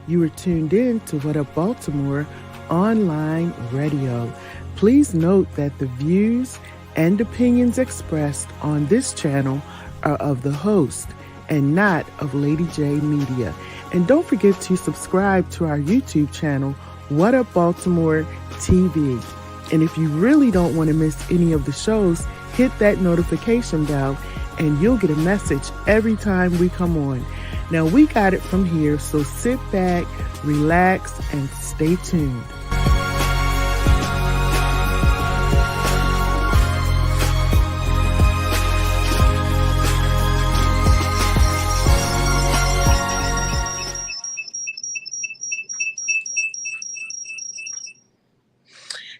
You are tuned in to What Up Baltimore online radio. Please note that the views and opinions expressed on this channel are of the host and not of Lady J Media. And don't forget to subscribe to our YouTube channel, What Up Baltimore TV. And if you really don't want to miss any of the shows, hit that notification bell and you'll get a message every time we come on. Now, we got it from here, so sit back, relax, and stay tuned.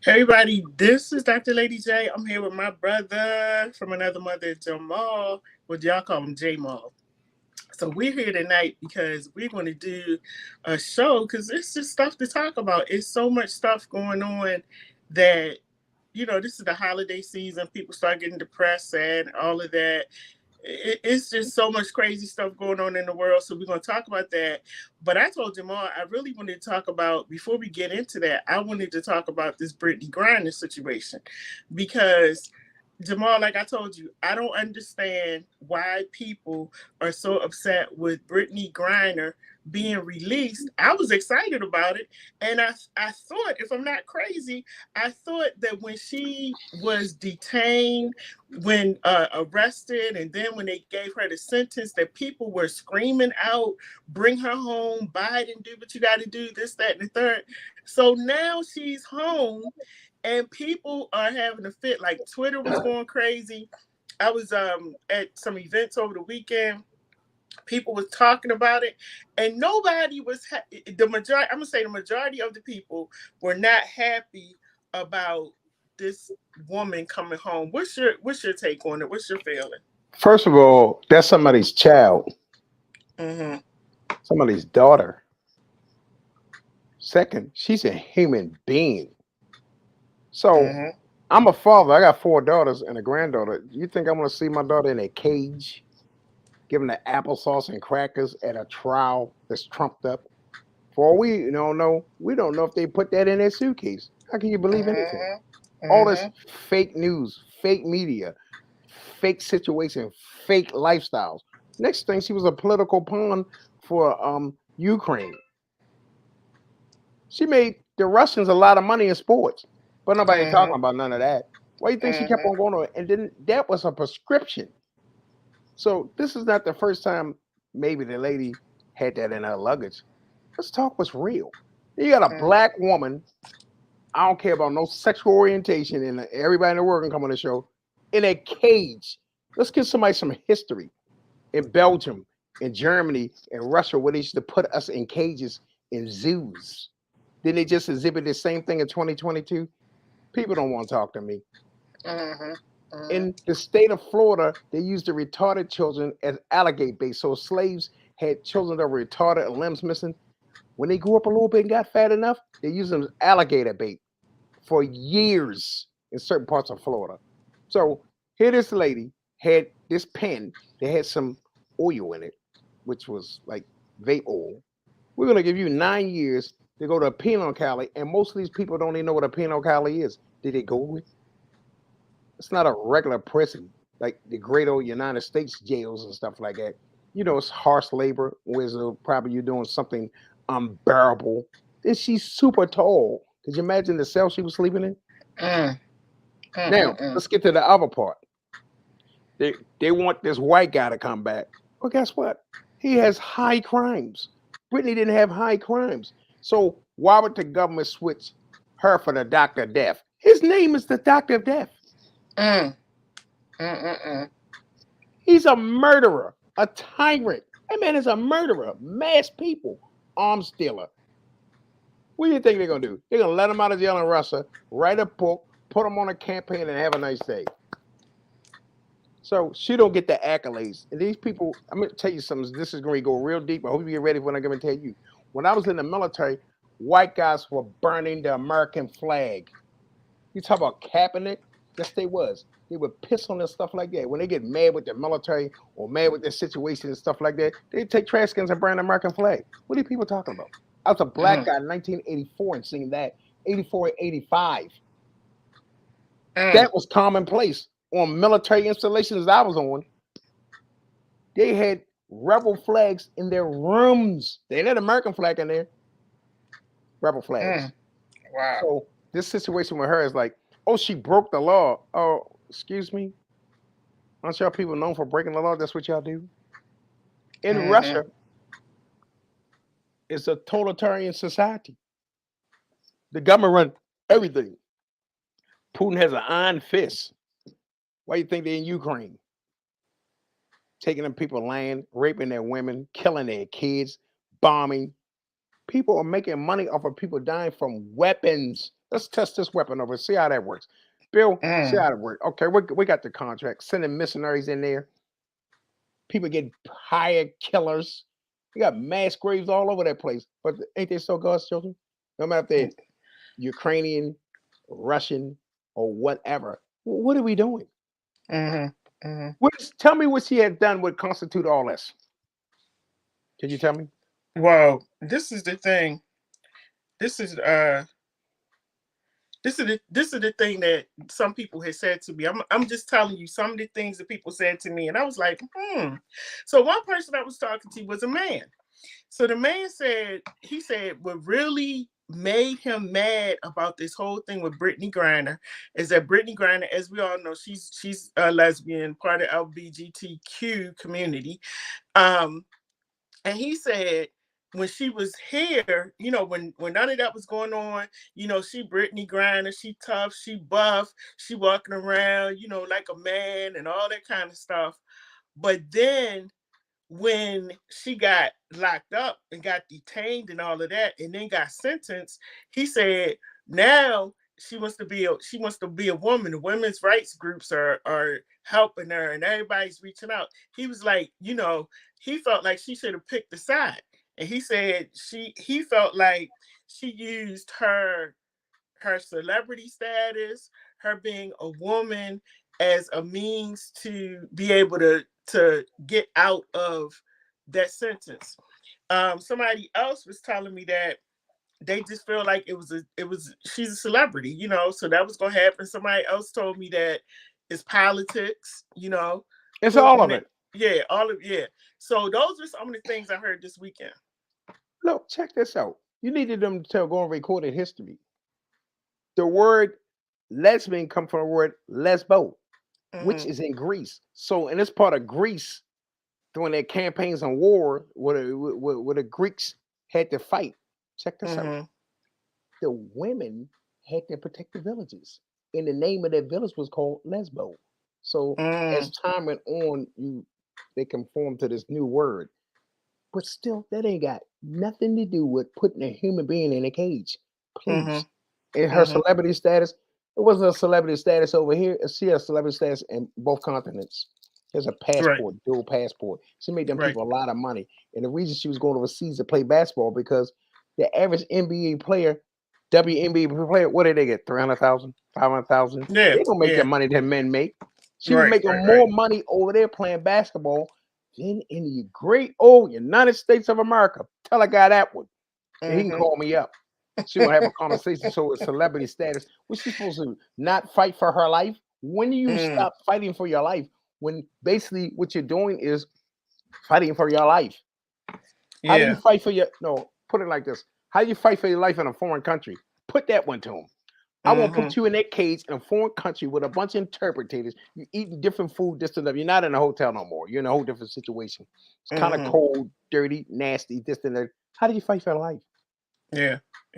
Hey everybody, this is Dr. Lady J. I'm here with my brother from another mother, Jamal. What y'all call him, Jamal. So we're here tonight because we're going to do a show because it's just stuff to talk about. It's so much stuff going on that, you know, this is the holiday season. People start getting depressed, sad, all of that. It's just so much crazy stuff going on in the world. So we're going to talk about that. But I told Jamal, I really wanted to talk about, before we get into that, I wanted to talk about this Britney Griner situation. Because, Jamal, like I told you, I don't understand why people are so upset with Britney Griner being released. I was excited about it. And I thought, if I'm not crazy, I thought that when she was detained, when arrested, and then when they gave her the sentence, that people were screaming out, bring her home, Biden, do what you got to do, this, that, and the third. So now she's home and people are having a fit. Like Twitter was going crazy. I was at some events over the weekend. People was talking about it, and nobody was the majority. I'm gonna say the majority of the people were not happy about this woman coming home. What's your take on it? What's your feeling? First of all, that's somebody's child, somebody's daughter. Second, she's a human being. So I'm a father. I got 4 daughters and a granddaughter. You think I'm gonna see my daughter in a cage, giving the applesauce and crackers at a trial that's trumped up? For we don't know if they put that in their suitcase. How can you believe anything? All this fake news, fake media, fake situation, fake lifestyles. Next thing, she was a political pawn for Ukraine. She made the Russians a lot of money in sports, but nobody talking about none of that. Why do you think she kept on going on? And then that was a prescription. So this is not the first time maybe the lady had that in her luggage. Let's talk what's real. You got a black woman, I don't care about no sexual orientation, and everybody in the world can come on the show, in a cage. Let's give somebody some history. In Belgium, in Germany, in Russia, where they used to put us in cages in zoos. Didn't they just exhibit the same thing in 2022? People don't want to talk to me. In the state of Florida, they used the retarded children as alligator bait. So slaves had children that were retarded and limbs missing. When they grew up a little bit and got fat enough, they used them as alligator bait for years in certain parts of Florida. So here this lady had this pen that had some oil in it, which was like vape oil. We're going to give you 9 years to go to a penal colony, and most of these people don't even know what a penal colony is. Did they go with? It's not a regular prison like the great old United States jails and stuff like that. You know, it's harsh labor, whereas probably you're doing something unbearable. And she's super tall. Could you imagine the cell she was sleeping in? Now, let's get to the other part. They want this white guy to come back. Well, guess what? He has high crimes. Britney didn't have high crimes. So why would the government switch her for the Doctor of Death? His name is the Doctor of Death. He's a murderer, a tyrant. That man is a murderer, mass people, arms dealer. What do you think they're going to do? They're going to let him out of jail in Russia, write a book, put him on a campaign, and have a nice day. So she don't get the accolades. And these people, I'm going to tell you something. This is going to go real deep. I hope you get ready for what I'm going to tell you. When I was in the military, white guys were burning the American flag. You talk about Kaepernick? Yes, they was. They would piss on and stuff like that. When they get mad with the military or mad with their situation and stuff like that, they take trash cans and burn the American flag. What are people talking about? I was a black guy in 1984 and seen that 84, 85. That was commonplace on military installations I was on. They had rebel flags in their rooms. They had American flag in there. Rebel flags. Wow. So this situation with her is like, oh, she broke the law. Oh, excuse me. Aren't y'all people known for breaking the law? That's what y'all do. In Russia, it's a totalitarian society. The government run everything. Putin has an iron fist. Why do you think they're in Ukraine? Taking them people land, raping their women, killing their kids, bombing. People are making money off of people dying from weapons. Let's test this weapon over. See how that works. Bill, see how it works. Okay, we got the contract. Sending missionaries in there. People get hired killers. You got mass graves all over that place. But ain't they still God's children? No matter if they're Ukrainian, Russian, or whatever. What are we doing? Tell me what she had done would constitute all this. Can you tell me? Well, this is the thing. This is the thing that some people had said to me. I'm just telling you some of the things that people said to me, and I was like, So one person I was talking to was a man. So the man said, what really made him mad about this whole thing with Britney Griner is that Britney Griner, as we all know, she's a lesbian, part of LGBTQ community. And he said when she was here, when none of that was going on, she Britney Griner, she tough, she buff, she walking around, like a man and all that kind of stuff. But then when she got locked up and got detained and all of that, and then got sentenced, he said now she wants to be a woman. The women's rights groups are helping her, and everybody's reaching out. He was like, he felt like she should have picked a side, and he said he felt like she used her celebrity status, her being a woman, as a means to be able to get out of that sentence. Somebody else was telling me that they just feel like she's a celebrity, so that was gonna happen. Somebody else told me that it's politics, It's all of it. Yeah, So those are some of the things I heard this weekend. Look, check this out. You needed them to go and record in history. The word lesbian comes from the word lesbo, which is in Greece. So in this part of Greece, during their campaigns and war, where the Greeks had to fight. Check this out. The women had to protect the villages. And the name of that village was called Lesbo. So as time went on, they conformed to this new word. But still, that ain't got nothing to do with putting a human being in a cage. Please. And her celebrity status, it wasn't a celebrity status over here. She has celebrity status in both continents. There's a passport, dual passport. She made them people a lot of money. And the reason she was going overseas to play basketball, because the average NBA player, WNBA player, what did they get? 300,000, 500,000? Yeah. They're going to make that money that men make. She was making more money over there playing basketball than in the great old United States of America. Tell a guy that one. And he can call me up. She will have a conversation. So with celebrity status, was she supposed to not fight for her life? When do you stop fighting for your life? When basically what you're doing is fighting for your life. How do you fight for put it like this. How do you fight for your life in a foreign country? Put that one to them. I won't put you in that cage in a foreign country with a bunch of interpreters. You're eating different food, this and that. You're not in a hotel no more. You're in a whole different situation. It's kind of cold, dirty, nasty, this and that. How do you fight for life? Yeah.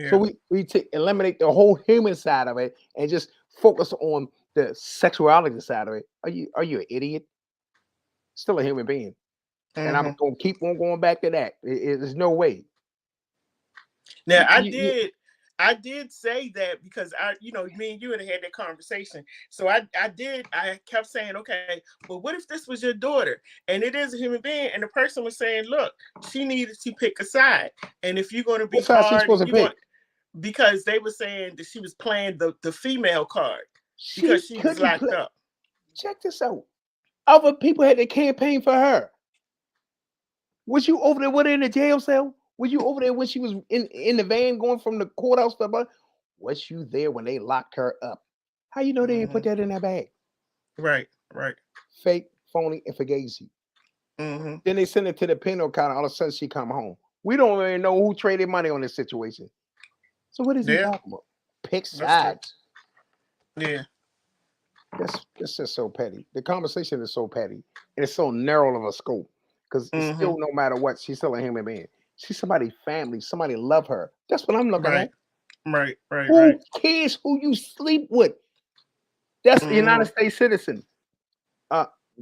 So we eliminate the whole human side of it and just focus on the sexuality side of it. Are you an idiot? Still a human being. And I'm gonna keep on going back to that. There's no way. Now I did say that because me and you had that conversation. So I kept saying, okay, but what if this was your daughter and it is a human being, and the person was saying, look, she needed to pick a side, and if you're going to be hard, because they were saying that she was playing the female card because she was locked up. Check this out. Other people had to campaign for her. Was you over there with her in the jail cell? Was you over there when she was in the van going from the courthouse to the? Was you there when they locked her up? How you know they didn't put that in that bag? Right. Fake, phony, and fugazi. Mm-hmm. Then they send it to the penal counter. All of a sudden, she come home. We don't even know who traded money on this situation. So what is he talking about? Pick sides. Yeah. That's just so petty. The conversation is so petty, and it's so narrow of a scope. Because it's still, no matter what, she's still a human being. She's somebody's family. Somebody love her. That's what I'm looking at. Right. Who cares who you sleep with? That's a United States citizen.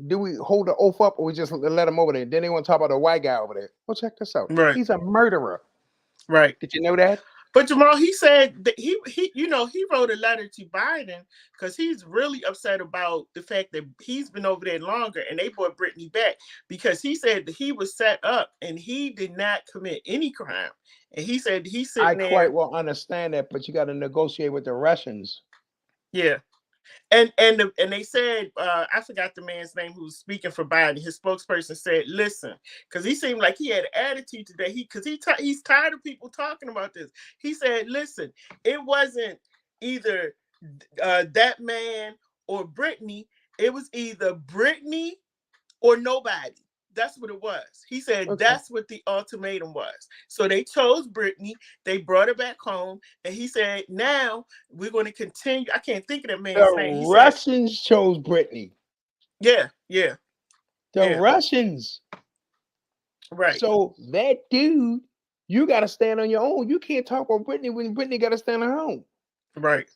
Do we hold the oath up or we just let him over there? Then they want to talk about the white guy over there. Well, check this out. Right. He's a murderer. Right. Did you know that? But Jamal, he said that he wrote a letter to Biden because he's really upset about the fact that he's been over there longer and they brought Britney back because he said that he was set up and he did not commit any crime. And he said he's sitting there. I quite well understand that, but you got to negotiate with the Russians. Yeah. And they said, I forgot the man's name who was speaking for Biden. His spokesperson said, listen, because he seemed like he had an attitude today. He's tired of people talking about this. He said, listen, it wasn't either that man or Britney. It was either Britney or nobody. That's what it was. He said that's what the ultimatum was. So they chose Britney. They brought her back home. And he said, now we're going to continue. I can't think of that man's name. The Russians chose Britney. Yeah. The Russians. Right. So that dude, you got to stand on your own. You can't talk about Britney when Britney got to stand on her own. Right.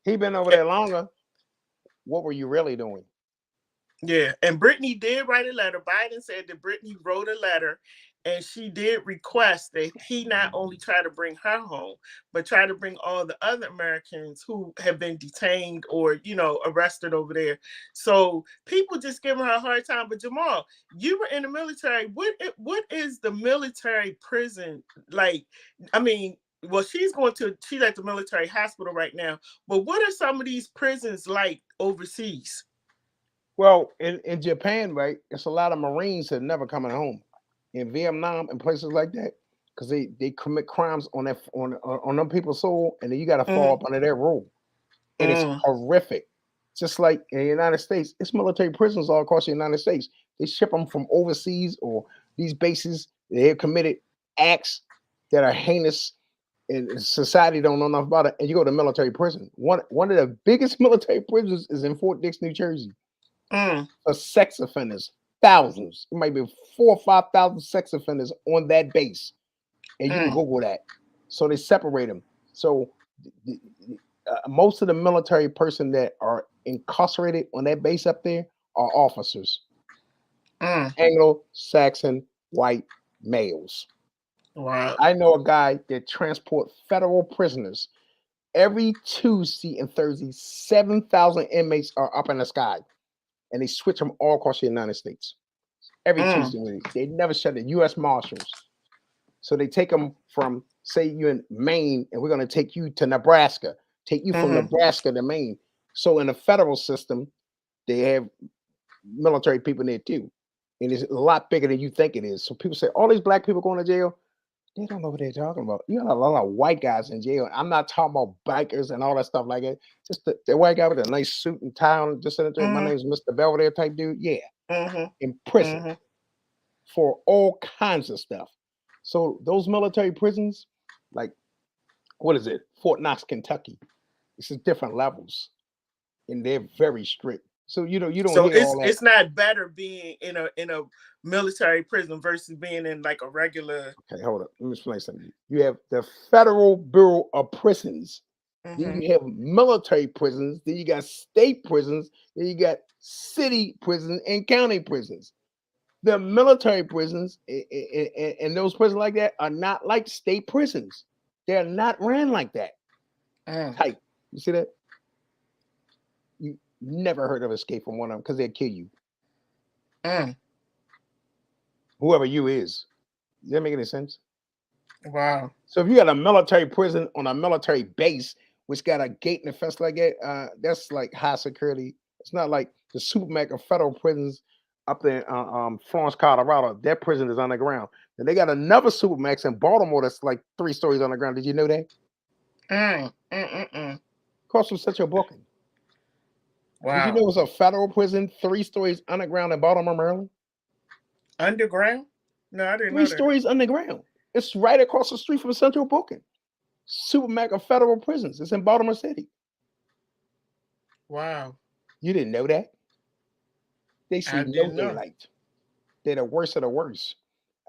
He been over there longer. What were you really doing? Yeah, and Britney did write a letter. Biden said that Britney wrote a letter and she did request that he not only try to bring her home, but try to bring all the other Americans who have been detained or, arrested over there. So people just giving her a hard time. But Jamal, you were in the military. What is the military prison like? I mean, well, she's at the military hospital right now. But what are some of these prisons like overseas? Well, in Japan, right, it's a lot of Marines that never coming home. In Vietnam and places like that, because they commit crimes on them people's soul, and then you got to fall up under their rule. And it's horrific. Just like in the United States, it's military prisons all across the United States. They ship them from overseas or these bases. They have committed acts that are heinous, and society don't know enough about it. And you go to military prison. One of the biggest military prisons is in Fort Dix, New Jersey. For sex offenders, thousands. It might be 4,000 or 5,000 sex offenders on that base, and you can Google that. So they separate them. So most of the military person that are incarcerated on that base up there are officers, Anglo-Saxon white males. Wow! I know a guy that transport federal prisoners every Tuesday and Thursday. 7,000 inmates are up in the sky. And they switch them all across the United States. Every Tuesday week. They never shut the U.S. Marshals. So they take them from, say you're in Maine, and we're going to take you to Nebraska. Take you from Nebraska to Maine. So in the federal system, they have military people in there too. And it's a lot bigger than you think it is. So people say, all these black people going to jail. They don't know what they're talking about. You got a lot of white guys in jail. I'm not talking about bikers and all that stuff like that. Just the white guy with a nice suit and tie on, just sitting there. My name is Mr. Belvedere type dude. Yeah. In prison for all kinds of stuff. So those military prisons, like, what is it? Fort Knox, Kentucky. It's just different levels. And they're very strict. So you don't so hear all that. It's not better being in a military prison versus being in like a regular. Okay, hold up. Let me explain something. You have the Federal Bureau of Prisons. Then you have military prisons. Then you got state prisons. Then you got city prisons and county prisons. The military prisons and those prisons like that are not like state prisons. They're not ran like that. Type. You see that? You never heard of escape from one of them because they'll kill you. Whoever you is. Does that make any sense? Wow. So if you got a military prison on a military base, which got a gate and a fence like that, that's like high security. It's not like the Supermax of federal prisons up there in Florence, Colorado. That prison is underground. And they got another Supermax in Baltimore that's like 3 stories underground. Did you know that? Cost from Central Booking. Wow. Did you know it's a federal prison 3 stories underground in Baltimore, Maryland? Underground? No, I didn't know 3 that. stories underground. It's right across the street from Central Booking. Supermax of federal prisons. It's in Baltimore City. Wow. You didn't know that? They see no daylight. They're the worst of the worst.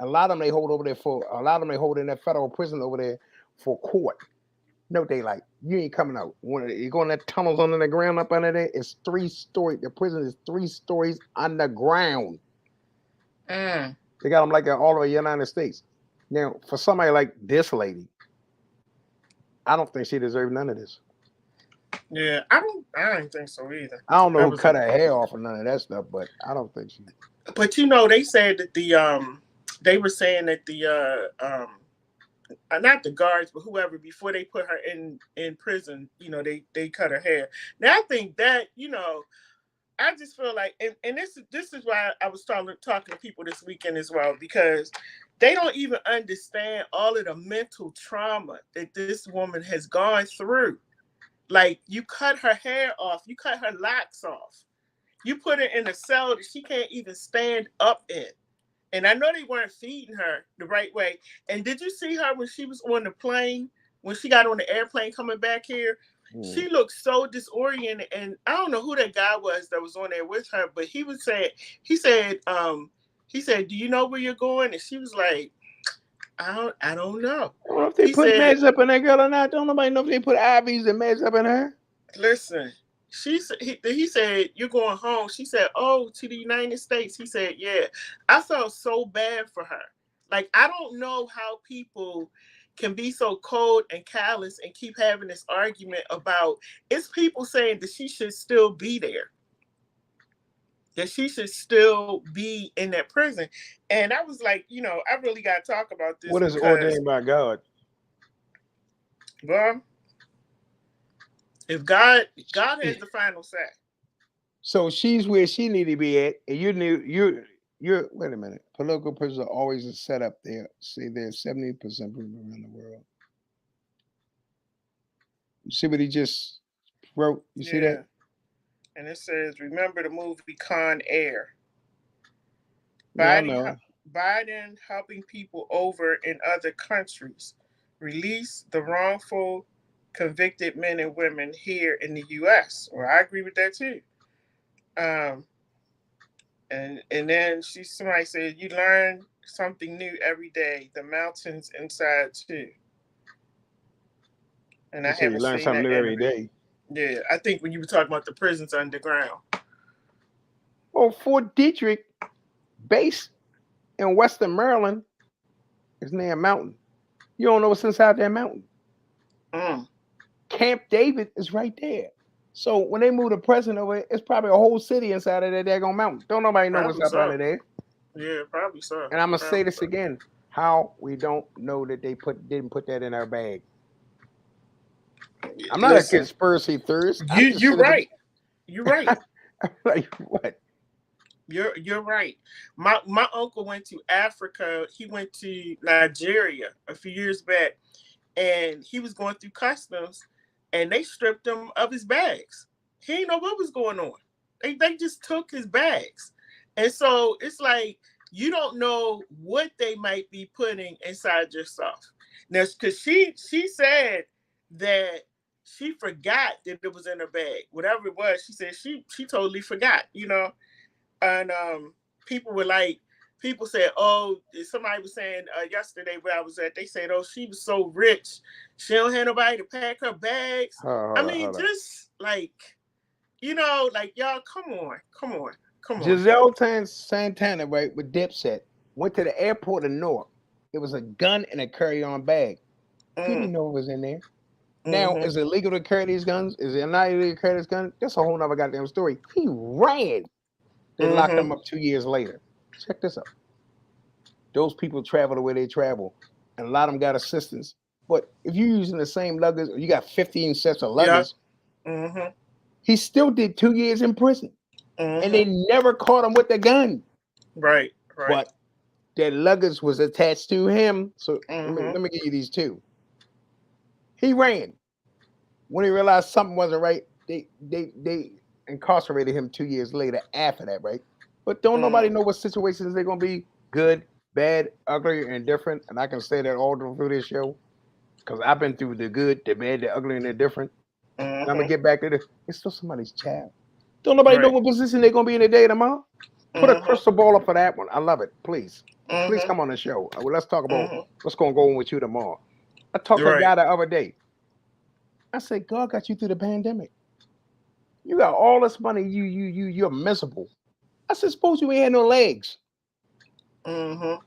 A lot of them they hold over there in that federal prison over there for court. No daylight. You ain't coming out. When you go in that tunnels under the ground up under there, it's 3 stories. The prison is 3 stories underground. They got them like that all over the United States. Now, for somebody like this lady, I don't think she deserves none of this. Yeah, I don't think so either. I don't know who cut her hair off or none of that stuff, but I don't think she. But they said that they were saying that not the guards, but whoever, before they put her in prison, they cut her hair. Now I think that, I just feel like, and this is why I was talking to people this weekend as well, because they don't even understand all of the mental trauma that this woman has gone through. Like, you cut her hair off, you cut her locks off, you put her in a cell that she can't even stand up in. And I know they weren't feeding her the right way. And did you see her when she was on the plane, when she got on the airplane coming back here? She looked so disoriented. And I don't know who that guy was that was on there with her, but he said, do you know where you're going? And she was like, I don't know. I don't know if they put meds up in that girl or not. Don't nobody know if they put IVs and meds up in her. Listen, he said, you're going home. She said, oh, to the United States. He said, yeah. I felt so bad for her. Like, I don't know how people can be so cold and callous and keep having this argument about, it's people saying that she should still be there, that she should still be in that prison. And I was like, I really got to talk about this. What is ordained by God? Well, if God has the final say. So she's where she need to be at, and you're wait a minute. Political prisons are always set up there. See, there's 70% people around the world. You see what he just wrote? You see that? And it says, remember the movie Con Air. Biden helping people over in other countries. Release the wrongful convicted men and women here in the U.S. Well, I agree with that too. And then somebody said, you learn something new every day. The mountains inside too. And I haven't learn seen something that new every day. Yeah, I think when you were talking about the prisons underground. Well, Fort Detrick, base in Western Maryland, is near a mountain. You don't know what's inside that mountain. Camp David is right there. So when they move the president over, it's probably a whole city inside of that daggone mountain. Don't nobody know what's up out of there. Yeah, probably so. And I'm gonna say this again: how we don't know that they didn't put that in our bag. I'm not a conspiracy theorist. You're right. You're right. Like what? You're right. My uncle went to Africa. He went to Nigeria a few years back, and he was going through customs, and they stripped him of his bags. He didn't know what was going on. They just took his bags. And so it's like, you don't know what they might be putting inside your stuff. Now, because she said that she forgot that it was in her bag. Whatever it was, she said she totally forgot, And people said, oh, somebody was saying yesterday where I was at, they said, oh, she was so rich. She don't have nobody to pack her bags. Just like, y'all, come on. Giselle Santana, right, with Dipset, went to the airport in Newark. It was a gun and a carry-on bag. He didn't know it was in there. Now, is it legal to carry these guns? Is it not illegal to carry this gun? That's a whole nother goddamn story. He ran. They locked him up 2 years later. Check this out. Those people travel the way they travel, and a lot of them got assistance. But if you're using the same luggage, or you got 15 sets of luggage, he still did 2 years in prison. And they never caught him with the gun. Right. But that luggage was attached to him. So Mm-hmm. let me give you these two. He ran. When he realized something wasn't right, they incarcerated him 2 years later after that, right? But don't nobody know what situations they're gonna be good, bad, ugly, and different. And I can say that all through this show because I've been through the good, the bad, the ugly, and the different. And I'm gonna get back to this. It's still somebody's child. Don't nobody know what position they're gonna be in the day tomorrow. Put a crystal ball up for that one. I love it. Please, please come on the show. Well, let's talk about what's gonna go on with you tomorrow. I talked to a guy the other day. I said, God got you through the pandemic. You got all this money. You're miserable. I said, suppose you ain't had no legs. Oh,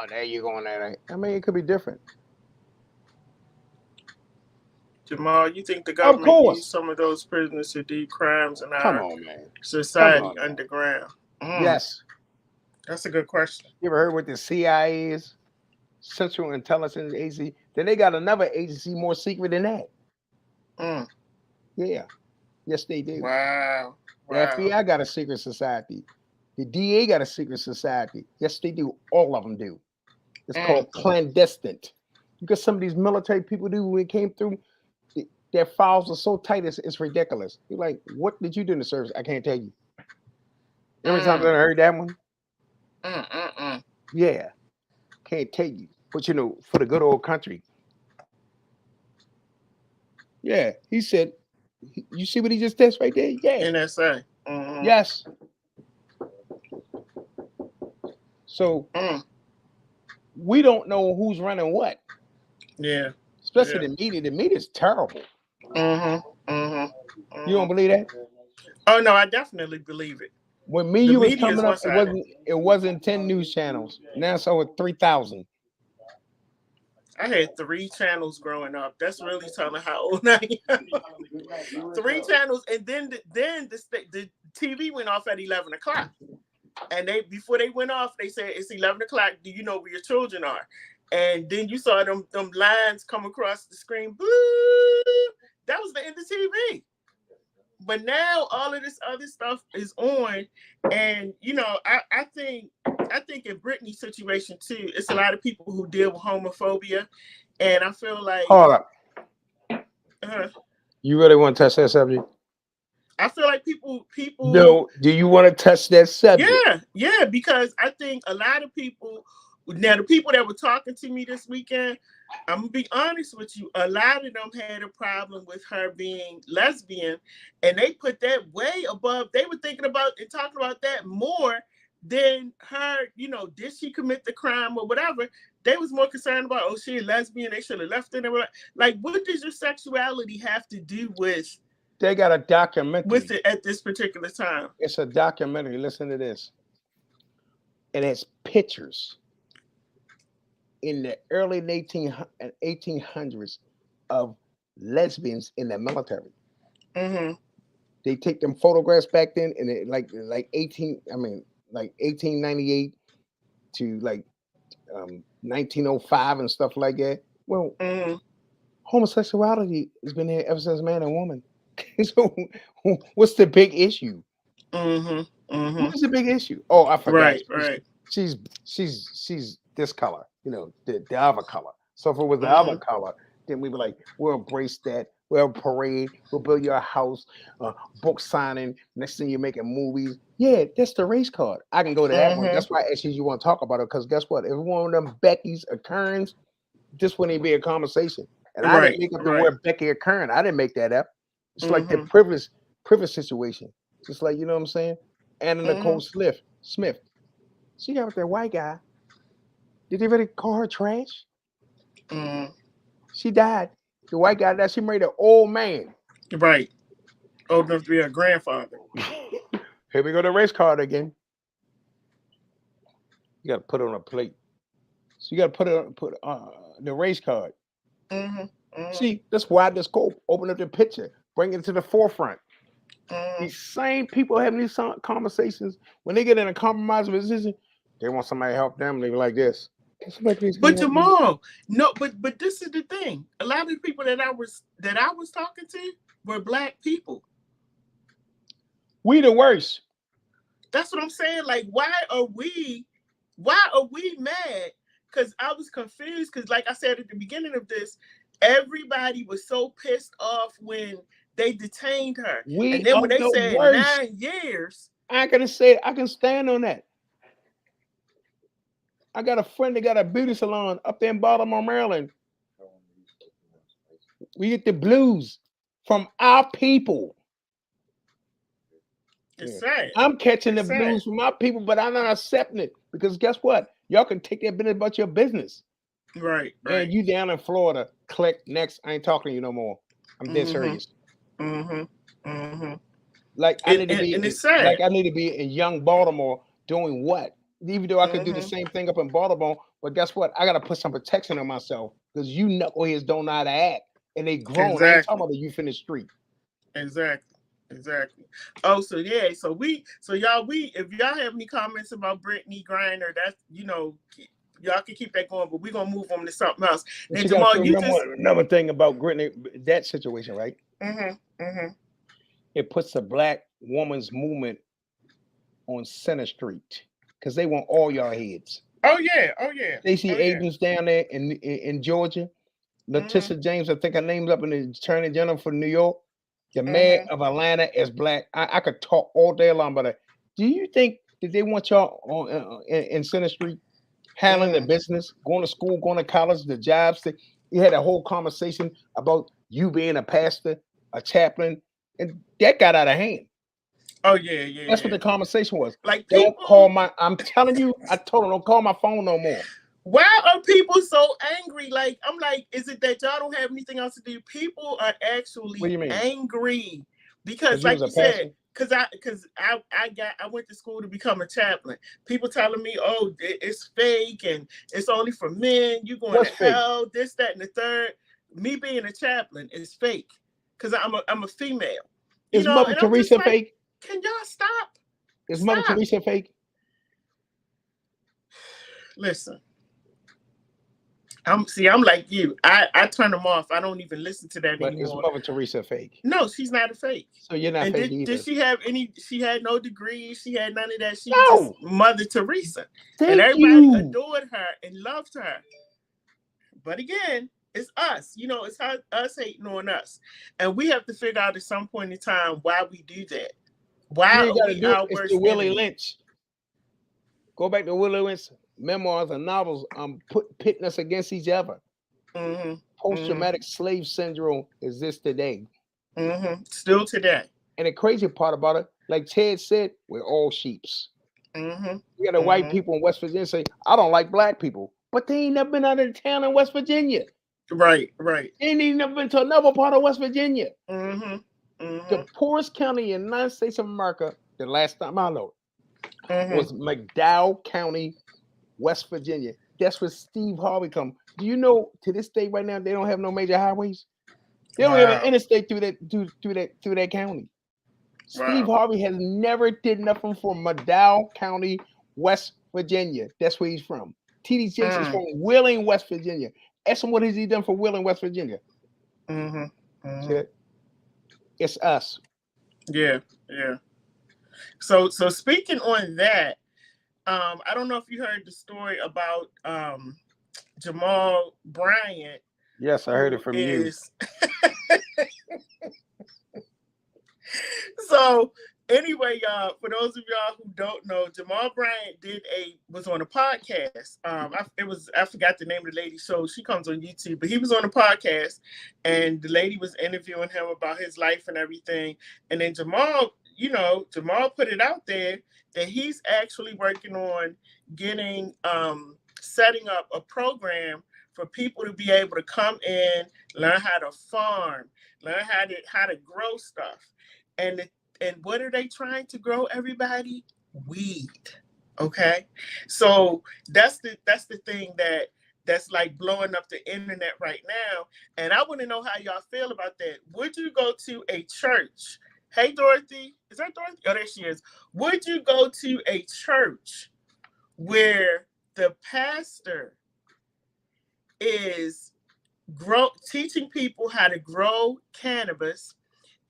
there you go on that. I mean, it could be different. Jamal, you think the government used some of those prisoners to do crimes in our society underground? Yes. That's a good question. You ever heard what the CIA is? Central Intelligence Agency. Then they got another agency more secret than that. Yeah. Yes, they do. Wow. The FBI got a secret society. The DA got a secret society. Yes, they do. All of them do. It's called clandestine. Because some of these military people do when it came through, their files are so tight, it's ridiculous. You're like, what did you do in the service? I can't tell you. Every time I heard that one? Yeah. Can't tell you. But, for the good old country. Yeah. He said, you see what he just did right there? Yeah. NSA. Yes. So we don't know who's running what. Yeah. Especially the media. The media is terrible. You don't believe that? Oh no, I definitely believe it. When you was coming up, it wasn't 10 news channels. Now it's over 3,000. I had 3 channels growing up. That's really telling how old I am. 3 channels, and then the TV went off at 11 o'clock. And before they went off, they said it's 11 o'clock. Do you know where your children are? And then you saw them lines come across the screen. Boo! That was the end of TV. But now all of this other stuff is on, and I think in Britney's situation too, it's a lot of people who deal with homophobia, and I feel like. Hold up. You really want to touch that subject? I feel like people. No. Do you want to touch that subject? Yeah, because I think a lot of people. Now, the people that were talking to me this weekend, I'm gonna be honest with you. A lot of them had a problem with her being lesbian, and they put that way above. They were thinking about and talking about that more than her. Did she commit the crime or whatever? They was more concerned about, oh, she a lesbian. They should have left her. Like, what does your sexuality have to do with? They got a documentary with it at this particular time. It's a documentary. Listen to this. It has pictures in the early 1800s of lesbians in the military. They take them photographs back then, and it, like 1898 to 1905 and stuff like that. Well, homosexuality has been there ever since man and woman. So, what's the big issue? What's the big issue? Oh, I forgot. Right. She's this color, the other color. So if it was the other color, then we were like, we'll embrace that. We'll parade. We'll build your house, book signing. Next thing you're making movies. Yeah, that's the race card. I can go to that one. That's why I asked you want to talk about it, because guess what? If one of them Becky's occurrence, this wouldn't even be a conversation. And I didn't make up the word Becky occurring. I didn't make that up. It's like the privilege situation. Just like, you know what I'm saying? Anna Nicole Smith. She got with that white guy. Did they really call her trash? She died. The white guy died. She married an old man. Right. Old enough to be a grandfather. Here we go to the race card again. You got to put it on a plate. So you got to put the race card. See, that's why this scope. Open up the picture. Bring it to the forefront. These same people having these conversations, when they get in a compromise position, they want somebody to help them. They be like this. But Jamal, no, but this is the thing. A lot of the people that I was talking to were black people. We the worst. That's what I'm saying. Like, why are we mad? Because I was confused. Because, like I said at the beginning of this, everybody was so pissed off when they detained her. We and then are when they the said worst. 9 years. I can say I can stand on that. I got a friend that got a beauty salon up there in Baltimore, Maryland. We get the blues from our people. It's sad. I'm catching It's the sad. blues from my people, but I'm not accepting it because guess what? Y'all can take that business about your business. Right. And you down in Florida, click next. I ain't talking to you no more. I'm dead serious. Like I need to be, it's sad. like I need to be in young Baltimore doing what? Even though I could do the same thing up in Baltimore, but guess what? I got to put some protection on myself because you knuckleheads don't know how to act, and they grown. Exactly. I ain't talking about the youth in the street. Exactly. Oh, so yeah, so y'all, if y'all have any comments about Britney Griner, that's y'all can keep that going, but we're gonna move on to something else. Now, Then Jamal, you just another thing about Britney, that situation, right? It puts the black woman's movement on Center Street because they want all y'all heads. Oh yeah. Stacey Abrams down there in Georgia. Letitia James, I think her name's up in the Attorney General for New York. The mayor of Atlanta is black. I could talk all day long about it. Do you think that they want y'all on in Center Street handling the business, going to school, going to college, the jobs? You had a whole conversation about you being a pastor, a chaplain, and that got out of hand. Oh yeah. That's what the conversation was. Like, don't call my. I'm telling you, I told them don't call my phone no more. Why are people so angry? Like, I'm like, is it that y'all don't have anything else to do? People are actually angry because, like you said, because I went to school to become a chaplain. People telling me, oh, it's fake and it's only for men. You going to hell? This, that, and the third. Me being a chaplain is fake because I'm a female. Is Mother Teresa fake? Can y'all stop? Is Mother Teresa fake? Listen. I'm like you. I turn them off. I don't even listen to that anymore. Is Mother Teresa fake? No, she's not a fake. So you're not fake either. Did she have any? She had no degrees. She had none of that. She was just Mother Teresa. And everybody adored her and loved her. But again, it's us. It's us hating on us. And we have to figure out at some point in time why we do that. Why are we our worst enemy? Willie Lynch. Go back to Willie Lynch. Memoirs and novels pitting us against each other. Post-traumatic slave syndrome exists today. Still today. And the crazy part about it, like Ted said, we're all sheeps. You got the white people in West Virginia say, I don't like black people. But they ain't never been out of the town in West Virginia. Right. They ain't never been to another part of West Virginia. The poorest county in the United States of America, the last time I know, was McDowell County, West Virginia. That's where Steve Harvey come. Do you know to this day right now they don't have no major highways? They don't have an interstate through that county. Steve Harvey has never did nothing for McDowell County, West Virginia. That's where he's from. T.D. Jakes is from Wheeling, West Virginia. Ask him what has he done for Wheeling, West Virginia. It's us. Yeah. So speaking on that, I don't know if you heard the story about Jamal Bryant. Yes, I heard it from you. So anyway, y'all, for those of y'all who don't know, Jamal Bryant was on a podcast. I forgot the name of the lady show. She comes on YouTube, but he was on a podcast, and the lady was interviewing him about his life and everything. And then Jamal put it out there that he's actually working on getting setting up a program for people to be able to come in, learn how to farm, learn how to grow stuff. And what are they trying to grow, everybody? Weed. Okay. So that's the thing that's like blowing up the internet right now. And I want to know how y'all feel about that. Would you go to a church? Hey, Dorothy. Is that Dorothy? Oh, there she is. Would you go to a church where the pastor is teaching people how to grow cannabis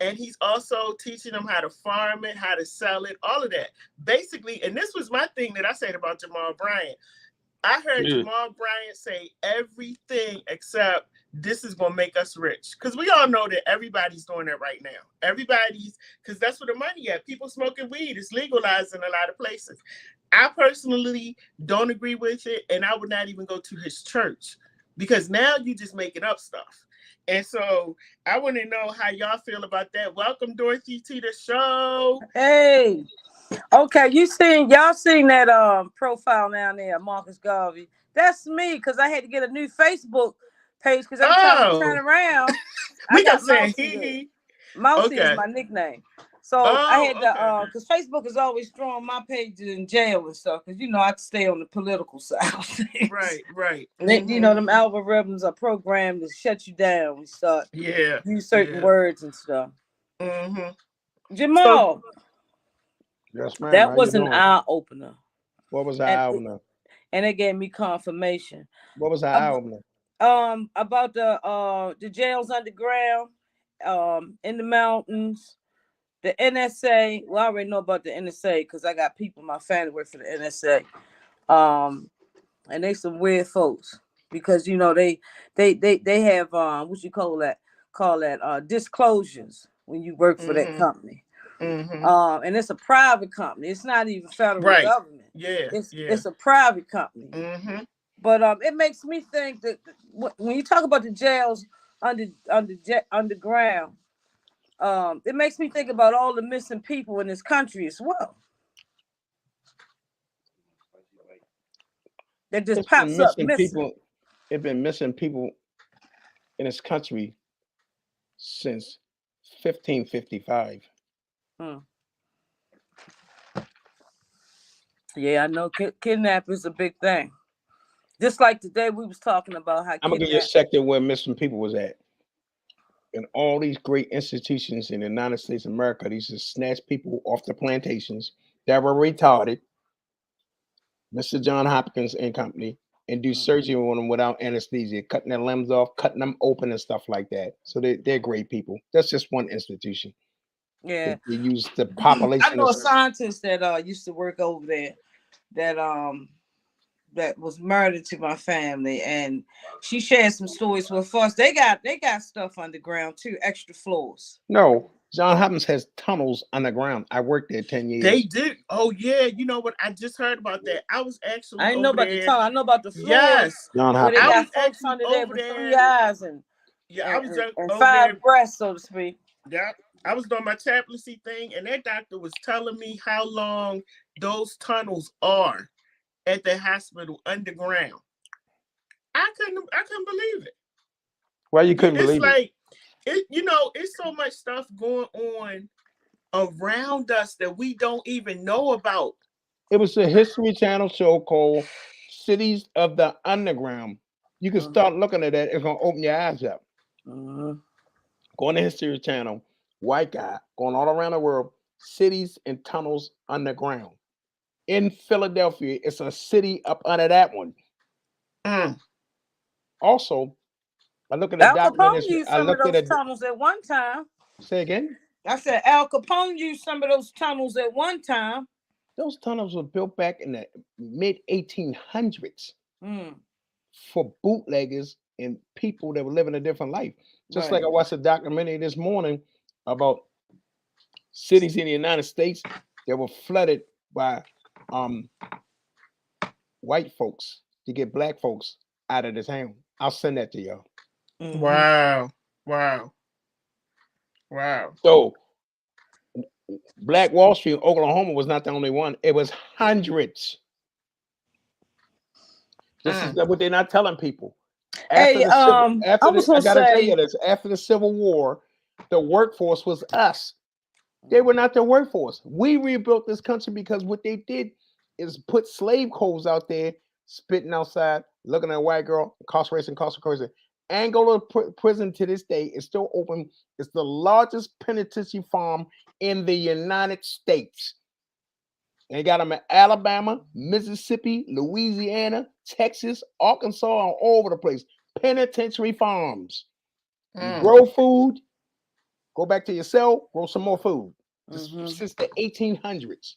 and he's also teaching them how to farm it, how to sell it, all of that. Basically, and this was my thing that I said about Jamal Bryant. I heard Jamal Bryant say everything except this is going to make us rich. Because we all know that everybody's doing that right now. Everybody's, because that's where the money at. People smoking weed. It's legalized in a lot of places. I personally don't agree with it, and I would not even go to his church because now you just making up stuff. And so I want to know how y'all feel about that. Welcome, Dorothy, to the show. Hey. Okay, y'all seen that profile down there, Marcus Garvey. That's me, because I had to get a new Facebook page because every time I turn around, we got saying he. Mousy is my nickname. So I had to because Facebook is always throwing my pages in jail and stuff, because I stay on the political side of things. Right. And then, them algorithms are programmed to shut you down. We start use certain words and stuff. Jamal. Yes, ma'am. That was an eye opener. What was the eye opener? And it gave me confirmation. What was the eye opener? About the jails underground, in the mountains, the NSA. Well, I already know about the NSA because I got people in my family work for the NSA. And they some weird folks because they have what you call that disclosures when you work for that company. And it's a private company. It's not even federal government. It's a private company. But it makes me think that when you talk about the jails underground, it makes me think about all the missing people in this country as well. That just pops up missing. It's been missing people in this country since 1555. Yeah, I know kidnapping is a big thing. Just like today we was talking about how I'm gonna give you a sector where missing people was at. In all these great institutions in the United States of America, these just snatch people off the plantations that were retarded, Mr. John Hopkins and company, and do surgery on them without anesthesia, cutting their limbs off, cutting them open and stuff like that. So they're great people. That's just one institution. Yeah. They use the population. I know a scientist that used to work over there that was murdered to my family, and she shared some stories with us. They got stuff underground too, extra floors. No, John Hopkins has tunnels underground. I worked there 10 years. They did. Oh yeah, you know what? I just heard about that. I was actually. I know about the tunnel. I know about the floors. Yes, John Hopkins. Where they got folks under there with 3 eyes and I was and 5 breasts, so to speak. Yeah, I was doing my chaplaincy thing, and that doctor was telling me how long those tunnels are at the hospital underground. I couldn't believe it. Why you couldn't believe it? It's so much stuff going on around us that we don't even know about. It was a History Channel show called Cities of the Underground. You can start looking at that. It's gonna open your eyes up. Go on the History Channel. White guy going all around the world. Cities and tunnels underground. In Philadelphia, it's a city up under that one. Also, I look at the documentary. I looked at those tunnels at one time. Say again? I said Al Capone used some of those tunnels at one time. Those tunnels were built back in the mid 1800s for bootleggers and people that were living a different life. Just like I watched a documentary this morning about cities in the United States that were flooded by white folks to get black folks out of the town. I'll send that to y'all. Wow. So Black Wall Street, Oklahoma was not the only one. It was hundreds. This is what they're not telling people. After the Civil War, the workforce was us. They were not the workforce. We rebuilt this country because what they did is put slave codes out there, spitting outside, looking at a white girl, incarceration. Angola prison to this day is still open. It's the largest penitentiary farm in the United States. They got them in Alabama, Mississippi, Louisiana, Texas, Arkansas, all over the place. Penitentiary farms. You grow food, Go back to your cell, grow some more food. Mhm. Since the 1800s.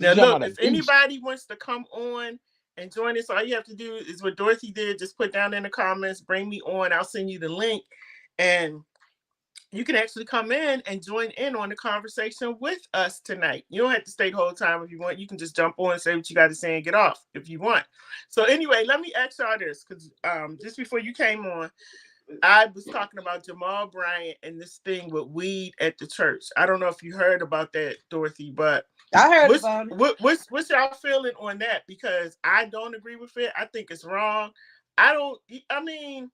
Now, look, if anybody wants to come on and join us, all you have to do is what Dorothy did. Just put down in the comments, bring me on. I'll send you the link. And you can actually come in and join in on the conversation with us tonight. You don't have to stay the whole time if you want. You can just jump on and say what you got to say and get off if you want. So anyway, let me ask y'all this, because just before you came on, I was talking about Jamal Bryant and this thing with weed at the church. I don't know if you heard about that, Dorothy, but I heard about it. What's y'all feeling on that? Because I don't agree with it. I think it's wrong. I mean,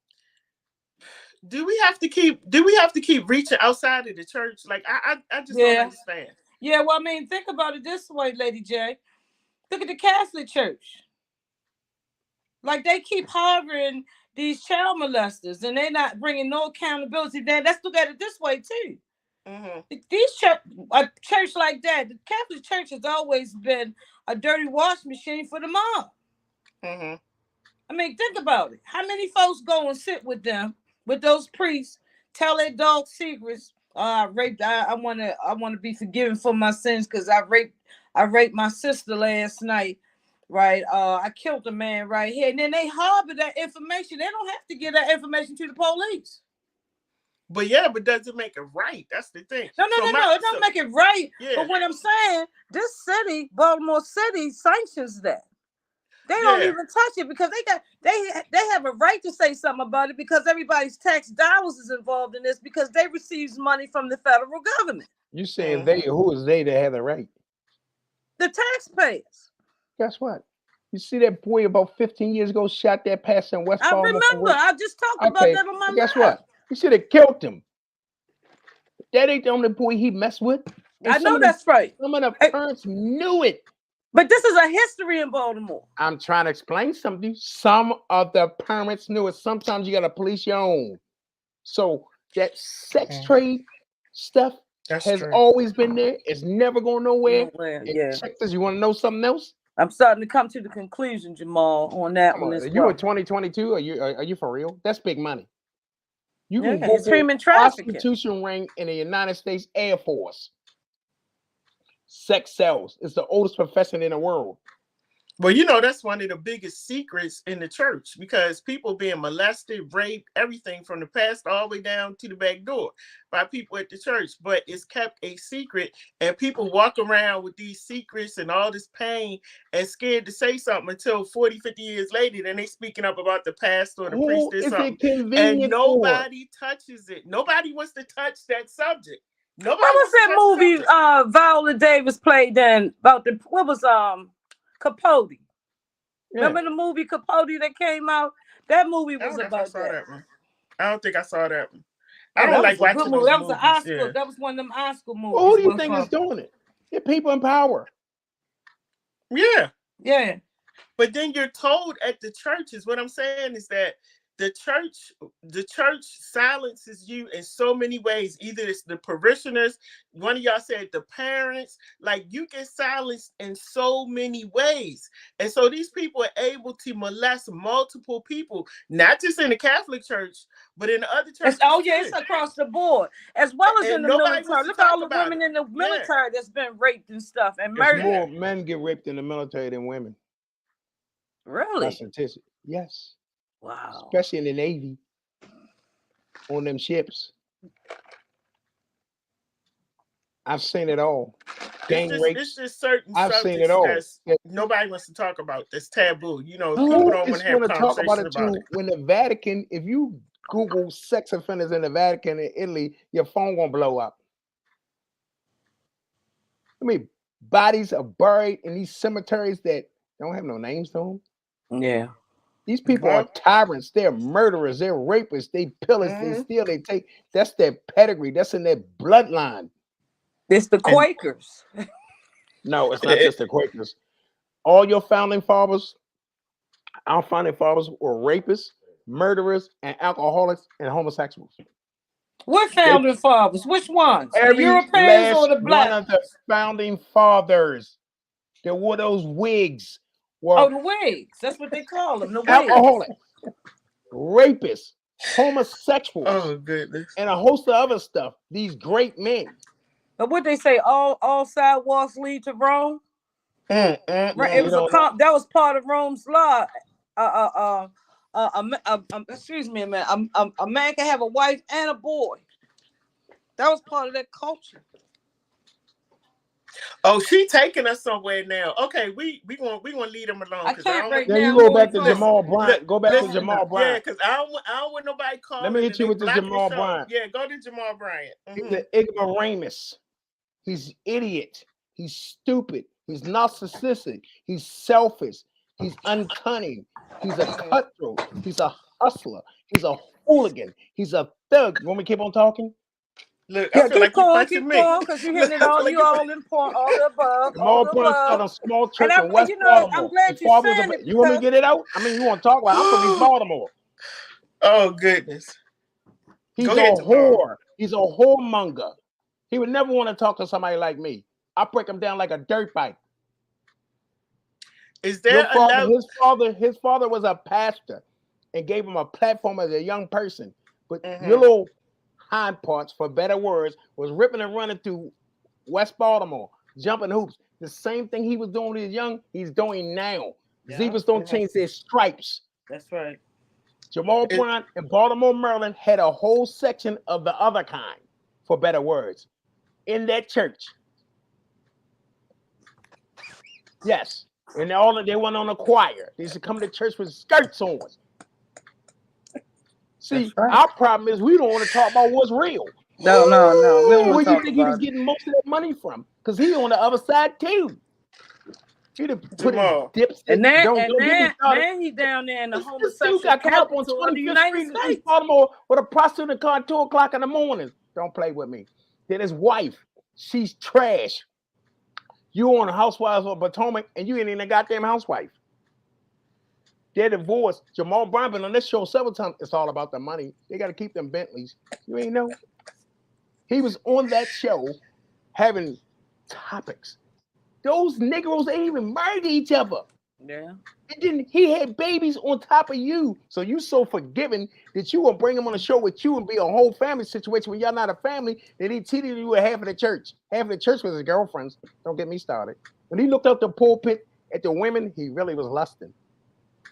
do we have to keep reaching outside of the church? Like I just don't understand. Yeah, well, I mean, think about it this way, Lady J. Look at the Catholic Church. Like, they keep harboring these child molesters, and they're not bringing no accountability. Then let's look at it this way too. Mm-hmm. A church like that, the Catholic Church has always been a dirty wash machine for the mob. Mm-hmm. I mean, think about it. How many folks go and sit with them, with those priests, tell their dog secrets? I raped. I want to be forgiven for my sins because I raped my sister last night. Right, I killed a man right here, and then they harbor that information. They don't have to give that information to the police. But does it make it right? That's the thing. No, it don't make it right. Yeah. But what I'm saying, this city, Baltimore City, sanctions that. They don't even touch it because they have a right to say something about it because everybody's tax dollars is involved in this because they receive money from the federal government. You saying they? Who is they that have the right? The taxpayers. Guess what? You see that boy about 15 years ago shot that pastor in West Baltimore? I remember. I just talked about that on my live. Guess what? He should have killed him. That ain't the only boy he messed with. And I know that's right. Some of the parents knew it. But this is a history in Baltimore. I'm trying to explain something. Some of the parents knew it. Sometimes you got to police your own. So that sex trade stuff has always been there. It's never going nowhere. Check this. You want to know something else? I'm starting to come to the conclusion, Jamal, on that one. Are you in 2022? Are you for real? That's big money. You can go for prostitution ring in the United States Air Force. Sex sells. It's the oldest profession in the world. Well, that's one of the biggest secrets in the church because people being molested, raped, everything from the past all the way down to the back door by people at the church. But it's kept a secret, and people walk around with these secrets and all this pain and scared to say something until 40, 50 years later. Then they speaking up about the past or the priest or something. And nobody touches it. Nobody wants to touch that subject. Nobody. What was that movie Viola Davis played in about Capote? Remember the movie Capote that came out? That movie was about that. I don't think I saw that one. I don't like watching those that movies. Was an Oscar. Yeah. That was one of them Oscar movies. Well, who do you think is doing it? The people in power. Yeah. Yeah. But then you're told at the churches, what I'm saying is that the church silences you in so many ways. Either it's the parishioners, one of y'all said the parents, like you get silenced in so many ways. And so these people are able to molest multiple people, not just in the Catholic Church, but in the other churches. It's across the board, as well as in the military. Look at all the women in the military that's been raped and stuff and murdered. More men get raped in the military than women. Really? That's statistic. Yes. Wow. Especially in the Navy, on them ships. I've seen it all. Gang rapes. It's just certain I've seen it all. Nobody wants to talk about. That's taboo. People don't want to have conversations about it. When the Vatican, if you Google sex offenders in the Vatican in Italy, your phone gonna blow up. I mean, bodies are buried in these cemeteries that don't have no names to them. Yeah. These people are tyrants. They're murderers. They're rapists. They pillage. They steal. They take. That's their pedigree. That's in their bloodline. It's the Quakers. No, it's not just the Quakers. All your founding fathers, our founding fathers were rapists, murderers, and alcoholics and homosexuals. What founding fathers? Which ones? The Europeans or the black? One of the founding fathers. There were those wigs. The wigs. That's what they call them. The wigs. Alcoholics, rapists, homosexuals, Oh goodness, and a host of other stuff. These great men. But what they say, all sidewalks lead to Rome. Right, it was that was part of Rome's law. Excuse me, man. A man can have a wife and a boy. That was part of that culture. Oh, she taking us somewhere now. Okay, we gonna leave them alone. I can't right now. now. You go back to Jamal Bryant. Go back to Jamal Bryant. Yeah, because I don't want nobody calling. Let me hit you with the Jamal Bryant. Yeah, go to Jamal Bryant. He's an ignoramus. He's idiot. He's stupid. He's narcissistic. He's selfish. He's uncunning. He's a cutthroat. He's a hustler. He's a hooligan. He's a thug. You want me to keep on talking? Look, I feel like you're punching me. Because you're hitting it all. You all important, all the above. Jamal Bryant started a small church in West Baltimore. I'm glad you're saying it. You want me to get it out? I mean, you want to talk about? I'm from East Baltimore. Oh goodness. He's a whore. He's a whoremonger. He would never want to talk to somebody like me. I break him down like a dirt bike. Is there his father was a pastor and gave him a platform as a young person. But your little hind parts, for better words, was ripping and running through West Baltimore, jumping hoops. The same thing he was doing when he was young, he's doing now. Yeah. Zebras don't change their stripes. That's right. Jamal Bryant in Baltimore, Maryland had a whole section of the other kind, for better words, in that church. Yes. And they went on a choir. They used to come to church with skirts on. See, our problem is we don't want to talk about what's real. No. We don't Where do you think he was getting most of that money from? Because he on the other side too. He'd have put his dips in. And he down there in the homosexual capital of the United States. Baltimore with a prostitute in the car at 2 o'clock in the morning. Don't play with me. Then his wife, she's trash. You on Housewives of Potomac and you ain't even a goddamn housewife. They're divorced. Jamal Bryant been on this show several times. It's all about the money. They got to keep them Bentleys. You ain't know. He was on that show having topics. Those Negroes ain't even married to each other. Yeah. And then he had babies on top of you. So you so forgiving that you will bring him on a show with you and be a whole family situation when y'all not a family. That he cheated you with half of the church. Half of the church was his girlfriends. Don't get me started. When he looked up the pulpit at the women, he really was lusting.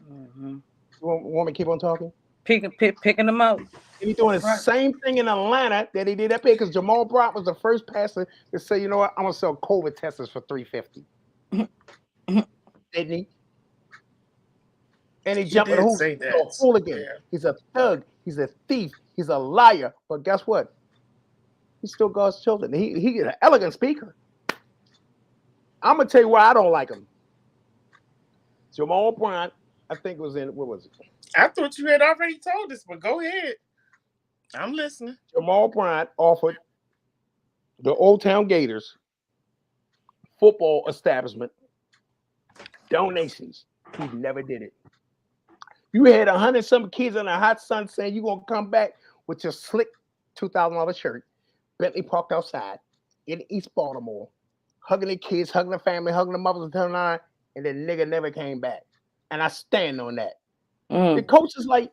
You want me to keep on talking? Picking them out. And he's doing the same thing in Atlanta that he did up here because Jamal Bryant was the first pastor to say, you know what, I'm gonna sell COVID testers for $350. Didn't he? And he jumped in the hoop. He's a hooligan. Yeah. He's a thug. He's a thief. He's a liar. But guess what? He's still God's children. He is an elegant speaker. I'm gonna tell you why I don't like him. Jamal Bryant, I think was in, what was it? I thought you had already told us, but go ahead. I'm listening. Jamal Bryant offered the Old Town Gators football establishment donations. He never did it. You had 100-some kids in the hot sun saying you're going to come back with your slick $2,000 shirt, Bentley parked outside in East Baltimore, hugging the kids, hugging the family, hugging the mothers until 9, and the nigga never came back. And I stand on that. The coach is like,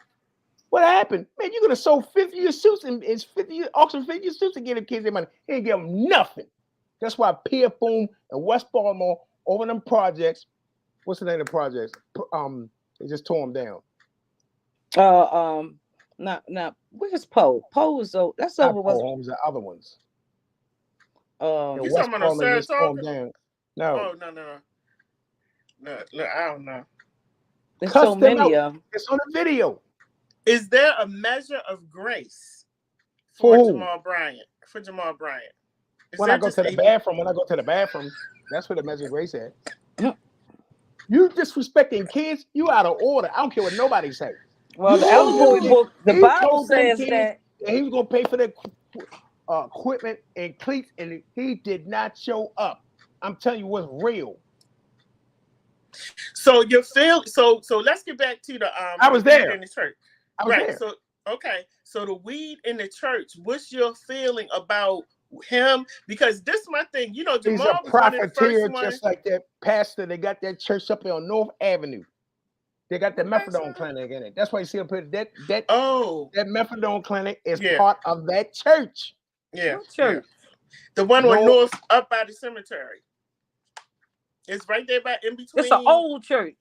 what happened? Man, you're going to sew 50-year suits and it's 50-year auction 50-year suits to get the kids their money. He didn't give them nothing. That's why Pierre Boom and West Baltimore over them projects. What's the name of the projects? They just tore them down. Where's Poe? Poe is over. That's over. Homes the other ones. You talking about Sarasota? No. Oh no. Look, I don't know. There's so many of them. It's on the video. Is there a measure of grace for Jamal Bryant? For Jamal Bryant. When I go to the bathroom, that's where the measure of grace at. You disrespecting kids, you out of order. I don't care what nobody says. Well, the allegory book, the Bible says that he was gonna pay for the equipment and cleats, and he did not show up. I'm telling you what's real. So you feel so let's get back to the I was there in the church. I was there. So okay. So the weed in the church, what's your feeling about him? Because this is my thing. You know, Jamal he's a profiteer, just like that pastor. They got that church up here on North Avenue. They got the methadone clinic in it. That's why you see up here that methadone clinic is part of that church. Yeah. What church? The one on North up by the cemetery. It's right there by in between. It's an old church.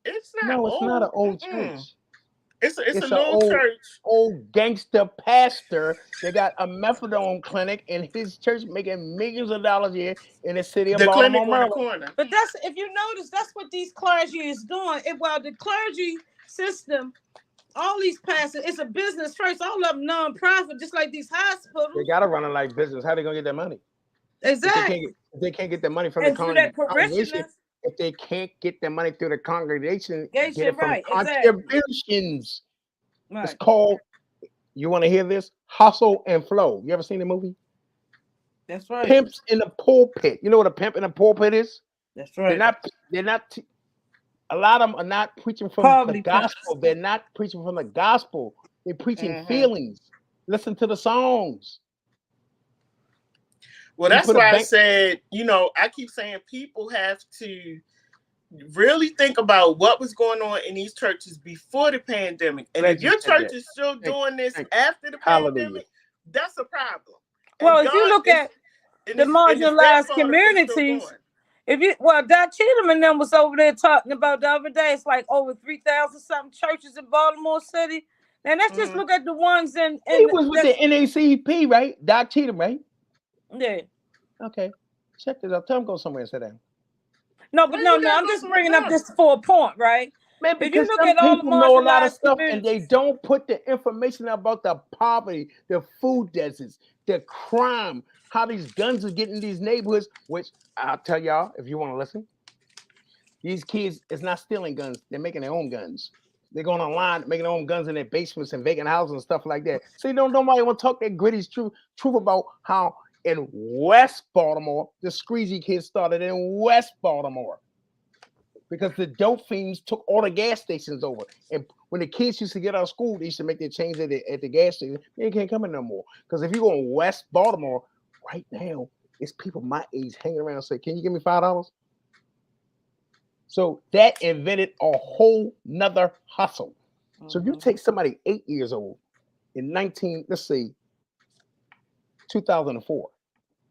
It's not old. No, it's not an old church. It's a little church. Old gangster pastor. They got a methadone clinic in his church, making millions of dollars a year in the city of Baltimore, Maryland. But that's, if you notice, that's what these clergy is doing. While the clergy system, all these pastors, it's a business first. All of them non-profit, just like these hospitals. They gotta run it like business. How they gonna get that money? Exactly. If they can't get the money from the congregation. If they can't get the money through the congregation, get it from contributions. Right. It's called, you want to hear this? Hustle and Flow. You ever seen the movie? That's right. Pimps in the pulpit. You know what a pimp in the pulpit is? That's right. They're not, a lot of them are not preaching from the gospel. They're not preaching from the gospel. They're preaching feelings. Listen to the songs. Well, that's why I said, I keep saying people have to really think about what was going on in these churches before the pandemic. And if your church is still doing this after the pandemic, that's a problem. Well, if you look at the marginalized communities, Doc Cheatham and them was over there talking about the other day, it's like over 3,000 something churches in Baltimore City. And let's just look at the ones in he was with the NACP, right? Doc Cheatham, right? Yeah. Okay. Check this out. Tell him go somewhere and sit down. No, I'm just bringing up this for a point, right? Man, because some people know a lot of stuff and they don't put the information about the poverty, the food deserts, the crime, how these guns are getting in these neighborhoods, which I'll tell y'all if you want to listen. These kids is not stealing guns. They're making their own guns. They're going online, making their own guns in their basements and vacant houses and stuff like that. See, nobody want to talk that gritty truth about how in West Baltimore, the Screezy kids started in West Baltimore because the dope fiends took all the gas stations over. And when the kids used to get out of school, they used to make their change at the gas station. They can't come in no more. Because if you go in West Baltimore right now, it's people my age hanging around and say, "Can you give me $5?" So that invented a whole nother hustle. So if you take somebody 8 years old in 2004,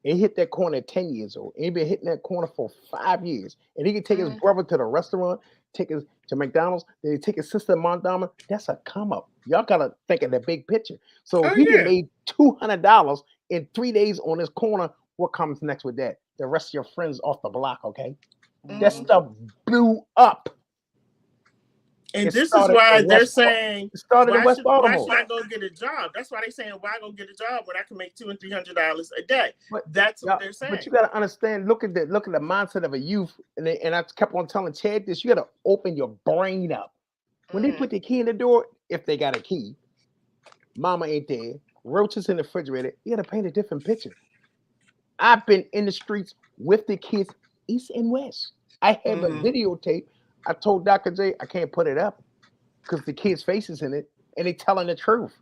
and he hit that corner at 10 years old, and he been hitting that corner for 5 years, and he can take his brother to the restaurant, take his to McDonald's, then he take his sister to Montgomery. That's a come up. Y'all gotta think of the big picture. So if he made $200 in 3 days on this corner, what comes next with that? The rest of your friends off the block, okay? That stuff blew up. And this is why they're saying, why should I go get a job? That's why they're saying, why go get a job when I can make $200 and $300 a day? That's what they're saying. But you got to understand, look at the mindset of a youth. And I kept on telling Chad this, you got to open your brain up. When they put the key in the door, if they got a key, mama ain't there, roaches in the refrigerator, you got to paint a different picture. I've been in the streets with the kids, East and West. I have a videotape. I told Dr. J I can't put it up because the kids' faces in it and they telling the truth.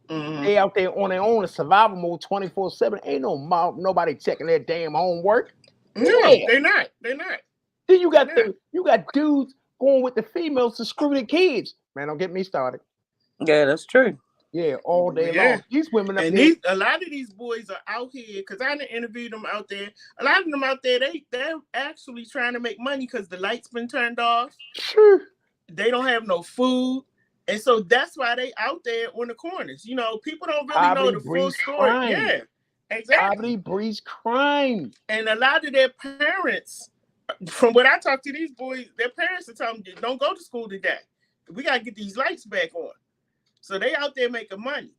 They out there on their own in survival mode 24/7. Ain't nobody checking their damn homework. No, they're not. They're not. Then you got dudes going with the females to screw the kids. Man, don't get me started. Yeah, that's true. Yeah, all day long. These women up and there. A lot of these boys are out here because I interviewed them out there. A lot of them out there, they're actually trying to make money because the lights been turned off. Sure. They don't have no food. And so that's why they out there on the corners. People don't really know the full story. Crime. Yeah, exactly. Poverty breeds crime. And a lot of their parents, from what I talk to these boys, their parents are telling them, don't go to school today. We got to get these lights back on. So they out there making money.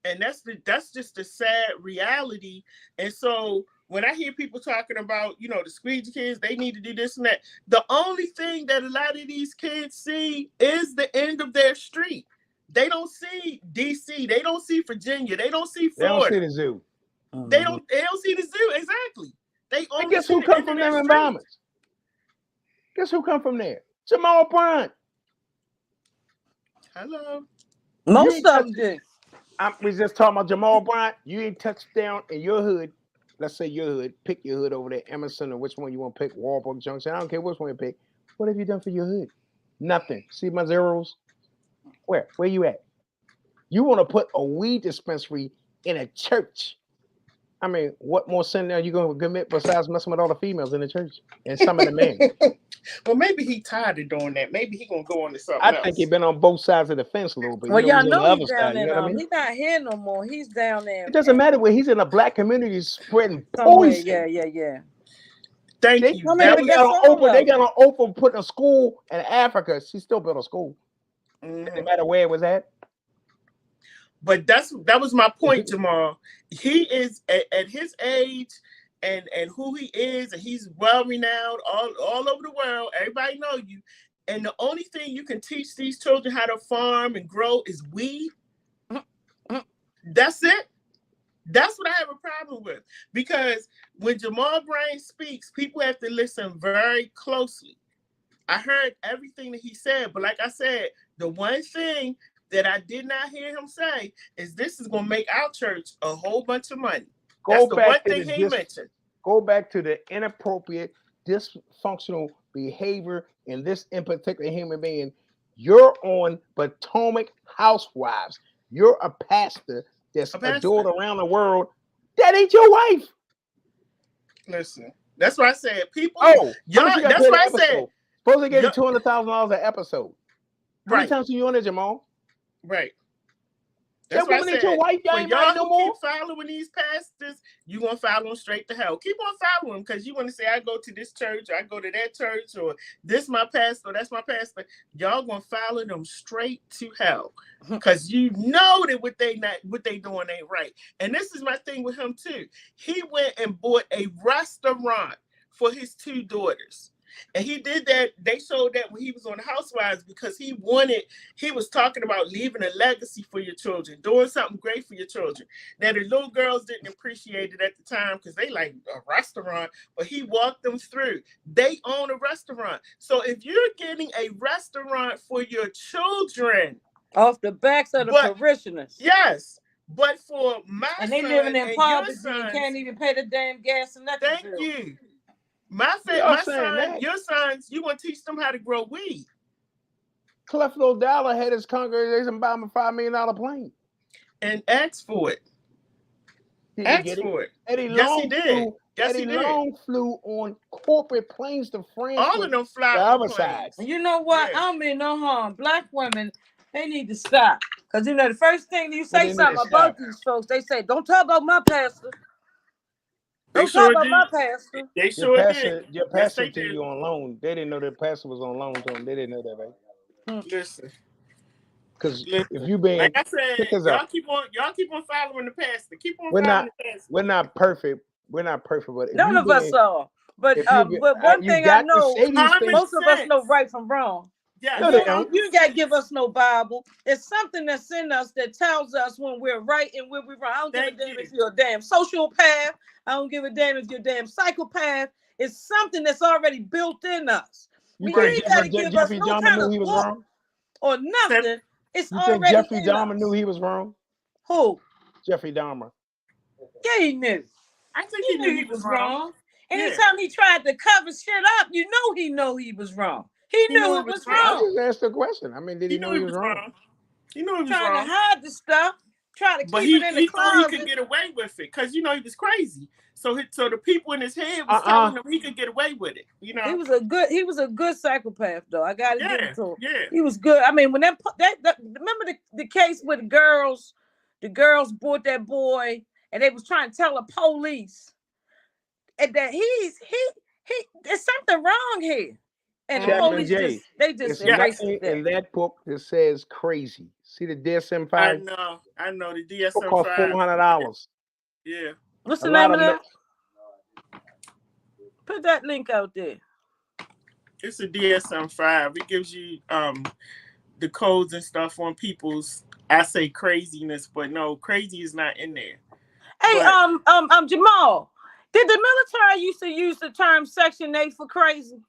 And that's just the sad reality. And so when I hear people talking about, the squeegee kids, they need to do this and that. The only thing that a lot of these kids see is the end of their street. They don't see DC. They don't see Virginia. They don't see Florida. They don't see the zoo. They don't see the zoo. Exactly. They only guess who come from them environments? Guess who come from there? Jamal Bryant. Hello. Most of them did. We just talking about Jamal Bryant. You ain't touched down in your hood. Let's say your hood. Pick your hood over there, Emerson, or which one you want to pick. Walbrook Junction. I don't care which one you pick. What have you done for your hood? Nothing. See my zeros? Where you at? You want to put a weed dispensary in a church? I mean, what more sin are you going to commit besides messing with all the females in the church and some of the men? Well, maybe he tired of doing that. Maybe he gonna go on to something I else. think he's been on both sides of the fence a little bit. Well, y'all He's on know the he's other down side. You know there. what I mean? He's not here no more. He's down there. It doesn't matter where he's in the black community spreading Somewhere. poison. Yeah. Thank They, you. they, That was, they got an open putting a school in Africa. She still built a school. No matter where it was at. But that was my point, Jamal. He is at his age and who he is, and he's well renowned all over the world. Everybody know you. And the only thing you can teach these children how to farm and grow is weed. That's it. That's what I have a problem with. Because when Jamal Brain speaks, people have to listen very closely. I heard everything that he said, but like I said, the one thing that I did not hear him say is this is going to make our church a whole bunch of money. That's the one thing he mentioned. Go back to the inappropriate, dysfunctional behavior in this in particular human being. You're on Potomac Housewives. You're a pastor that's adored around the world. That ain't your wife. Listen, that's why I said people. Oh, y'all, that's why I said. Suppose they gave you $200,000 an episode. How many Right. times are you on it, Jamal? Right. That That's why I woman ain't said, your wife. Y'all for ain't y'all married no who more. keep following these pastors, you gonna follow them straight to hell. Keep on following them because you want to say, I go to this church, or I go to that church, or this my pastor, or that's my pastor. Y'all gonna follow them straight to hell because you know that what they doing ain't right. And this is my thing with him too. He went and bought a restaurant for his 2 daughters. And he did that. They showed that when he was on the Housewives because he was talking about leaving a legacy for your children, doing something great for your children. Now, the little girls didn't appreciate it at the time because they like a restaurant, but he walked them through. They own a restaurant. So if you're getting a restaurant for your children. Off the backs of the parishioners. Yes. But for my and they living in poverty and can't even pay the damn gas and nothing. Thank you. My son, your sons, you want to teach them how to grow weed. Clifford Dollar had his congregation buy him a $5 million plane. And ask for it. Ask for it. Eddie Long flew on corporate planes to France. All of them fly the on other side. You know what? Yeah. I don't mean no harm. Black women, they need to stop. Because, the first thing you say something about these folks, they say, don't talk about my pastor. Don't talk about my pastor. They sure did. Your pastor to you on loan. They didn't know that pastor was on loan to them. They didn't know that, right? Listen. Because if you been like I said, y'all keep on following the pastor. Keep on following the pastor. We're not perfect. We're not perfect, but none of us are. But one thing I know, most of us know right from wrong. Yeah, no, you got to give us no Bible. It's something that's in us that tells us when we're right and when we're wrong. I don't give a damn if you're a damn sociopath. I don't give a damn if you're a damn psychopath. It's something that's already built in us. You think Jeffrey Dahmer knew he was wrong? Or nothing. It's you already think Jeffrey in Dahmer us. knew he was wrong? Who? Jeffrey Dahmer. Yeah, he knew. I think he knew he was wrong. Anytime he tried to cover shit up, he know he was wrong. He knew it was wrong. I just asked the question. I mean, did he know he was wrong? He knew he was trying wrong. to hide the stuff, trying to keep it in the closet. But he could get away with it because he was crazy. So the people in his head was telling him he could get away with it. He was a good psychopath though. I gotta give it to him. Yeah. He was good. I mean, when that remember the case with the girls bought that boy and they was trying to tell the police and that there's something wrong here. And the police just erased it. In that book that says crazy. See the DSM-5? I know the DSM-5. It cost $400. Yeah. What's the name of that? Put that link out there. It's a DSM-5. It gives you the codes and stuff on people's, I say craziness, but no, crazy is not in there. Hey, Jamal, did the military used to use the term Section 8 for crazy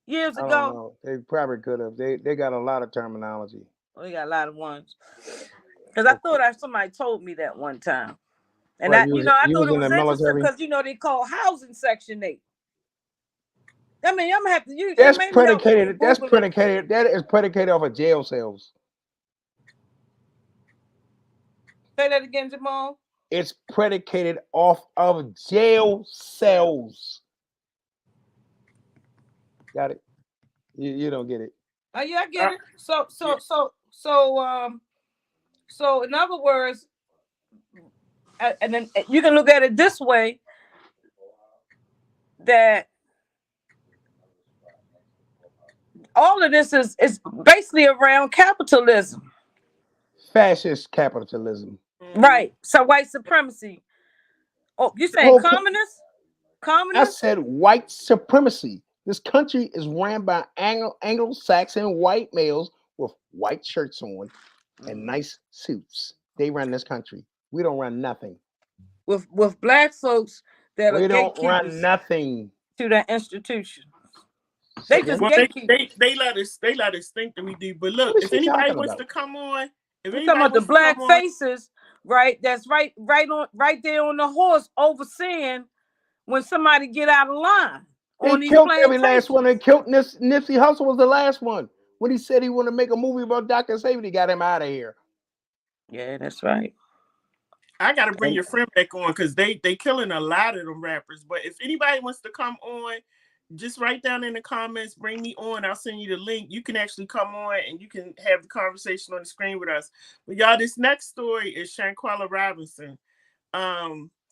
years ago? I don't know. They probably could have. They got a lot of terminology. Well, they got a lot of ones. Because I thought somebody told me that one time. And I thought it was interesting because, they call housing Section 8. I mean, I'm gonna have to use. That's Maybe predicated. That's Google it. predicated. That is predicated off of jail cells. Say that again, Jamal. It's predicated off of jail cells. Got it? You don't get it. Oh yeah, I get it. So in other words, and then you can look at it this way, that all of this is basically around capitalism. Fascist capitalism. Right. So white supremacy. Oh, you saying communists? I said white supremacy. This country is ran by Anglo-Saxon white males with white shirts on and nice suits. They run this country. We don't run nothing. With black folks that we are don't run gatekeepers nothing to that institution. They just gatekeep. They let us think that we do. But look, if anybody wants to come on, we're talking about the black faces, right? That's right there on the horse, overseeing when somebody get out of line. They killed every last one. They killed Nipsey Hussle was the last one. When he said he wanted to make a movie about Dr. Safety, got him out of here. Yeah, that's right. I gotta bring your friend back on because they killing a lot of them rappers. But if anybody wants to come on, just write down in the comments, bring me on. I'll send you the link. You can actually come on and you can have the conversation on the screen with us. But y'all, this next story is Shanquella Robinson.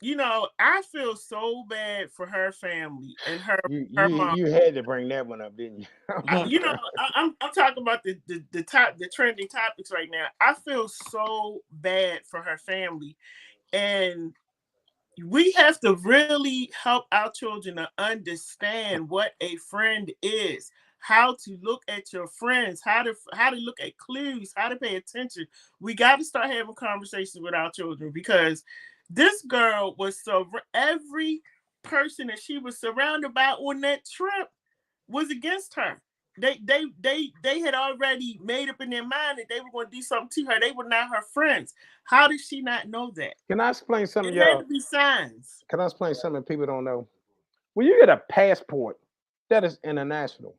You know, I feel so bad for her family and her mom. You had to bring that one up, didn't you? You know, I'm talking about the trending topics right now. I feel so bad for her family, and we have to really help our children to understand what a friend is, how to look at your friends, how to look at clues, how to pay attention. We got to start having conversations with our children because this girl was every person that she was surrounded by on that trip was against her. They had already made up in their mind that they were going to do something to her. They were not her friends. How did she not know that? Can I explain something? It had to be signs. Can I explain something people don't know? When you get a passport, that is international.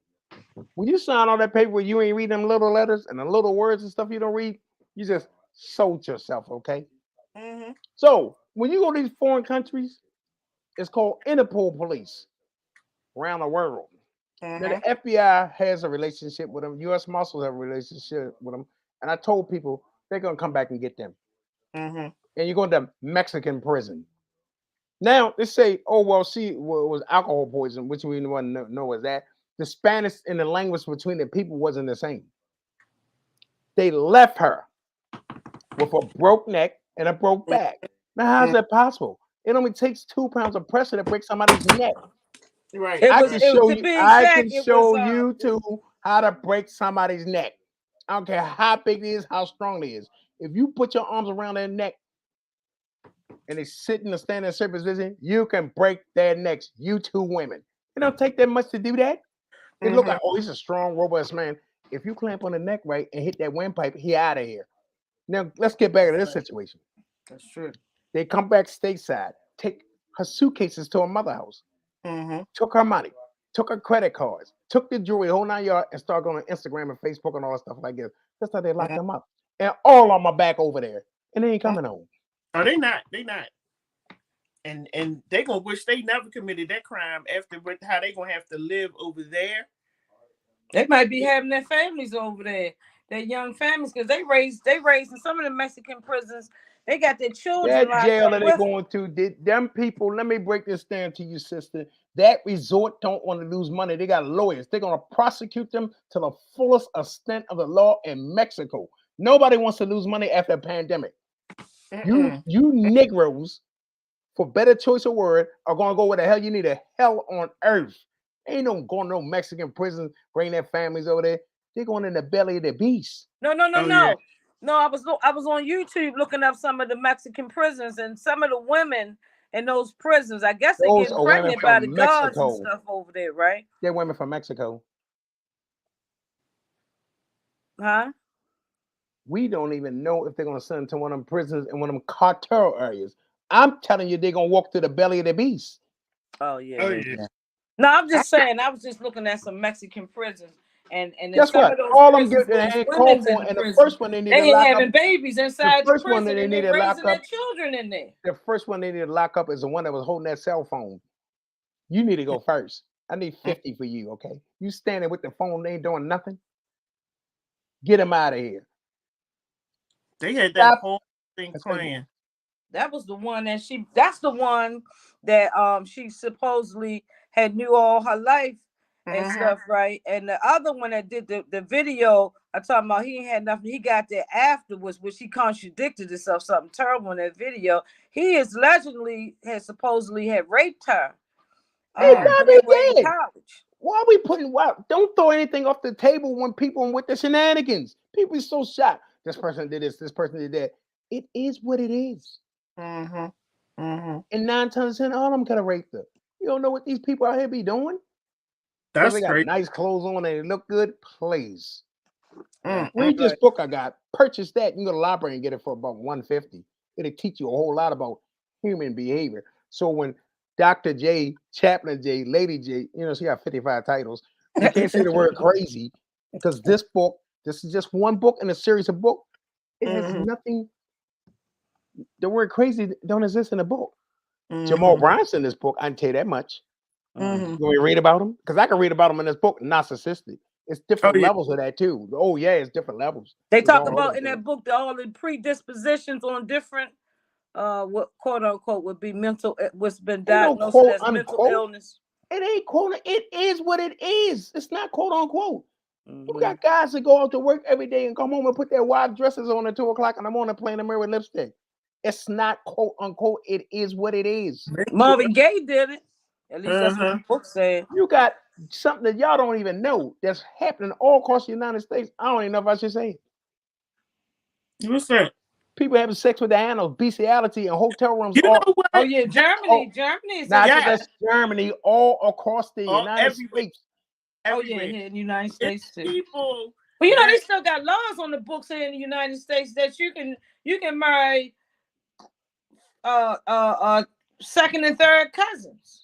When you sign all that paper where you ain't read them little letters and the little words and stuff you don't read, you just sold yourself, okay? Mm-hmm. So when you go to these foreign countries, it's called Interpol police around the world. Mm-hmm. Now the FBI has a relationship with them. U.S. Marshals have a relationship with them. And I told people they're going to come back and get them. Mm-hmm. And you're going to Mexican prison. Now they say, oh, well, it was alcohol poisoning, which we didn't know was that. The Spanish and the language between the people wasn't the same. They left her with a broke neck and a broke back. Now, how's that possible? It only takes 2 pounds of pressure to break somebody's neck. Right. I can show you too how to break somebody's neck. I don't care how big it is, how strong it is. If you put your arms around their neck and they sit in a standing surface position, you can break their necks. You two women. It don't take that much to do that. They look like, oh, he's a strong, robust man. If you clamp on the neck right and hit that windpipe, he out of here. Now, let's get back to this situation. That's true. They come back stateside, take her suitcases to her mother's house, took her money, took her credit cards, took the jewelry, whole 9 yards, and started going on Instagram and Facebook and all that stuff like this. That's how they locked them up. And all on my back over there. And they ain't coming home. Oh, they not. And they gonna wish they never committed that crime after how they gonna have to live over there. They might be having their families over there, their young families, because they raised in some of the Mexican prisons. They got their children. That jail that they're going to, them people, let me break this down to you, sister. That resort don't want to lose money. They got lawyers. They're going to prosecute them to the fullest extent of the law in Mexico. Nobody wants to lose money after a pandemic. You Negroes, for better choice of word, are going to go where the hell you need a hell on earth. Ain't no going to no Mexican prison, bring their families over there. They're going in the belly of the beast. No. Yeah. No, I was on YouTube looking up some of the Mexican prisons and some of the women in those prisons. I guess they get pregnant by the guards and stuff over there, right? They're women from Mexico. Huh? We don't even know if they're going to send them to one of them prisons in one of them cartel areas. I'm telling you, they're going to walk to the belly of the beast. Oh, yeah. No, I'm just saying. I was just looking at some Mexican prisons, and in Guess some what? of those All them prisons get where their these hand called women's in for, the and the prison, first one they need they to ain't lock up. having babies The inside the first one that prison, they and need they to lock raising their up. children in there. The first one they need to lock up is the one that was holding that cell phone. You need to go first. I need 50 for you, okay? You standing with the phone, they ain't doing nothing. Get him out of here. They had that Stop. whole thing planned. That was the one that that's the one that she supposedly had knew all her life and stuff, right? And the other one that did the video, I'm talking about, he ain't had nothing. He got there afterwards, which he contradicted himself, something terrible in that video. He is allegedly supposedly had raped her. He When they were in probably did. college. Why are we putting don't throw anything off the table when people with the shenanigans. People are so shocked. This person did this, this person did that. It is what it is. And 9 times out of 10, all of them could have raped her. You don't know what these people out here be doing? That's they got great. nice clothes on and they look good. Please. Read this book I got. Purchase that. You go to the library and get it for about $150. It'll teach you a whole lot about human behavior. So when Dr. J, Chaplain J, Lady J, she got 55 titles. You can't say the word crazy because this is just one book in a series of books. It has nothing. The word crazy don't exist in the book. Jamal Bryant's in this book. I can tell you that much. You want me to read about him? Because I can read about him in this book. Narcissistic. It's different levels of that too. Oh yeah, it's different levels. They talk about in that book all the predispositions on different what quote unquote would be mental, what's been diagnosed as mental illness. It ain't quote. It is what it is. It's not quote unquote. You got guys that go out to work every day and come home and put their wife dresses on at 2:00 in the morning, playing the mirror with lipstick. It's not quote unquote. It is what it is. Marvin Gaye did it. At least that's what the book said. You got something that y'all don't even know that's happening all across the United States. I don't even know if I should say it. What's that? People having sex with the animals, bestiality in hotel rooms. You know what? Oh yeah, Germany. Germany is not just Germany, all across the United States. Oh yeah, here in the United States too. People, well, they still got laws on the books here in the United States that you can marry second and third cousins.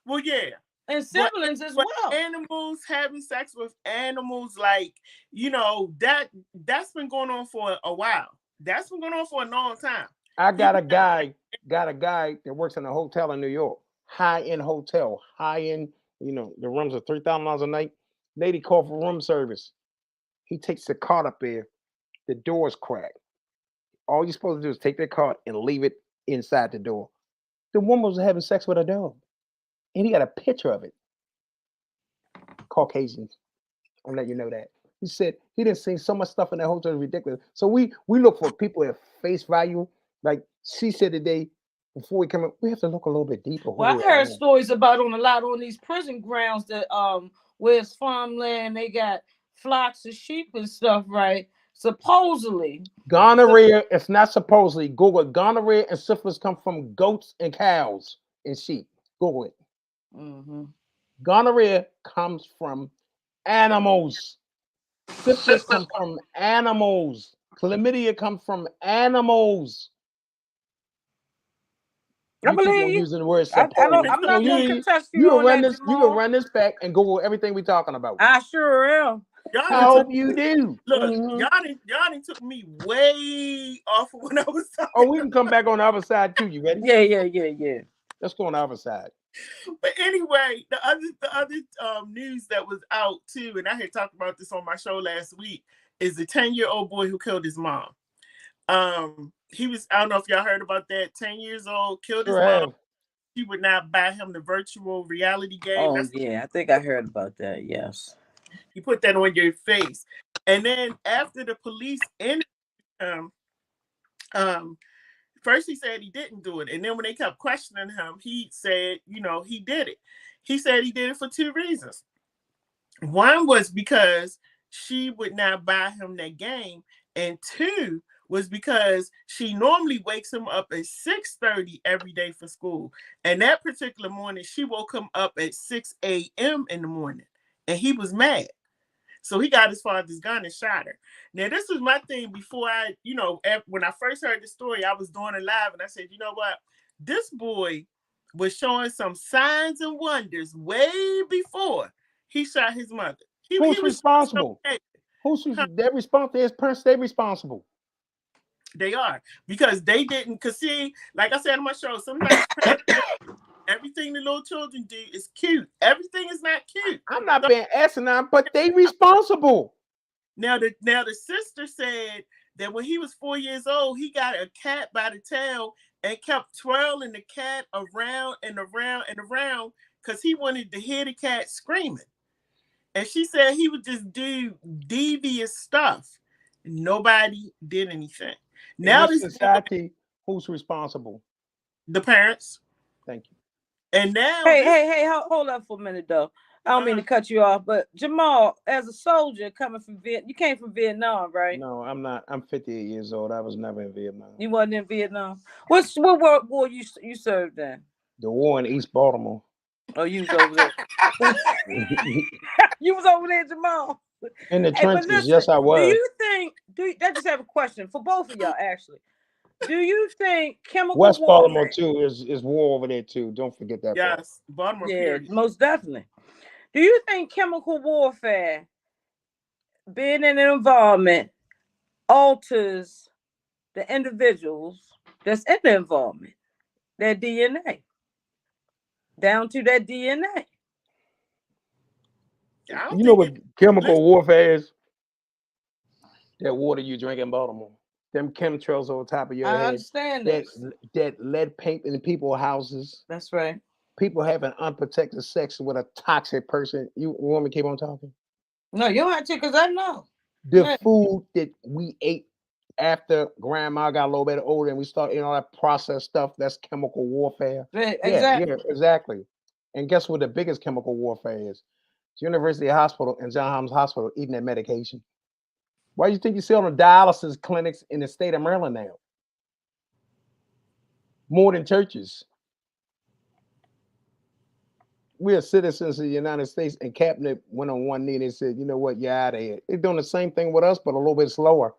Well, yeah. And siblings as well. Animals having sex with animals, that's been going on for a while. That's been going on for a long time. I got a guy that works in a hotel in New York, high-end hotel, high-end, the rooms are $3,000 a night. Lady called for room service. He takes the card up there, the door's cracked. All you're supposed to do is take that card and leave it inside the door. The woman was having sex with a dog. And he got a picture of it. Caucasians. I'll let you know that. He said he didn't see so much stuff in that hotel, ridiculous. So we look for people at face value. Like she said today, before we come in, we have to look a little bit deeper. Well, I heard stories about on these prison grounds that where it's farmland, they got flocks of sheep and stuff, right? Supposedly. Gonorrhea, it's not supposedly. Google it. Gonorrhea and syphilis come from goats and cows and sheep. Google it. Gonorrhea comes from animals. Syphilis comes from animals. Chlamydia comes from animals. I believe you. Using the word I'm not going to contest you. You can run this back and Google everything we're talking about. I sure am. I hope you do. Look, y'all took me way off of when I was talking. Oh, we can come back on the other side too. You ready? Yeah. Let's go on the other side. But anyway, the other news that was out too, and I had talked about this on my show last week, is the 10-year-old boy who killed his mom. He was, I don't know if y'all heard about that, 10 years old, killed his mom. He would not buy him the virtual reality game. Oh, I think I heard about that, yes. You put that on your face. And then after the police interviewed him, first he said he didn't do it. And then when they kept questioning him, he said, he did it. He said he did it for 2 reasons. One was because she would not buy him that game. And 2 was because she normally wakes him up at 6:30 every day for school. And that particular morning, she woke him up at 6 a.m. in the morning. And he was mad. So he got his father's gun and shot her. Now, this was my thing before when I first heard the story, I was doing it live and I said, you know what? This boy was showing some signs and wonders way before he shot his mother. Who's He was responsible? Huh? They're responsible. His parents, they're responsible. They are, because they didn't. Cause see, like I said on my show, sometimes everything the little children do is cute. Everything is not cute. I'm not being asinine, but they responsible. Now the sister said that when he was 4 years old, he got a cat by the tail and kept twirling the cat around and around and around because he wanted to hear the cat screaming. And she said he would just do devious stuff. Nobody did anything. Now this society, who's responsible? The parents. Thank you. And now, hey, hold up for a minute though. I don't mean to cut you off, but Jamal, as a soldier coming from Vietnam, you came from Vietnam, right? No, I'm not. I'm 58 years old. I was never in Vietnam. You wasn't in Vietnam. What war you served in? The war in East Baltimore. Oh, you was over there. You was over there, Jamal. In the trenches, listen, yes, I was. Do you think? I just have a question for both of y'all, actually. Do you think chemical West warfare, Baltimore too is war over there too? Don't forget that. Yes, Baltimore. Yeah, period. Most definitely. Do you think chemical warfare, being in an environment, alters the individuals that's in the environment, their DNA, down to their DNA? You know what chemical warfare is? That water you drink in Baltimore. Them chemtrails over top of your head. I understand that lead paint in people's houses. That's right. People having unprotected sex with a toxic person. You want me to keep on talking? No, you don't have to, because I know. The food that we ate after grandma got a little bit older and we started eating all that processed stuff, that's chemical warfare. Right, exactly. Yeah, exactly. And guess what the biggest chemical warfare is? It's University Hospital and John Hopkins Hospital eating that medication. Why do you think you see all the dialysis clinics in the state of Maryland now? More than churches. We are citizens of the United States, and cabinet went on one knee and said, you know what, you're out of here. They're doing the same thing with us, but a little bit slower.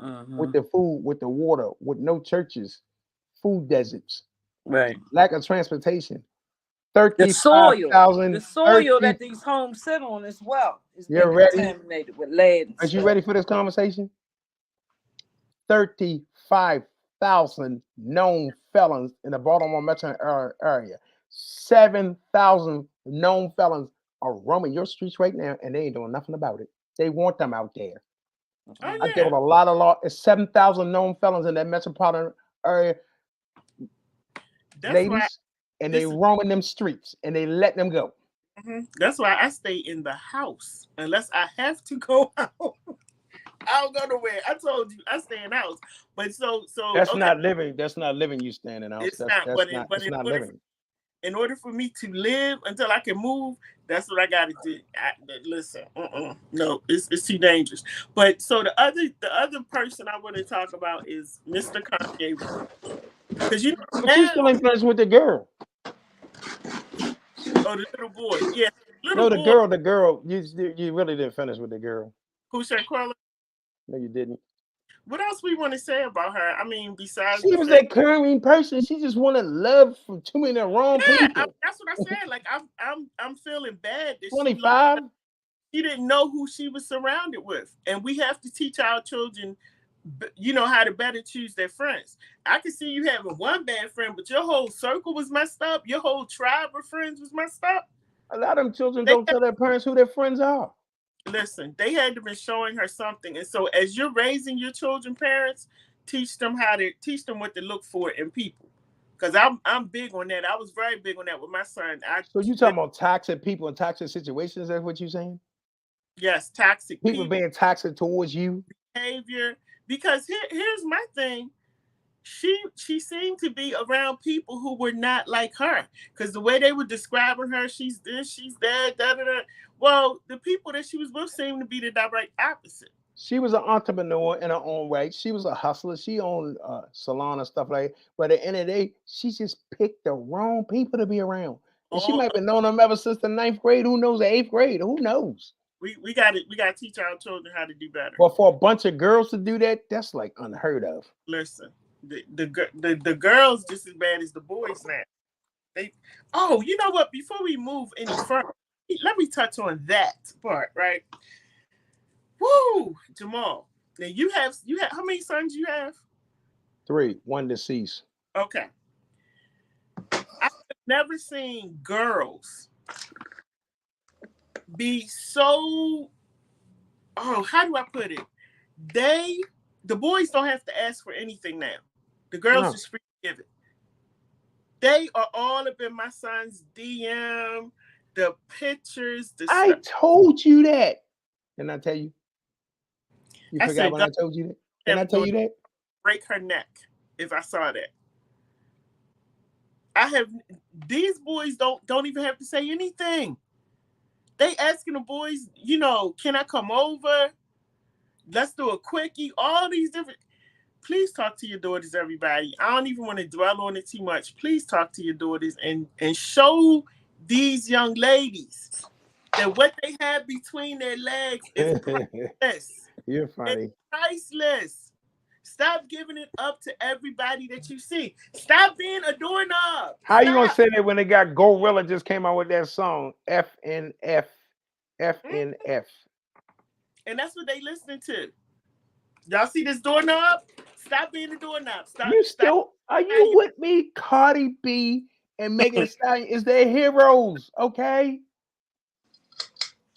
With the food, with the water, with no churches, food deserts, right? Lack of transportation. The soil that these homes sit on as well is being contaminated with lead. Are you ready for this conversation? 35,000 known felons in the Baltimore metro area. 7,000 known felons are roaming your streets right now, and they ain't doing nothing about it. They want them out there. I deal with a lot of law. It's 7,000 known felons in that metropolitan area. Ladies, and they roaming them streets, and they let them go. That's why I stay in the house unless I have to go out. I don't go nowhere. I told you I stay in the house, but so that's not living. That's not living. You stay in the house. It's not. But it's not living. In order for me to live until I can move, that's what I got to do. Listen, no, it's too dangerous. But so the other person I want to talk about is Mr. Kanye, because you know she's still in friends with the girl. Oh, the little boy. Yeah. The girl. You really didn't finish with the girl. Who said Carla? No, you didn't. What else we want to say about her? I mean, besides she was a caring person. She just wanted love from too many wrong people. That's what I said. Like I'm feeling bad that 25. She didn't know who she was surrounded with, and we have to teach our children, you know, how to better choose their friends. I can see you having one bad friend, but your whole circle was messed up. Your whole tribe of friends was messed up. A lot of them children don't tell their parents who their friends are. Listen, they had to be showing her something. And so as you're raising your children, parents, teach them what to look for in people. Because I'm big on that. I was very big on that with my son. So you talking about toxic people and toxic situations? That's what you're saying? Yes, toxic people being toxic towards you. Behavior. Because here's my thing. She seemed to be around people who were not like her, because the way they were describing her, she's this, she's that, da da da. Well, the people that she was with seemed to be the direct opposite. She was an entrepreneur in her own way. She was a hustler. She owned a salon and stuff like that. But at the end of the day, she just picked the wrong people to be around. And she might have known them ever since the 9th grade. Who knows, the 8th grade? Who knows? We got to teach our children how to do better. Well, for a bunch of girls to do that, that's like unheard of. Listen. The girls just as bad as the boys now. Oh, you know what? Before we move any further, let me touch on that part, right? Woo, Jamal. Now you have how many sons you have? 3, 1 deceased. Okay. I've never seen girls be so, oh, how do I put it? The boys don't have to ask for anything now. The girls just free to give it. They are all up in my son's DM, the pictures, the I stuff. told you that. Didn't I tell you? You I forgot said, when God, I told you that? Didn't I tell you that? break her neck if I saw that. These boys don't even have to say anything. They asking the boys, can I come over? Let's do a quickie. All these different. Please talk to your daughters, everybody. I don't even want to dwell on it too much. Please talk to your daughters and show these young ladies that what they have between their legs is priceless. You're funny. It's priceless. Stop giving it up to everybody that you see. Stop being a doorknob. How you gonna say that when they got Gorilla just came out with that song FNF? FNF. And that's what they listening to. Y'all see this doorknob? Stop being a doorknob. Stop. Are you with me? Cardi B and Megan Thee Stallion is their heroes, okay?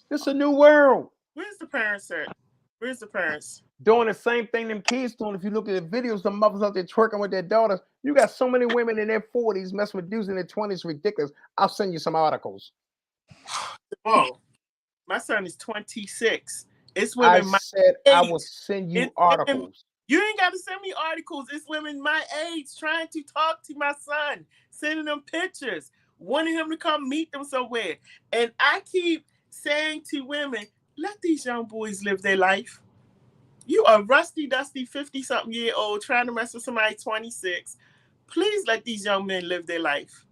This is a new world. Where's the parents at? Where's the parents? Doing the same thing them kids doing. If you look at the videos, the mothers out there twerking with their daughters. You got so many women in their 40s messing with dudes in their 20s. Ridiculous. I'll send you some articles. Oh, my son is 26. It's women. I said I will send you articles. You ain't got to send me articles. It's women my age trying to talk to my son, sending them pictures, wanting him to come meet them somewhere. And I keep saying to women, let these young boys live their life. You are rusty, dusty, 50-something-year-old trying to mess with somebody 26. Please let these young men live their life.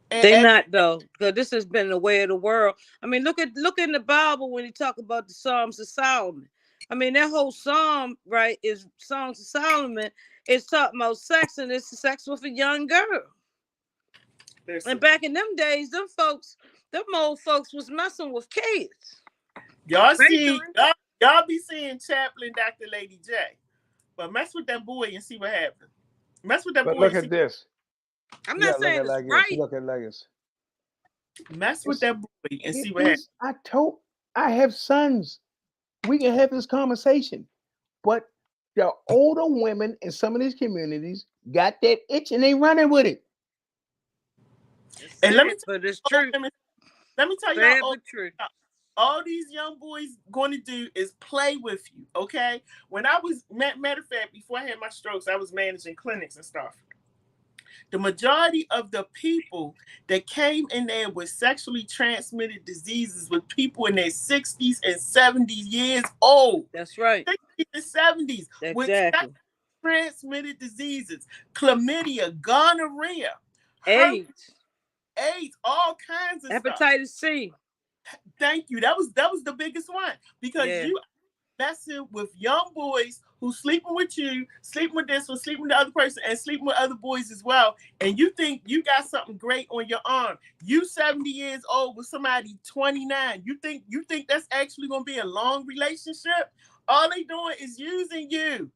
They not though, because this has been the way of the world. I mean, look in the Bible when you talk about the Psalms of Solomon. I mean, that whole psalm, right, is Songs of Solomon. It's talking about sex, and it's sex with a young girl. And back in them days, them old folks was messing with kids. Y'all see, y'all be seeing Chaplain Dr. Lady J, but mess with that boy and see what happens. Mess with that boy. Look at this. I'm not saying it's right. Look at Legos. Mess with that boy and see what happens. I have sons. We can have this conversation. But the older women in some of these communities got that itch and they running with it. And let me tell y'all, all these young boys going to do is play with you, okay? When I was, matter of fact, before I had my strokes, I was managing clinics and stuff. The majority of the people that came in there with sexually transmitted diseases with people in their 60s and 70 years old. That's right. 60s and 70s. Exactly. With transmitted diseases, chlamydia, gonorrhea, AIDS, all kinds of hepatitis stuff. C. Thank you. That was the biggest one because you messing with young boys who sleeping with you, sleeping with this one, sleeping with the other person, and sleeping with other boys as well. And you think you got something great on your arm. You 70 years old with somebody 29. You think that's actually gonna be a long relationship? All they doing is using you.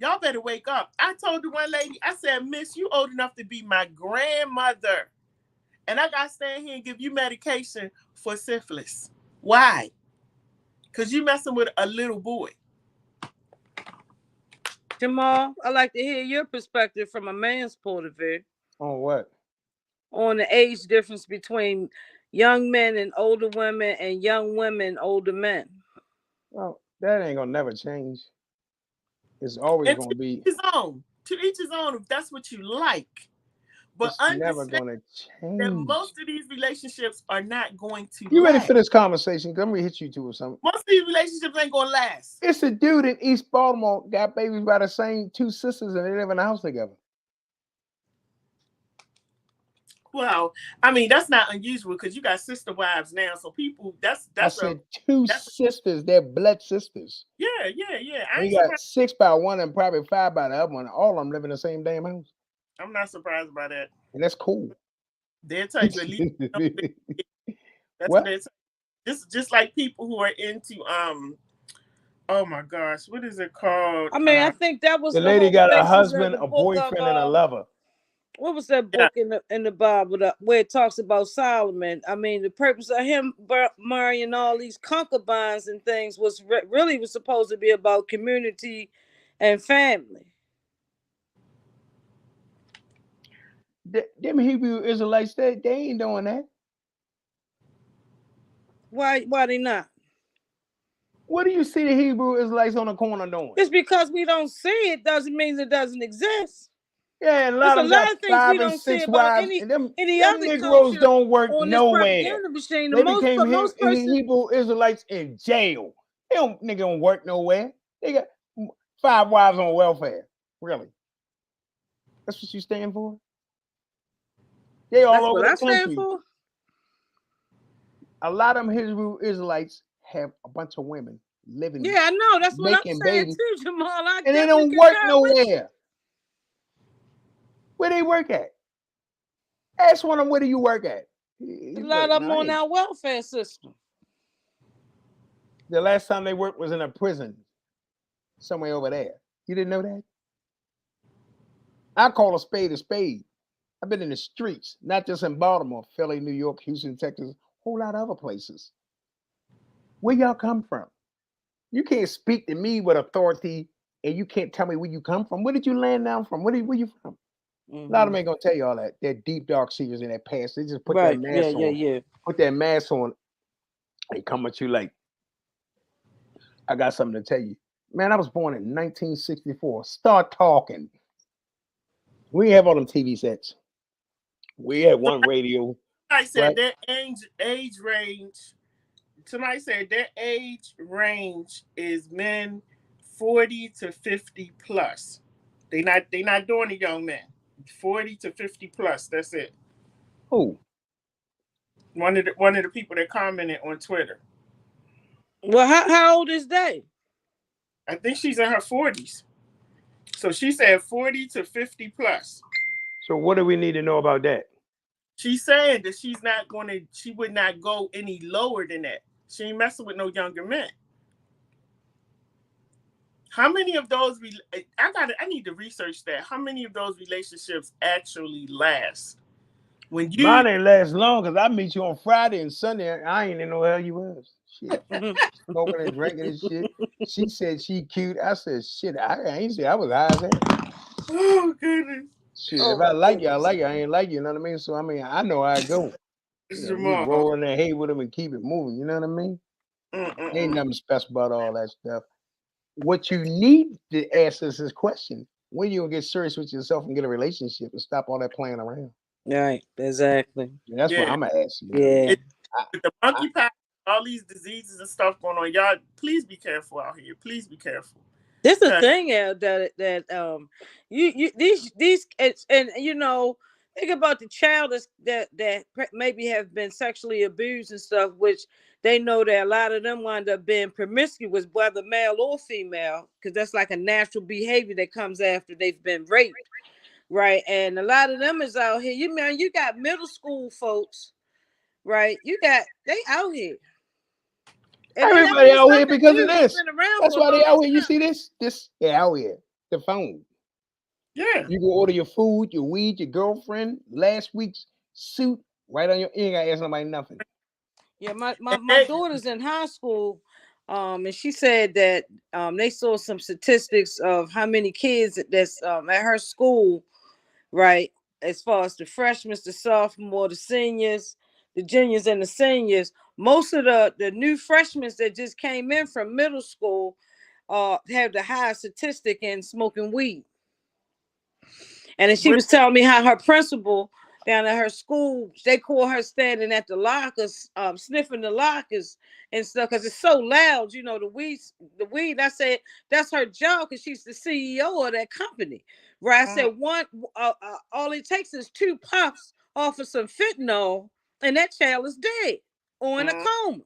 Y'all better wake up. I told the one lady, I said, Miss, you old enough to be my grandmother. And I got to stand here and give you medication for syphilis. Why? Because you messing with a little boy. Jamal, I'd like to hear your perspective from a man's point of view. On what? On the age difference between young men and older women and young women, older men. Well, that ain't going to never change. It's always going to be. To each his own, if that's what you like. But it's never going to change. That most of these relationships are not going to You last. ready for this conversation? Let me hit you two or something. Most of these relationships ain't going to last. It's a dude in East Baltimore got babies by the same two sisters and they live in a house together. Well, I mean, that's not unusual because you got sister wives now. So people, I said two sisters. They're blood sisters. Yeah. You got 6 by one and probably 5 by the other one. All of them live in the same damn house. I'm not surprised by that. And that's cool. They'll tell you at least. That's what What? they're. This is just like people who are into Oh my gosh, what is it called? I mean, I think that was The the lady whole got a basis of husband, the a book of boyfriend, and a lover. what was that book in the Bible where it talks about Solomon? I mean, the purpose of him marrying all these concubines and things was really was supposed to be about community and family. Them Hebrew Israelites, they ain't doing that. Why they not? What do you see the Hebrew Israelites on the corner doing? It's because we don't see it doesn't mean it doesn't exist. Yeah, and a There's lot a of them lot got of things 5 we and don't see 6 about wives, and them other Negroes culture don't work on this nowhere. propaganda machine. They became Most person, Hebrew Israelites in jail. Nigga don't work nowhere. They got 5 wives on welfare. Really? That's what you stand for? They all that's over what the I stand country. for. A lot of them Hebrew Israelites have a bunch of women living. Yeah, I know. That's what I'm saying babies, too, Jamal. and they don't work nowhere. Where they work at? Ask one of them, where do you work at? A lot of them on our welfare system. The last time they worked was in a prison somewhere over there. You didn't know that? I call a spade a spade. I've been in the streets, not just in Baltimore, Philly, New York, Houston, Texas, a whole lot of other places. Where y'all come from? You can't speak to me with authority, and you can't tell me where you come from. Where did you land down from? Where you from? A lot of them ain't gonna tell you all that. They're deep, dark secrets in their past. They just put that mask on. Yeah. Put that mask on. They come at you like, I got something to tell you. Man, I was born in 1964. Start talking. We have all them TV sets. We had one radio. I said their age range. Somebody said their age range is men 40 to 50 plus. They not doing the young men. 40 to 50 plus. That's it. Who? One of the people that commented on Twitter. Well, how old is they? I think she's in her 40s. So she said 40 to 50 plus. So what do we need to know about that? She's saying that she would not go any lower than that. She ain't messing with no younger men. How many of those I need to research that. How many of those relationships actually last? When you Mine ain't last long because I meet you on Friday and Sunday. I ain't know where you was. Shit. Smoking and drinking and shit. She said she cute. I said, shit, I ain't say I was high as hell. Oh goodness. Shit, if I like you, I like you. I ain't like you, know what I mean? So I mean, I know how I go. We roll in that hay with them and keep it moving, you know what I mean? Ain't nothing special about all that stuff. What you need to ask us this question: when you gonna get serious with yourself and get a relationship and stop all that playing around? Right, exactly. And that's what I'm gonna ask you. Yeah. With the monkeypox, all these diseases and stuff going on, y'all, please be careful out here. Please be careful. This is the thing, that you these and you know, think about the child that maybe have been sexually abused and stuff, which they know that a lot of them wind up being promiscuous, whether male or female, because that's like a natural behavior that comes after they've been raped, right? And a lot of them is out here. You got middle school folks, right? They out here. And everybody out here because of this. That's why they out here. You see this? They out here. The phone. Yeah. You can order your food, your weed, your girlfriend, last week's suit right on your. You ain't gotta ask nobody nothing. Yeah, my daughter's in high school, and she said that they saw some statistics of how many kids that's at her school, right? As far as the freshmen, the sophomore, the seniors, the juniors, and the seniors, most of the new freshmen that just came in from middle school have the highest statistic in smoking weed. And then she was telling me how her principal down at her school, they call her standing at the lockers, sniffing the lockers and stuff, because it's so loud, you know, the weed. I said, that's her job because she's the CEO of that company. Right. I said, all it takes is 2 puffs off of some fentanyl, and that child is dead or in a coma.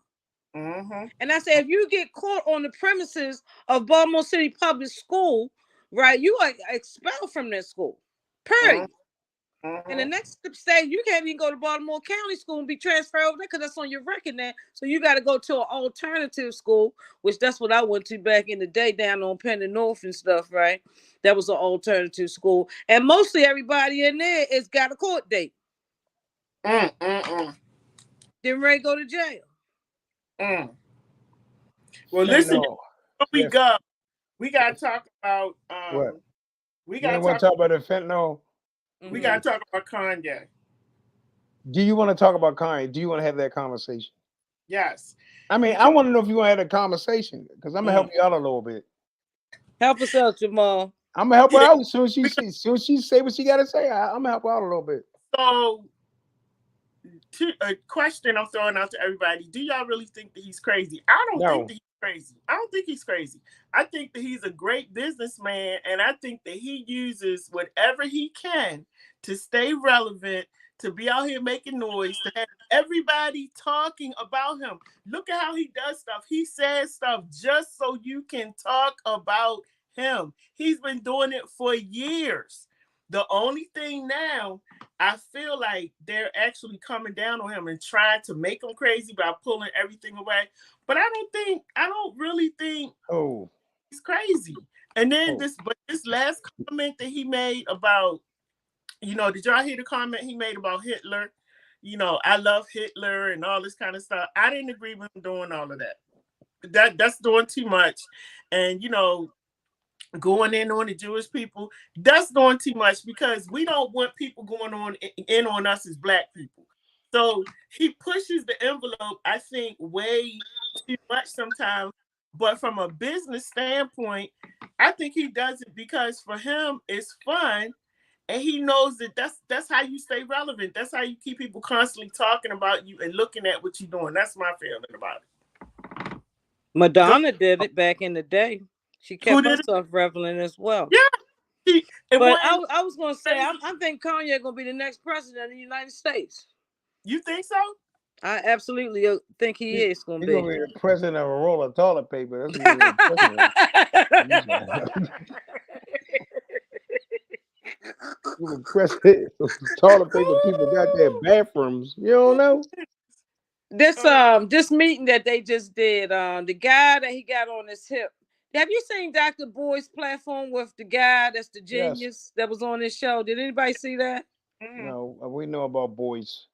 And I said, if you get caught on the premises of Baltimore City Public School, right, you are expelled from that school. Period. And the next state, you can't even go to Baltimore County School and be transferred over there because that's on your record now. So you got to go to an alternative school, which that's what I went to back in the day down on Penn and North and stuff, right? That was an alternative school. And mostly everybody in there has got a court date. Then ready to go to jail. Well, listen, before we go, we got to talk about... what? We got to talk about the fentanyl. We got to talk about Kanye. Do you want to talk about Kanye? Do you want to have that conversation? Yes. I mean, I want to know if you want to have a conversation because I'm going to help you out a little bit. Help us out, Jamal. I'm going to help her out as soon as she say what she got to say. I'm going to help her out a little bit. So, a question I'm throwing out to everybody. Do y'all really think that he's crazy? I don't think that he's crazy. I don't think he's crazy. I think that he's a great businessman, and I think that he uses whatever he can to stay relevant, to be out here making noise, to have everybody talking about him. Look at how he does stuff. He says stuff just so you can talk about him. He's been doing it for years. The only thing now, I feel like they're actually coming down on him and trying to make him crazy by pulling everything away. But I don't really think he's crazy. And then this last comment that he made about, did y'all hear the comment he made about Hitler? I love Hitler and all this kind of stuff. I didn't agree with him doing all of that. That's doing too much. And, going in on the Jewish people, that's doing too much because we don't want people going on us as Black people. So he pushes the envelope, I think, way too much sometimes. But from a business standpoint, I think he does it because for him it's fun, and he knows that that's how you stay relevant. That's how you keep people constantly talking about you and looking at what you're doing. That's my feeling about it. Madonna did it back in the day. She kept herself relevant as well. Yeah. But I was going to say, I think Kanye going to be the next president of the United States. You think so? I absolutely think he is going to be. He's going to be the president of a roll of toilet paper. That's going to be the president. Toilet paper people got their bathrooms. You don't know? This meeting that they just did, the guy that he got on his hip. Have you seen Dr. Boyd's platform with the guy that's the genius that was on this show? Did anybody see that? No, we know about Boys.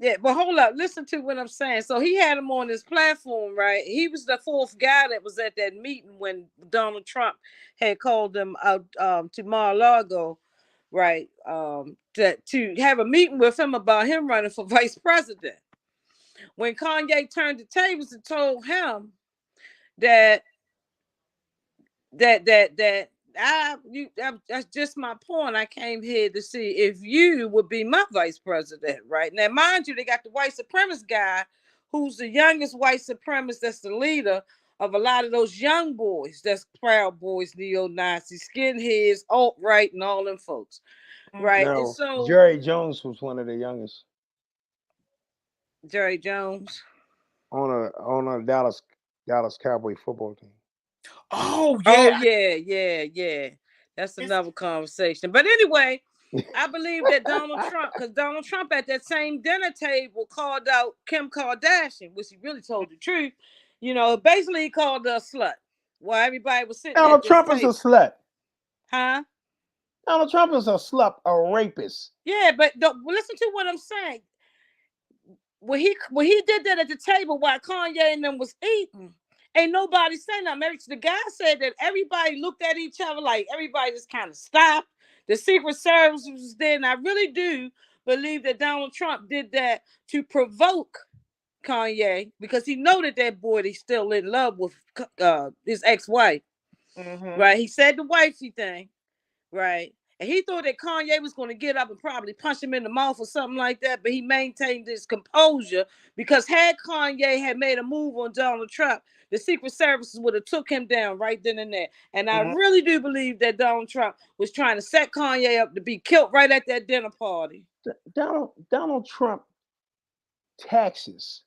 Yeah, but hold up. Listen to what I'm saying. So he had him on his platform, right? He was the fourth guy that was at that meeting when Donald Trump had called him out to Mar-a-Lago, right? To have a meeting with him about him running for vice president. When Kanye turned the tables and told him that's just my point. I came here to see if you would be my vice president, right? Now, mind you, they got the white supremacist guy who's the youngest white supremacist that's the leader of a lot of those young boys, that's Proud Boys, neo-Nazis, skinheads, alt-right, and all them folks, right? No, and so Jerry Jones was one of the youngest. Jerry Jones on a Dallas Cowboy football team. Oh yeah. Yeah. That's another conversation. But anyway, I believe that because Donald Trump at that same dinner table called out Kim Kardashian, which he really told the truth. Basically he called her a slut while everybody was sitting. Donald Trump is a slut. Huh? Donald Trump is a slut, a rapist. Yeah, but listen to what I'm saying. When he did that at the table while Kanye and them was eating, ain't nobody saying nothing. The guy said that everybody looked at each other like everybody just kind of stopped. The Secret Service was there, and I really do believe that Donald Trump did that to provoke Kanye because he know that boy he's still in love with his ex-wife. Right? He said the wifey thing, right? And he thought that Kanye was going to get up and probably punch him in the mouth or something like that, but he maintained his composure because had Kanye had made a move on Donald Trump, the Secret Services would have took him down right then and there. And I really do believe that Donald Trump was trying to set Kanye up to be killed right at that dinner party. Donald Trump taxes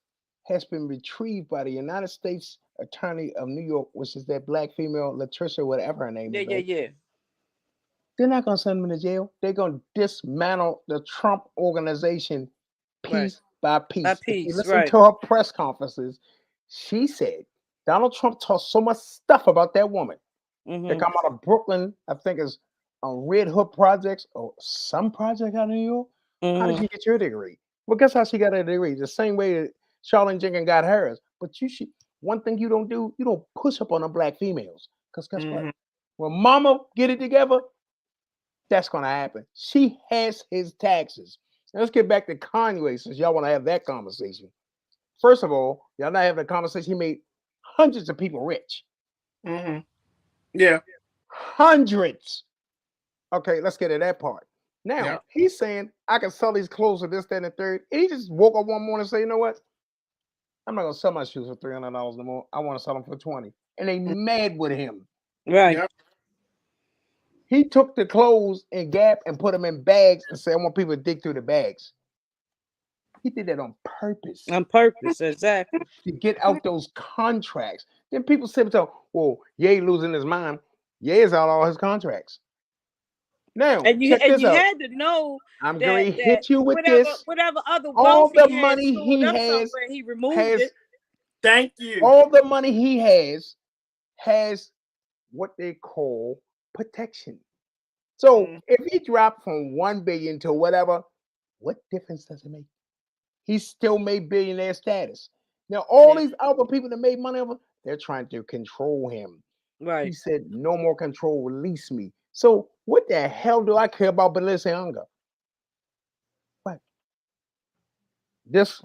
has been retrieved by the United States Attorney of New York, which is that black female, Latricia, whatever her name is. Yeah. They're not going to send him to jail. They're going to dismantle the Trump organization piece by piece. If you listen right. to her press conferences, she said Donald Trump talked so much stuff about that woman. They come out of Brooklyn, I think it's Red Hook projects or some project out of New York. How did she get your degree? Well, guess how she got her degree? The same way that Charlene Jenkins got hers. But you should, one thing you don't do, you don't push up on the black females. Because guess what? When mama get it together, that's going to happen. She has his taxes. Now let's get back to Kanye since y'all want to have that conversation. First of all, y'all not having a conversation. He made hundreds of people rich. Yeah. Hundreds. Okay, let's get to that part. Now, he's saying, I can sell these clothes for this, that, and the third. And he just woke up one morning and said, you know what? I'm not going to sell my shoes for $300 no more. I want to sell them for $20. And they mad with him. Right. Yep. He took the clothes in Gap and put them in bags and said, I want people to dig through the bags. He did that on purpose. On purpose, exactly. To get out those contracts. Then people say, well, Ye losing his mind. Ye is out all his contracts. Now, and you had to know I'm going to hit you with whatever other all the he money he has, he removed it. Thank you. All the money he has what they call protection. So if he dropped from 1 billion to whatever, what difference does it make? He still made billionaire status. Now, all these other people that made money over, they're trying to control him. Right. He said, no more control, release me. So what the hell do I care about Balenciaga? What? This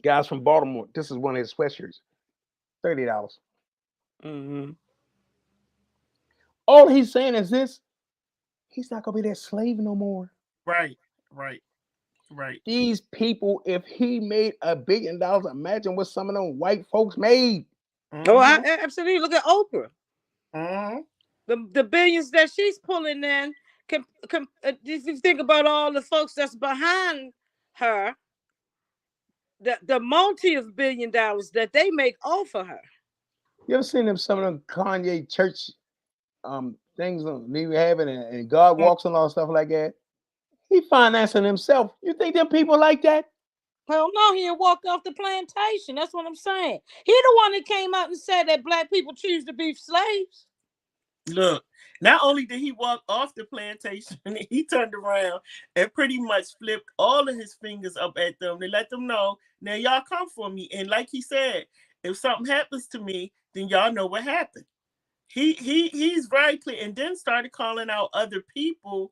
guy's from Baltimore. This is one of his sweatshirts. $30. All he's saying is this. He's not going to be that slave no more. Right. These people, if he made $1 billion, imagine what some of them white folks made. Oh, absolutely. Look at Oprah. The billions that she's pulling in. If you think about all the folks that's behind her, the multi-of $1 billion that they make off of her. You ever seen some of them Kanye church things on me having and God walks and all stuff like that? He financing himself. You think them people like that? Hell no, he walked off the plantation. That's what I'm saying. He the one that came out and said that black people choose to be slaves. Look, not only did he walk off the plantation, he turned around and pretty much flipped all of his fingers up at them to let them know, now y'all come for me. And like he said, if something happens to me, then y'all know what happened. He's very clear, and then started calling out other people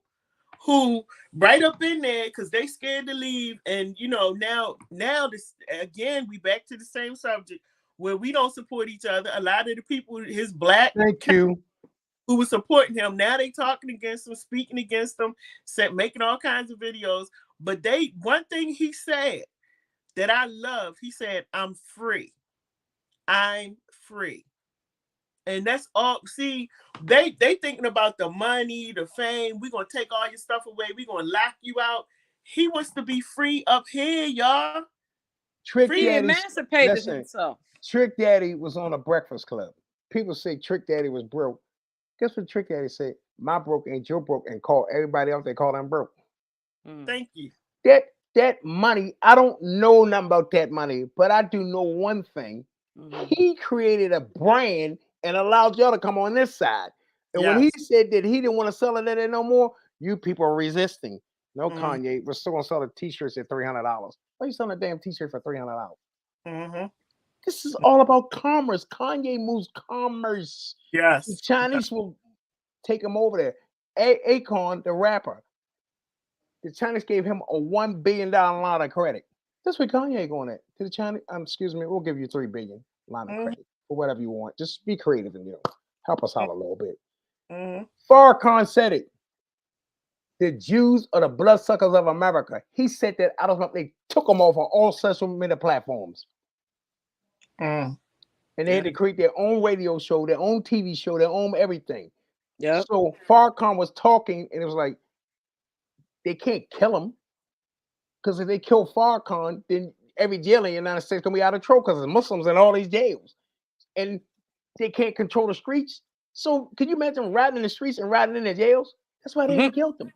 who right up in there because they scared to leave. And now this again, we back to the same subject where we don't support each other. A lot of the people, his black who was supporting him, now they talking against him, speaking against him, making all kinds of videos. But one thing he said that I love, he said, I'm free. And that's all. See, they thinking about the money, the fame. We're gonna take all your stuff away. We're gonna lock you out. He wants to be free up here, y'all. Free emancipated himself. Trick Daddy was on a Breakfast Club. People say Trick Daddy was broke. Guess what Trick Daddy said? My broke ain't your broke, and call everybody else they call them broke. Thank you. That money, I don't know nothing about that money, but I do know one thing. He created a brand and allowed y'all to come on this side. And when he said that he didn't want to sell it at it no more, you people are resisting. No, Kanye, we're still gonna sell the t-shirts at $300. Why are you selling a damn t-shirt for $300? This is all about commerce. Kanye moves commerce. Yes. The Chinese will take him over there. Akon, the rapper, the Chinese gave him a $1 billion line of credit. That's what Kanye going at. To the Chinese, excuse me, we'll give you $3 billion line of credit for whatever you want. Just be creative and help us out a little bit. Farrakhan said it. The Jews are the bloodsuckers of America. He said that out of them. They took them off of all social media platforms. And they had to create their own radio show, their own TV show, their own everything. Yeah. So Farrakhan was talking, and it was like, they can't kill him. Because if they kill Farrakhan, then every jail in the United States can be out of control because there's Muslims in all these jails. And they can't control the streets. So can you imagine riding in the streets and riding in the jails? That's why they ain't killed him.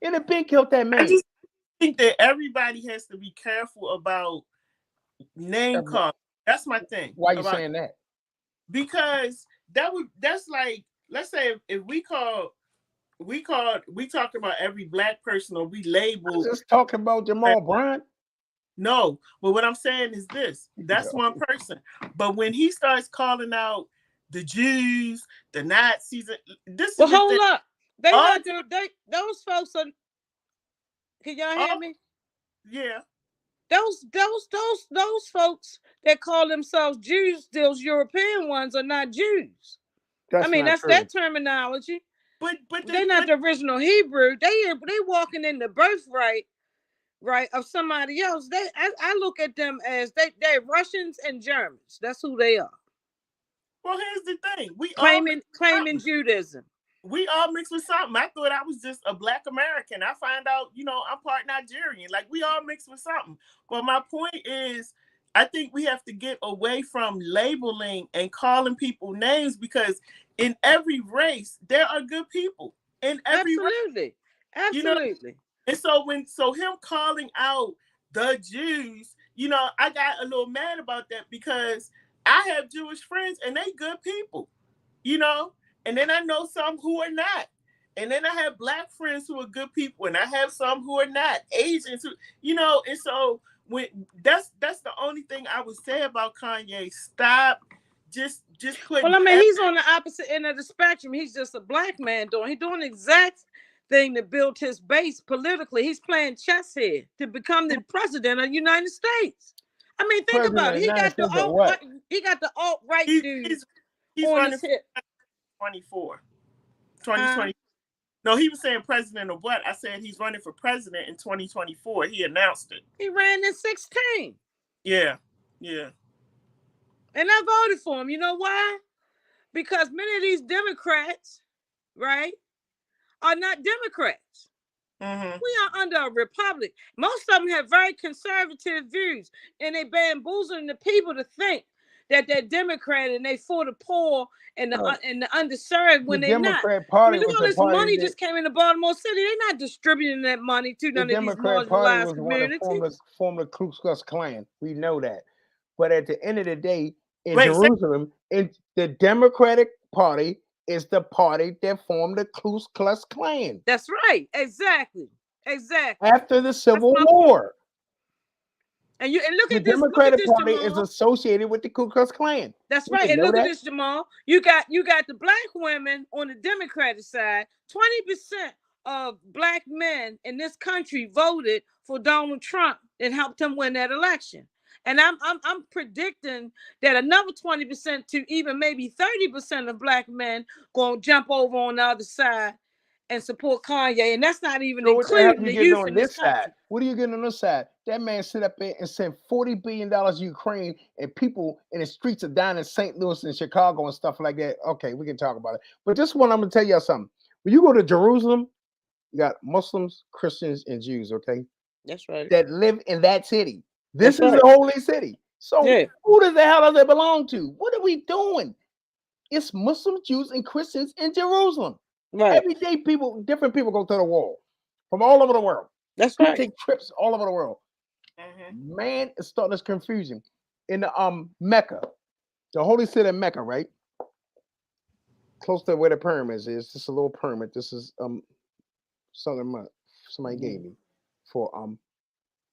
And it been killed that man. I just think that everybody has to be careful about name calling. That's my thing. Why you saying that? Because that's like, let's say if we talked about every black person, or we labeled. Just talking about Jamal Bryant. No, but what I'm saying is this: that's one person. But when he starts calling out the Jews, the Nazis, this well, is hold up. They not those folks are. Can y'all hear me? Yeah. Those folks that call themselves Jews, those European ones, are not Jews. That's their terminology. But they're not the original Hebrew. They walking in the birthright, right, of somebody else. I look at them as they're Russians and Germans. That's who they are. Well, here's the thing: we claiming Judaism. We all mixed with something. I thought I was just a black American. I find out, I'm part Nigerian. Like, we all mixed with something. But my point is, I think we have to get away from labeling and calling people names, because in every race there are good people. In every race, absolutely. And so him calling out the Jews, I got a little mad about that, because I have Jewish friends and they good people, and then I know some who are not. And then I have black friends who are good people, and I have some who are not. Asians who, and so when that's the only thing I would say about Kanye. Stop just putting. Well, he's on the opposite end of the spectrum. He's just a black man he's doing the exact thing to build his base politically. He's playing chess here to become the president of the United States. Think about it. He got the alt-right dudes on his hip. 2020. No, he was saying president of what? I said he's running for president in 2024. He announced it. He ran in 2016. Yeah. And I voted for him. You know why? Because many of these Democrats, right, are not Democrats. Mm-hmm. We are under a republic. Most of them have very conservative views, and they bamboozling the people to think that they're Democrat and they for the poor and the underserved when they're not. Party look at all this money just came into Baltimore City. They're not distributing that money to none of these marginalized communities. Form the Ku Klux Klan. We know that. But at the end of the day, in Jerusalem, the Democratic Party is the party that formed the Ku Klux Klan. That's right. Exactly. After the Civil War. And look at this. The Democratic Party Jamal. is associated with the Ku Klux Klan. That's right. And look at this, Jamal. You got the black women on the Democratic side. 20% of black men in this country voted for Donald Trump and helped him win that election. And I'm predicting that another 20% to even maybe 30% of black men gonna jump over on the other side and support Kanye, and that's not even including the youth in this country. What are you getting on this side? That man sit up there and sent $40 billion to Ukraine, and people in the streets are dying in St. Louis and Chicago and stuff like that. Okay, we can talk about it. But this one, I'm gonna tell you something. When you go to Jerusalem, you got Muslims, Christians, and Jews. Okay, that's right. That live in that city. This is the holy city. So who the hell does it belong to? What are we doing? It's Muslims, Jews, and Christians in Jerusalem. Right. Every day, different people go to the wall from all over the world. That's right. Take trips all over the world. Mm-hmm. Man, it's starting this confusion. In the Mecca, the holy city of Mecca, right? Close to where the pyramids is. This is a little pyramid. This is something somebody gave me for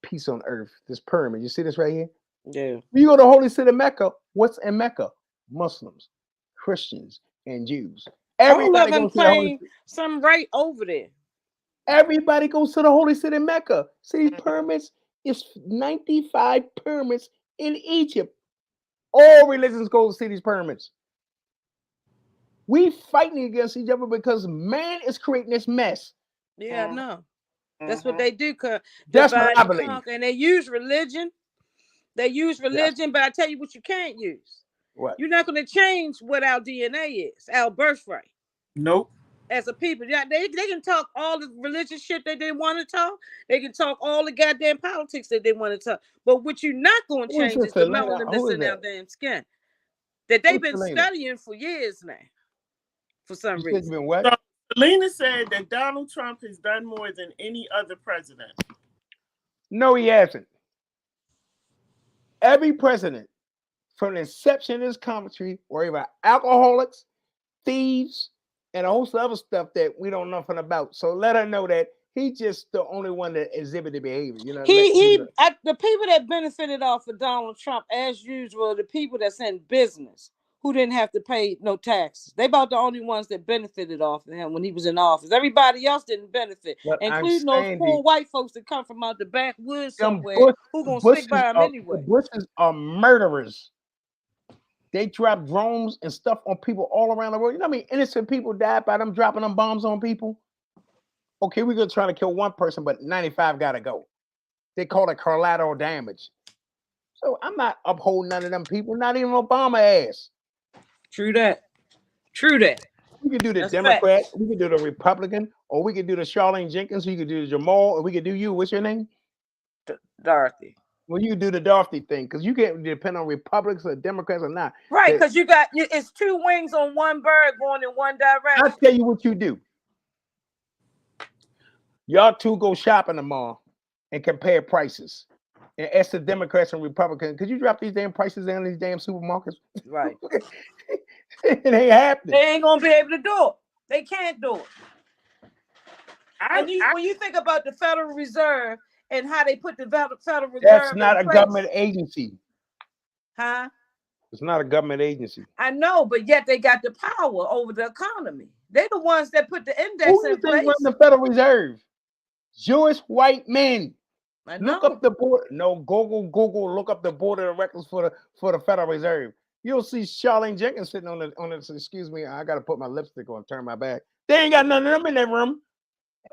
peace on earth. This pyramid. You see this right here? Yeah. When you go to the holy city of Mecca, what's in Mecca? Muslims, Christians, and Jews. Everybody goes to some right over there. Everybody goes to the holy city of Mecca. See these pyramids? It's 95 pyramids in Egypt. All religions go to see these pyramids. We fighting against each other because man is creating this mess. Yeah, I know. That's what they do. That's what I believe. And they use religion. But I tell you what you can't use. What? You're not going to change what our DNA is, our birthright. Nope. As a people, they can talk all the religious shit that they want to talk. They can talk all the goddamn politics that they want to talk. But what you're not going to change is the melanin that's in our damn skin. That they've been studying for years now. For some reason. What? Lena said that Donald Trump has done more than any other president. No, he hasn't. Every president from the inception of this country worry about alcoholics, thieves, and a host of other stuff that we don't know nothing about. So let her know that he's just the only one that exhibited behavior. You know, the people that benefited off of Donald Trump, as usual, the people that's in business who didn't have to pay no taxes. They about the only ones that benefited off of him when he was in office. Everybody else didn't benefit, including those poor white folks that come from out the backwoods somewhere who gonna stick by him anyway. The Bushes are murderers. They drop drones and stuff on people all around the world. You know what I mean? Innocent people died by them dropping them bombs on people. Okay, we're gonna try to kill one person, but 95 gotta go. They call it collateral damage. So I'm not upholding none of them people, not even Obama ass. True that. True that. We could do the Democrat, we could do the Republican, or we could do the Charlene Jenkins, we could do the Jamal, or we could do you. What's your name? Dorothy. Well, you do the Dorothy thing because you can't depend on Republicans or Democrats or not. Right, because it's two wings on one bird going in one direction. I'll tell you what you do. Y'all two go shopping tomorrow and compare prices. And ask the Democrats and Republicans, could you drop these damn prices in these damn supermarkets? Right. It ain't happening. They ain't gonna be able to do it. They can't do it. When you think about the Federal Reserve and how they put the Federal Reserve, that's not a government agency. Huh? It's not a government agency. I know, but yet they got the power over the economy. They're the ones that put the index in place. Run the Federal Reserve? Jewish white men. Look up the board. No, Google. Look up the board of records for the Federal Reserve. You'll see Charlene Jenkins sitting on the. Excuse me, I got to put my lipstick on. Turn my back. They ain't got none of them in that room.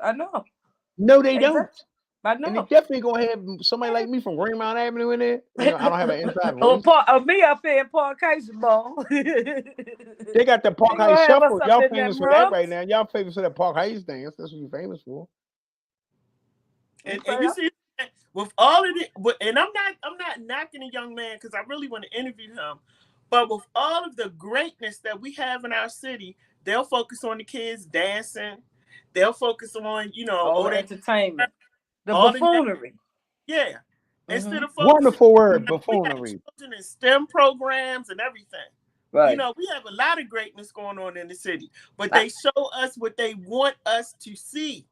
I know. No, they don't. I know. And they definitely gonna have somebody like me from Greenmount Avenue in there. You know, I don't have an inside voice. Me up here in Park Heights, Ball. They got the Park Heights Shuffle. Y'all famous for that right now. Y'all famous for that Park Heights dance. That's what you're famous for. And you see, with all of it, and I'm not knocking a young man because I really want to interview him. But with all of the greatness that we have in our city, they'll focus on the kids dancing. They'll focus on, all the entertainment, the buffoonery. Yeah. Instead of wonderful word, buffoonery. Children in STEM programs and everything. Right. We have a lot of greatness going on in the city, but they show us what they want us to see.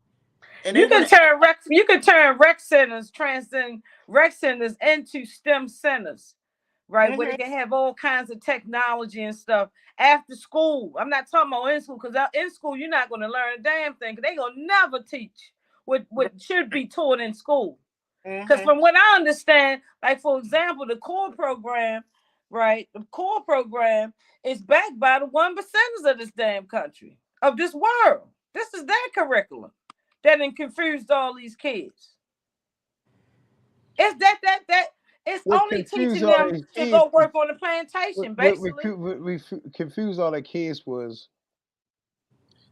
And you can turn rec centers, transcend rec centers into STEM centers, right? Mm-hmm. Where they can have all kinds of technology and stuff after school. I'm not talking about in school, because in school you're not going to learn a damn thing, because they're going to never teach what should be taught in school. Because from what I understand, like for example, the core program, right? The core program is backed by the 1%ers of this damn country, of this world. This is their curriculum that done confused all these kids. It's it's only teaching them to go work on the plantation, basically. We confused all the kids was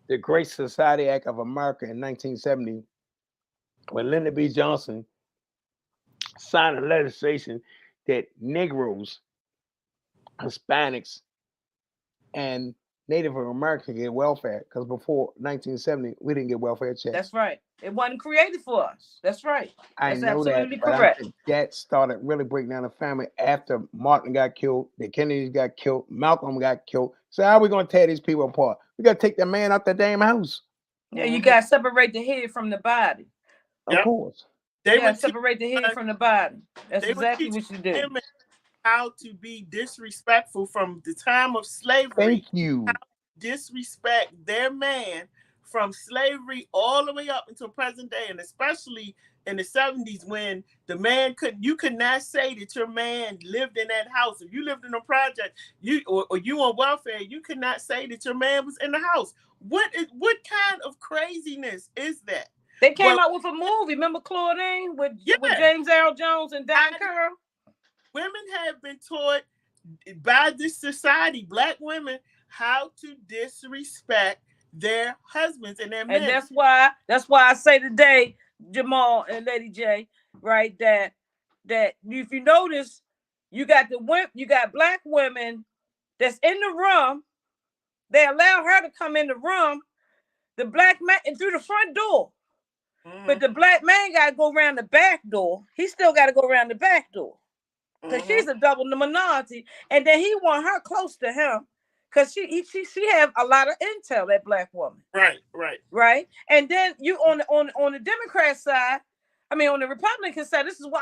the Great Society Act of America in 1970, when Lyndon B. Johnson signed a legislation that Negroes, Hispanics, and Native Americans get welfare, because before 1970 we didn't get welfare checks. That's right. It wasn't created for us. That's right. That's absolutely correct. That started really breaking down the family after Martin got killed, the Kennedys got killed, Malcolm got killed. So how are we going to tear these people apart? We got to take the man out the damn house. Yeah, you got to separate the head from the body. Of course. They would separate the head from the body. That's exactly what you do. How to be disrespectful from the time of slavery. Thank you. How to disrespect their man from slavery all the way up until present day, and especially in the 70s when the man you could not say that your man lived in that house. If you lived in a project, or you on welfare, you could not say that your man was in the house. What kind of craziness is that? They came out with a movie. Remember Claudine with James Earl Jones and Don Curl? Women have been taught by this society, Black women, how to disrespect their husbands and their men. And that's why I say today, Jamal and Lady J, right, that if you notice, you got Black women that's in the room. They allow her to come in the room, the black man and through the front door. Mm-hmm. But the black man got to go around the back door. He still got to go around the back door. Because she's a double minority. And then he want her close to him. Because she have a lot of intel, that black woman. Right. And then you on the Democrat side, I mean on the Republican side, this is why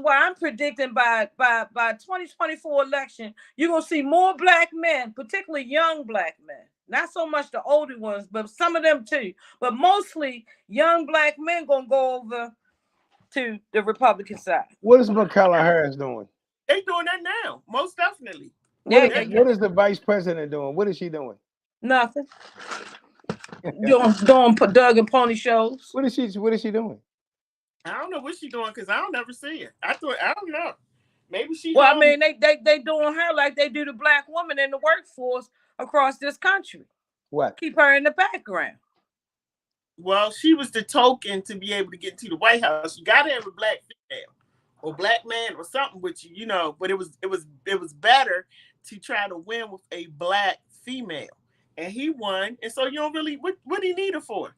I'm predicting by 2024 election, you're gonna see more black men, particularly young black men. Not so much the older ones, but some of them too. But mostly young black men gonna go over to the Republican side. What is Kamala Harris doing? They doing that now, most definitely. What is the vice president doing? What is she doing? Nothing. doing Doug and Pony shows. What is she doing? I don't know what she's doing because I don't ever see it. I don't know. Maybe she. Well, I mean, they doing her like they do the black woman in the workforce across this country. What? Keep her in the background. Well, she was the token to be able to get into the White House. You got to have a black female or black man or something with you, But it was better to try to win with a black female, and he won. And so you don't really what do you need her for?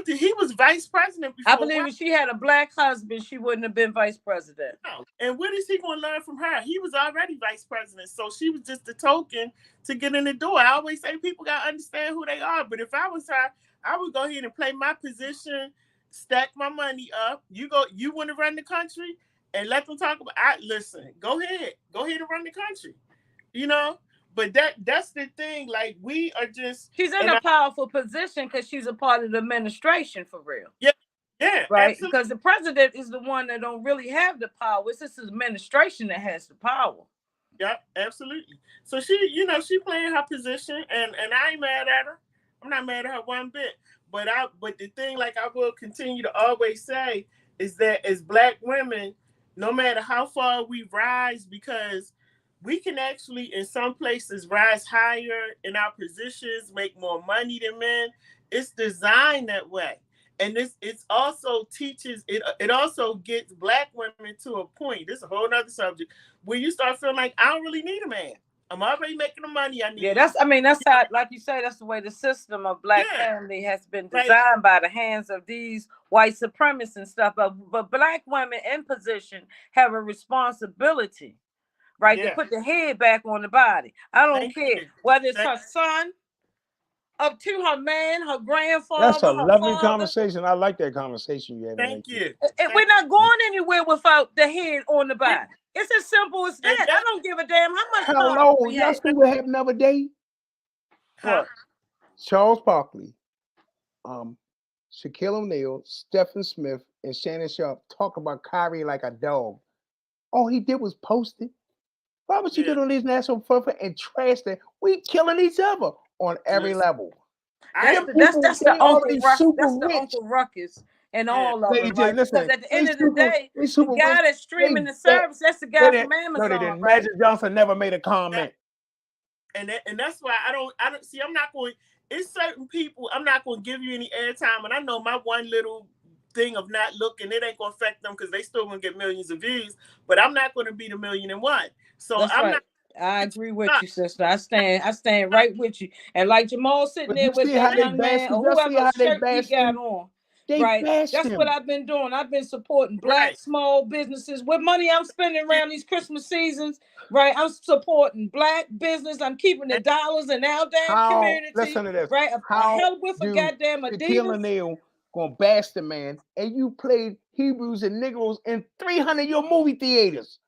He was vice president before. I believe if she had a black husband, she wouldn't have been vice president. No. And what is he going to learn from her? He was already vice president, so she was just the token to get in the door. I always say people got to understand who they are, but if I was her, I would go ahead and play my position, stack my money up. You want to run the country and let them talk about. Listen, go ahead and run the country, But that's the thing. Like we are just. She's in a powerful position because she's a part of the administration for real. Yeah, right. Absolutely. Because the president is the one that don't really have the power. It's just his administration that has the power. Yeah, absolutely. So she playing her position, and I ain't mad at her. I'm not mad at her one bit. But the thing, like I will continue to always say, is that as black women, no matter how far we rise, because we can actually, in some places, rise higher in our positions, make more money than men. It's designed that way. And it's also teaches, it also gets black women to a point, this is a whole other subject, where you start feeling like, I don't really need a man. I'm already making the money I need. Yeah, that's how, like you say, that's the way the system of black family has been designed by the hands of these white supremacists and stuff. But black women in position have a responsibility, right, to put the head back on the body. I don't care whether it's her son, up to her man, her grandfather. That's a lovely conversation. I like that conversation you had. Thank you. We're not going anywhere without the head on the body. It's as simple as that. I don't give a damn how much. Hello, y'all see what happened the other day? Huh? Charles Barkley, Shaquille O'Neal, Stephen Smith, and Shannon Sharp talk about Kyrie like a dog. All he did was post it. Why would you get on these national football and trash that? We killing each other on every level. That's the Uncle Ruckus and all of them. Right? Listen, because at the end of the day, the guy that's streaming the service, that's the guy from Amazon. No, they didn't. Right? Magic Johnson never made a comment. And that's why I don't see. I'm not going. It's certain people. I'm not going to give you any airtime. And I know my one little thing of not looking, it ain't going to affect them because they still going to get millions of views. But I'm not going to be the 1,000,001. So that's I'm not. I agree with you, sister. I stand right with you. And like Jamal sitting there with that young man or whoever shirt he got on. Right. That's what I've been doing. I've been supporting black small businesses. What money I'm spending around these Christmas seasons, right? I'm supporting black business. I'm keeping the dollars in our damn community. Listen to this. Right. Hell with a goddamn Adidas. Shaquille O'Neal gonna bash the man, and you played Hebrews and Negroes in 300 of your movie theaters.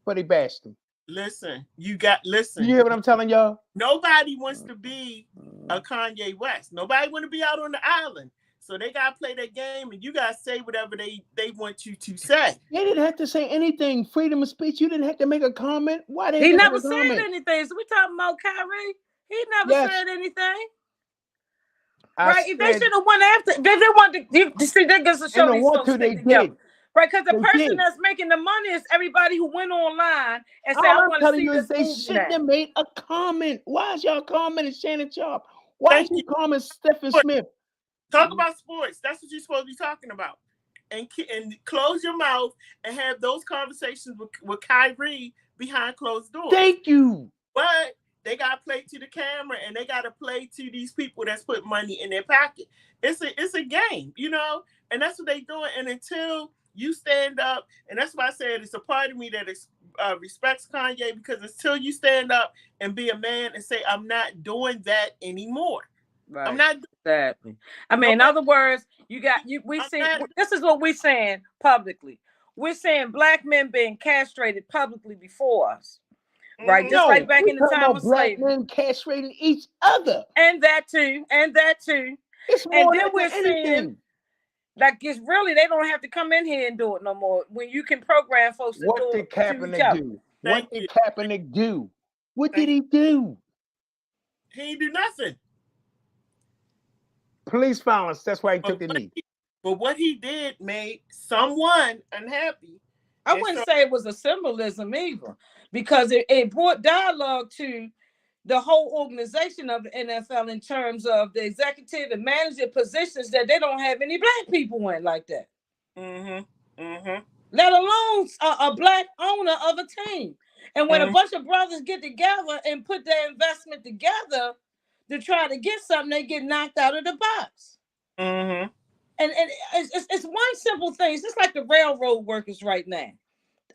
But he bashed him. Listen. You hear what I'm telling y'all? Nobody wants to be a Kanye West. Nobody want to be out on the island. So they gotta play their game, and you gotta say whatever they want you to say. They didn't have to say anything. Freedom of speech. You didn't have to make a comment. Why he never said anything? So we talking about Kyrie. He never said anything. Right? If they should have went after, if they wanted to see, that gets to show these folks stick together. Right, because the person that's making the money is everybody who went online and said, I want to see this movie. They shouldn't have made a comment. Why is y'all commenting Shannon Sharp? Why is you commenting Stephen Smith? Talk about sports. That's what you're supposed to be talking about. And close your mouth and have those conversations with Kyrie behind closed doors. Thank you. But they got to play to the camera, and they got to play to these people that's put money in their pocket. It's a game, you know, and that's what they doing. And until you stand up, and that's why I said it's a part of me that respects Kanye, because until you stand up and be a man and say, I'm not doing that anymore. Right. I'm not. Exactly. I mean, in other words, we see, this is what we're saying publicly. We're saying black men being castrated publicly before us. Right, just like back in the time of slavery. Black men castrating each other. And that too. It's more and then we're anything. seeing, like, it's really, they don't have to come in here and do it no more. When you can program folks to do it. What did Kaepernick do? What did Kaepernick do? What did he do? He didn't do nothing. Police violence. That's why he took the knee. But what he did made someone unhappy. I wouldn't say it was a symbolism either, because it brought dialogue to the whole organization of the NFL in terms of the executive and manager positions that they don't have any black people in like that. Let alone a black owner of a team. And when a bunch of brothers get together and put their investment together to try to get something, they get knocked out of the box. And it's one simple thing. It's just like the railroad workers right now.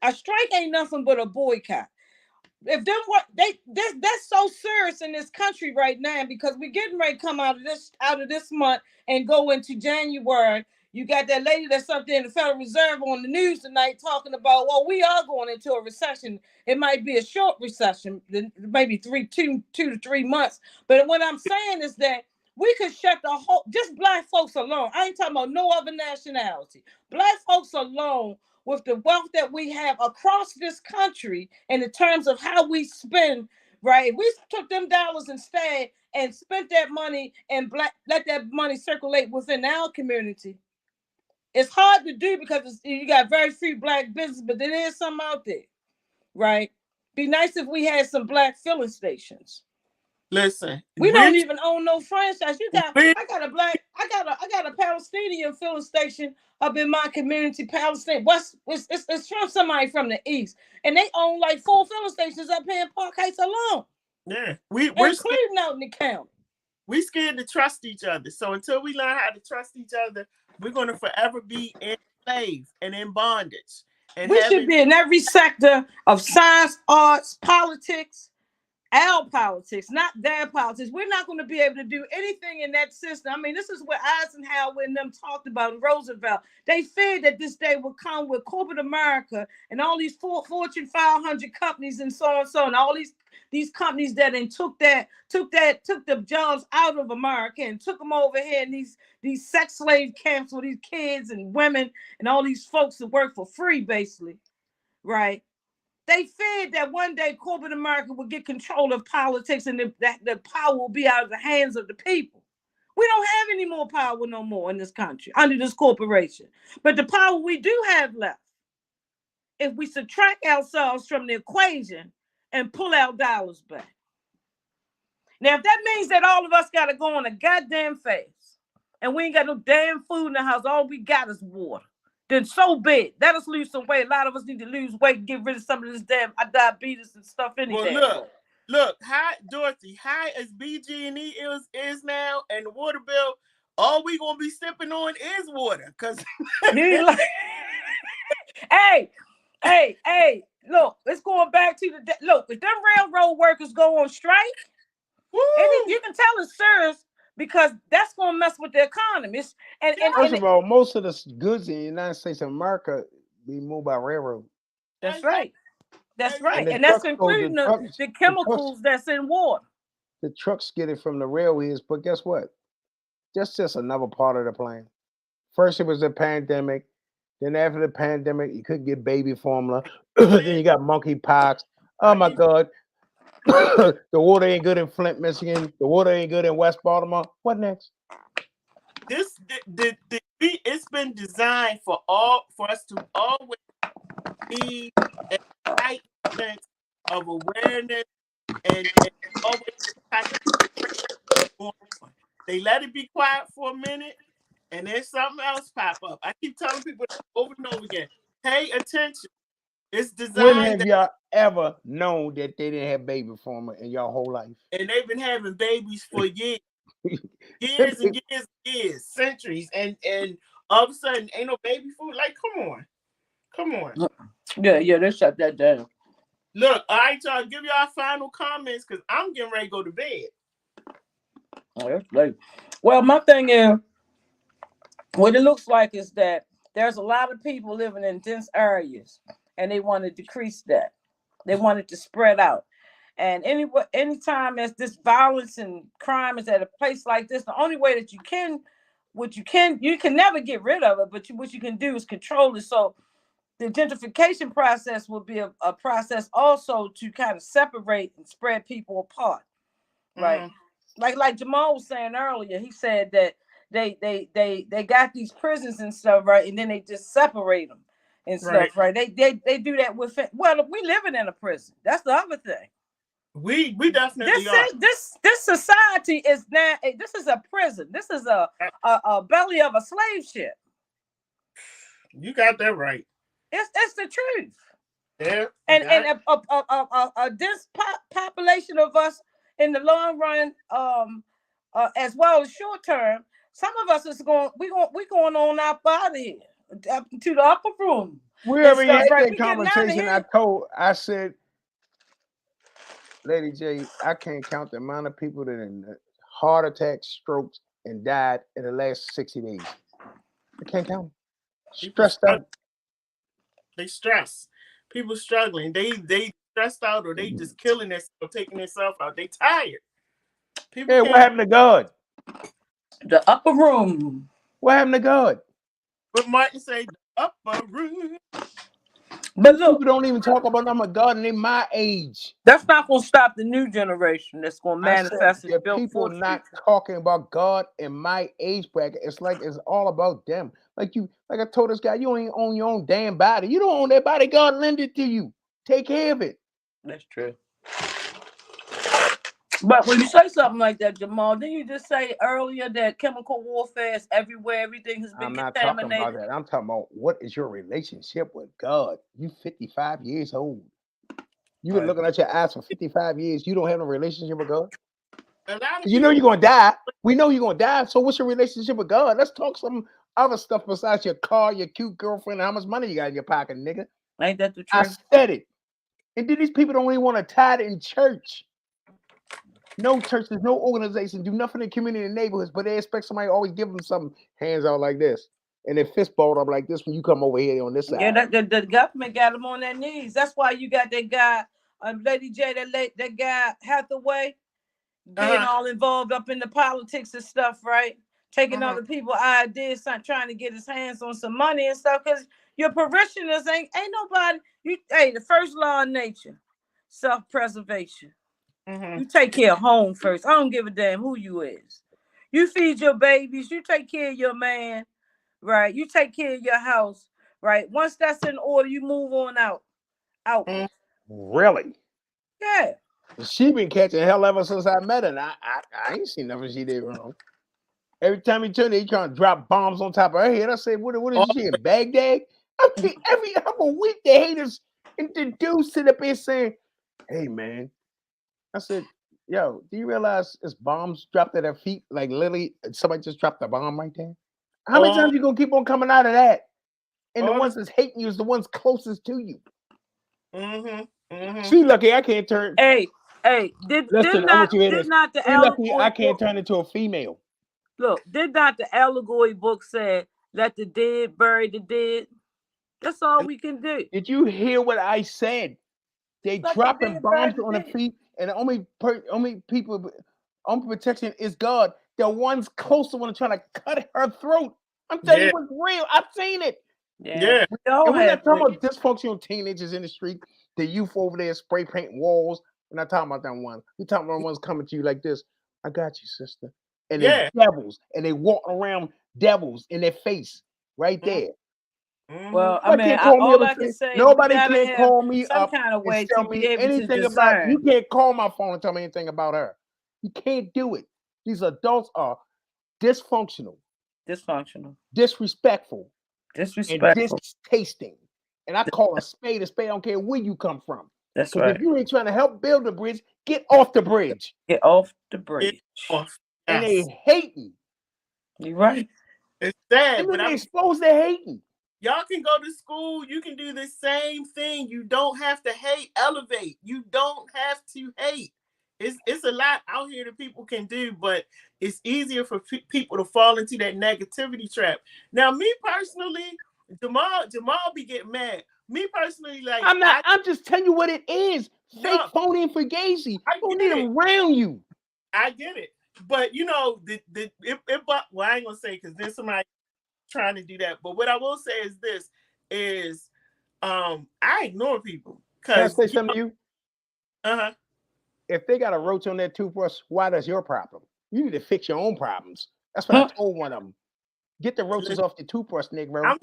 A strike ain't nothing but a boycott. If them that's so serious in this country right now, because we're getting ready to come out of this month and go into January. You got that lady that's up there in the Federal Reserve on the news tonight talking about, well, we are going into a recession. It might be a short recession, maybe 2 to 3 months. But what I'm saying is that we could shut the whole, just black folks alone. I ain't talking about no other nationality. Black folks alone, with the wealth that we have across this country, and in terms of how we spend, right? If we took them dollars instead and spent that money and let that money circulate within our community. It's hard to do because you got very few black businesses, but there is some out there, right? Be nice if we had some black filling stations. Listen, we don't even own no franchise. I got a Palestinian filling station up in my community, Palestine. It's from somebody from the east, and they own like 4 filling stations up here in Park Heights alone. Yeah, we're scared out in the county. We scared to trust each other. So until we learn how to trust each other, we're going to forever be enslaved and in bondage. And we should be in every sector of science, arts, politics. Our politics, not their politics. We're not going to be able to do anything in that system. I mean, this is what Eisenhower and them talked about in Roosevelt. They feared that this day would come with corporate America and all these Fortune 500 companies and so on, and all these companies that took the jobs out of America and took them over here in these sex slave camps with these kids and women and all these folks that work for free, basically, right? They feared that one day corporate America would get control of politics and that the power will be out of the hands of the people. We don't have any more power no more in this country under this corporation. But the power we do have left, if we subtract ourselves from the equation and pull our dollars back. Now, if that means that all of us got to go on a goddamn fast and we ain't got no damn food in the house, all we got is water, then so big. Let us lose some weight. A lot of us need to lose weight and get rid of some of this damn diabetes and stuff anyway. Well, look, Dorothy, high as BG&E is now, and the water bill, all we gonna be sipping on is water. Cause hey, look, it's going back to look. If them railroad workers go on strike, you can tell it's serious. Because that's going to mess with the economy. First of all, most of the goods in the United States of America be moved by railroad. That's right. And that's including the chemicals that's in water. The trucks get it from the railways, but guess what? That's just another part of the plan. First, it was the pandemic. Then after the pandemic, you couldn't get baby formula. Then you got monkeypox. Oh, my God. The water ain't good in Flint, Michigan. The water ain't good in West Baltimore. What next? It's been designed for us to always be a right sense of awareness and always they let it be quiet for a minute and then something else pop up. I keep telling people over and over again, pay attention. It's When designed have y'all ever known that they didn't have baby formula in your whole life? and they've been having babies for years. Years and years and years, centuries, and all of a sudden ain't no baby food. Like, come on. Yeah, they shut that down. Look, all right, y'all, give y'all final comments because I'm getting ready to go to bed. Oh, that's late. Well, my thing is, what it looks like is that there's a lot of people living in dense areas, and they want to decrease that. They want it to spread out. And anytime as this violence and crime is at a place like this, the only way that you can never get rid of it, but what you can do is control it. So the gentrification process will be a process also to kind of separate and spread people apart, right? Like Jamal was saying earlier, he said that they got these prisons and stuff, right, and then they just separate them and stuff, right? They do that with we living in a prison. That's the other thing. We definitely are. This society is now. This is a prison. This is a belly of a slave ship. You got that right. It's the truth. Yeah. And a dense population of us in the long run, as well as short term. Some of us is going. We going on up out of here up to the upper room. We already had that conversation. I said, Lady J, I can't count the amount of people that had heart attacks, strokes, and died in the last 60 days. I can't count. Stressed out. They stress. People struggling. They stressed out, or they just killing themselves, taking themselves out. They tired. People what happened to God? The upper room. What happened to God? But Martin say the upper room. But look, people don't even talk about them God, and they my age. That's not gonna stop the new generation. That's gonna manifest and build people not talking about God in my age bracket. It's like it's all about them. Like I told this guy, you ain't own your own damn body. You don't own that body. God lend it to you. Take care of it. That's true. But when you say something like that, Jamal, didn't you just say earlier that chemical warfare is everywhere? Everything has been contaminated. I'm not talking about that. I'm talking about what is your relationship with God? You 55 years old. You've been looking at your ass for 55 years. You don't have no relationship with God? You know you're going to die. We know you're going to die. So what's your relationship with God? Let's talk some other stuff besides your car, your cute girlfriend, and how much money you got in your pocket, nigga. Ain't that the truth? I said it. And then these people don't even want to tie it in church. No churches, no organization do nothing in community and neighborhoods, but they expect somebody to always give them some hands out like this. And then fist balled up like this when you come over here on this side. Yeah, the government got them on their knees. That's why you got that guy, Lady J, that guy Hathaway, getting all involved up in the politics and stuff, right? Taking other people's ideas, trying to get his hands on some money and stuff. Because your parishioners ain't nobody. The first law of nature, self-preservation. You take care of home first. I don't give a damn who you is. You feed your babies. You take care of your man, right? You take care of your house, right? Once that's in order, you move on out. Really? Yeah. She been catching hell ever since I met her. And I ain't seen nothing she did wrong. Every time he turned, he trying to drop bombs on top of her head. I said, what is she in Baghdad? I mean, every other week the haters introduced to the bitch saying, hey man. I said, yo, do you realize it's bombs dropped at her feet? Like literally somebody just dropped a bomb right there. How many times you gonna keep on coming out of that? And the ones that's hating you is the ones closest to you. She lucky I can't turn. Hey, did not the lucky I can't turn into a female. Look, did not the allegory book say, let the dead bury the dead? That's all we can do. Did you hear what I said? They dropping bombs on their feet, and the only protection is God. The ones closer want to try to cut her throat. I'm telling you what's real. I've seen it. Yeah. And we're not talking about dysfunctional teenagers in the street, the youth over there spray painting walls. We're not talking about that one. We're talking about ones coming to you like this. I got you, sister. And they're devils, and they walk around devils in their face right there. Well, I mean, all I can say, nobody can call me some up kind of way and tell to me be able anything to about. You can't call my phone and tell me anything about her. You can't do it. These adults are dysfunctional, disrespectful, and distasting. And I call a spade a spade. I don't care where you come from. That's Because right. if you ain't trying to help build the bridge, get off the bridge. Get off the Get bridge. off. And Yes. they hating. You right. It's sad, And but then they expose their hating. y'all can go to school. You can do the same thing. You don't have to hate. Elevate. You don't have to hate. It's a lot out here that people can do, but it's easier for people to fall into that negativity trap. Now, me personally, Jamal be getting mad. Me personally, like I'm just telling you what it is. Fake, no, phony, and fugazi. I You don't get need it. them around you. I get it. But you know, well, I ain't gonna say because there's somebody trying to do that. But what I will say is this is I ignore people Can I because say something to you? uh-huh. If they got a roach on their toothbrush, why that's your problem? You need to fix your own problems. That's what I told one of them. Get the roaches off your toothbrush, Negro. I'm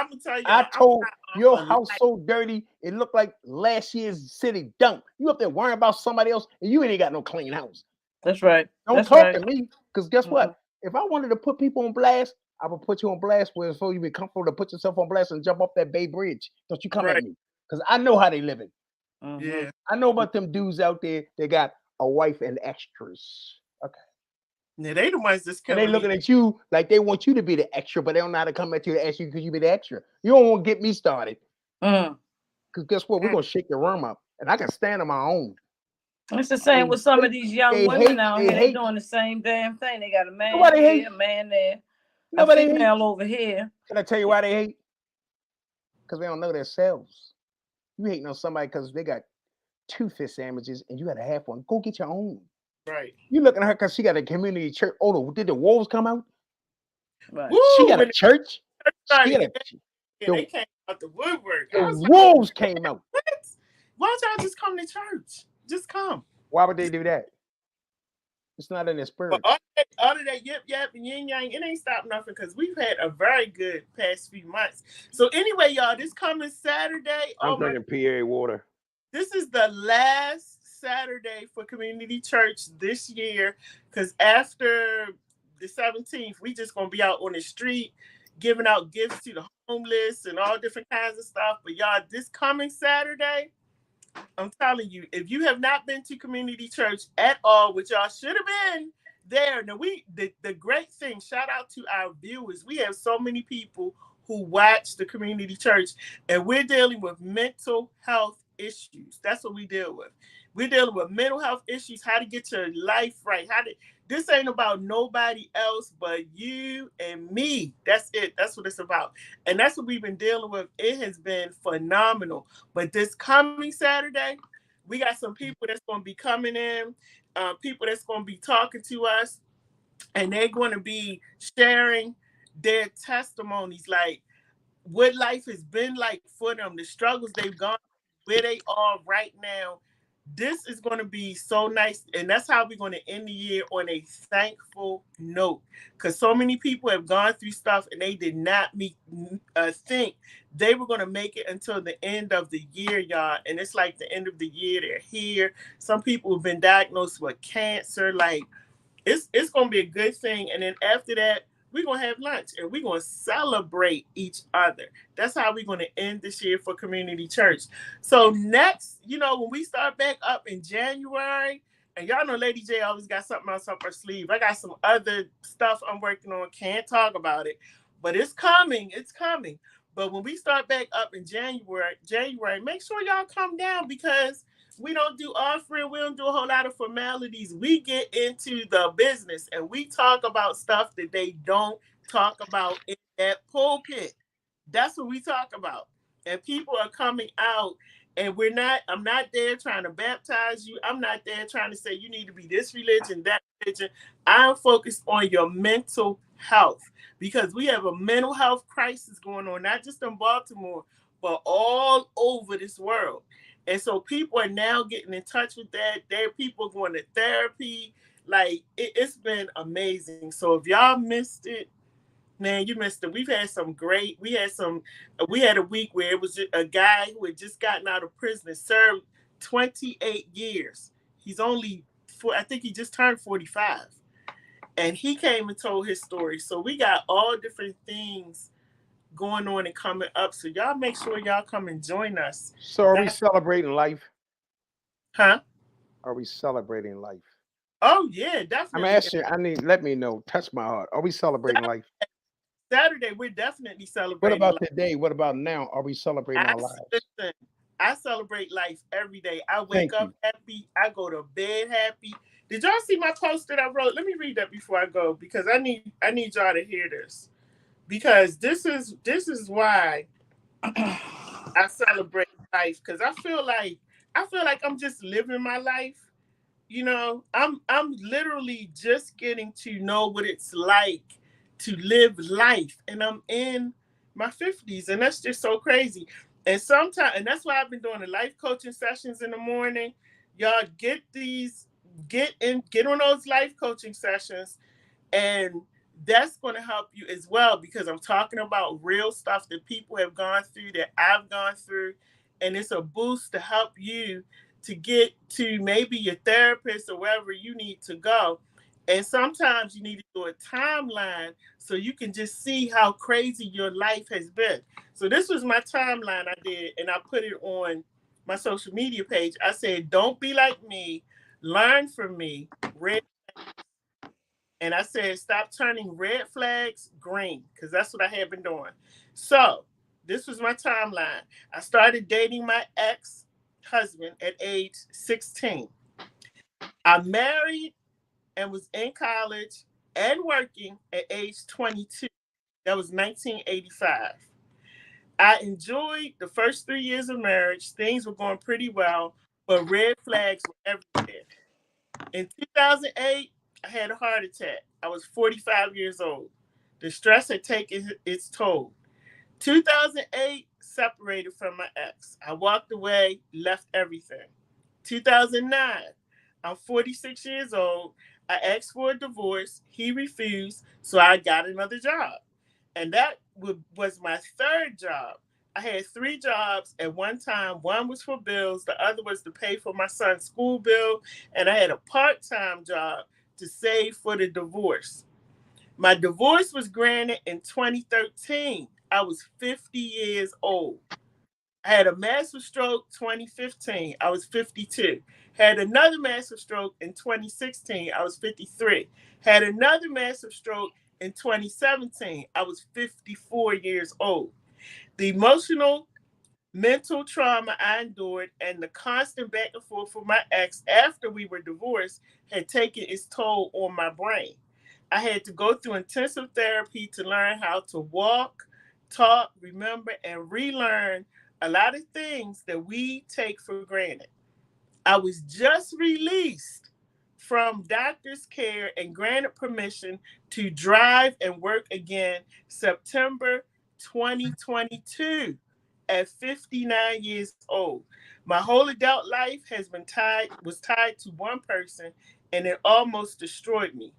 gonna tell you. I told your I'm house so dirty, it looked like last year's city dump. You up there worrying about somebody else, and you ain't got no clean house. That's right. Don't That's talk right. to me, because guess what? If I wanted to put people on blast, I would put you on blast where so you be comfortable to put yourself on blast and jump off that Bay Bridge. Don't you come at me, because I know how they living. Yeah. I know about them dudes out there. They got a wife and extras. Okay. Yeah, they the ones that's And killing they looking me. at you like they want you to be the extra, but they don't know how to come at you to ask you because you be the extra. You don't want to get me started. Because guess what? We're gonna shake your worm up, and I can stand on my own. It's the same with some of these young women out here. They doing the same damn thing. They got a man here, a man there, a female over here. Can I tell you why they hate? Because they don't know themselves. You hating on somebody because they got 2 fish sandwiches and you got a half one. Go get your own. Right. You looking at her because she got a community church. Oh, did the wolves come out? Right. She got a church. They came out the woodwork. The wolves came out. What? Why don't y'all just come to church? Just come. Why would they do that? It's not in their spirit. But other than yip yap and yin yang, it ain't stopped nothing because we've had a very good past few months. So anyway, y'all, this coming Saturday. I'm drinking PA water. This is the last Saturday for community church this year because after the 17th, we just gonna be out on the street giving out gifts to the homeless and all different kinds of stuff. But y'all, this coming Saturday, I'm telling you, if you have not been to community church at all, which y'all should have been there. Now the great thing, shout out to our viewers. We have so many people who watch the community church, and we're dealing with mental health issues. That's what we deal with. We're dealing with mental health issues, how to get your life right. This ain't about nobody else but you and me. That's it. That's what it's about. And that's what we've been dealing with. It has been phenomenal. But this coming Saturday, we got some people that's going to be coming in, people that's going to be talking to us, and they're going to be sharing their testimonies, like what life has been like for them, the struggles they've gone, where they are right now. This is going to be so nice, and that's how we're going to end the year on a thankful note, because so many people have gone through stuff and they did not think they were going to make it until the end of the year, y'all. And it's like the end of the year, they're here. Some people have been diagnosed with cancer. Like it's going to be a good thing. And then after that, we're going to have lunch and we're going to celebrate each other. That's how we're going to end this year for community church. So next, when we start back up in January, and y'all know Lady J always got something else up her sleeve. I got some other stuff I'm working on. Can't talk about it, but it's coming. It's coming. But when we start back up in January, make sure y'all come down, because we don't do offering. We don't do a whole lot of formalities. We get into the business and we talk about stuff that they don't talk about in that pulpit. That's what we talk about. And people are coming out, and I'm not there trying to baptize you. I'm not there trying to say you need to be this religion, that religion. I'm focused on your mental health, because we have a mental health crisis going on, not just in Baltimore, but all over this world. And so people are now getting in touch with that. There are people going to therapy. Like, it's been amazing. So if y'all missed it, man, you missed it. We had a week where it was a guy who had just gotten out of prison and served 28 years. He's only, I think he just turned 45. And he came and told his story. So we got all different things going on and coming up. So y'all make sure y'all come and join us. So are we celebrating life? Huh? Are we celebrating life? Oh yeah, definitely. I'm asking. Let me know. Touch my heart. Are we celebrating life? Saturday, we're definitely What celebrating about life. today? What about now? Are we celebrating our lives? Listen, I celebrate life every day. I wake Thank up you. happy. I go to bed happy. Did y'all see my post that I wrote? Let me read that before I go because I need y'all to hear this. Because this is why I celebrate life. Because I feel like I'm just living my life. You know, I'm literally just getting to know what it's like to live life, and I'm in my 50s, and that's just so crazy. And sometimes, and that's why I've been doing the life coaching sessions in the morning. Y'all get on those life coaching sessions, and that's going to help you as well because I'm talking about real stuff that people have gone through, that I've gone through, and it's a boost to help you to get to maybe your therapist or wherever you need to go. And sometimes you need to do a timeline so you can just see how crazy your life has been. So this was my timeline I did, and I put it on my social media page. I said, don't be like me, learn from me, read. And I said, stop turning red flags green, because that's what I had been doing. So this was my timeline. I started dating my ex-husband at age 16. I married and was in college and working at age 22. That was 1985. I enjoyed the first 3 years of marriage. Things were going pretty well, but red flags were everywhere. In 2008, I had a heart attack. I was 45 years old. The stress had taken its toll. 2008, separated from my ex. I walked away, left everything. 2009, I'm 46 years old. I asked for a divorce. He refused, so I got another job. And that was my third job. I had three jobs at one time. One was for bills, the other was to pay for my son's school bill, and I had a part-time job to save for the divorce. My divorce was granted in 2013. I was 50 years old. I had a massive stroke 2015. I was 52. Had another massive stroke in 2016. I was 53. Had another massive stroke in 2017. I was 54 years old. The emotional, mental trauma I endured and the constant back and forth with my ex after we were divorced had taken its toll on my brain. I had to go through intensive therapy to learn how to walk, talk, remember, and relearn a lot of things that we take for granted. I was just released from doctor's care and granted permission to drive and work again September 2022 at 59 years old. My whole adult life was tied to one person, and it almost destroyed me.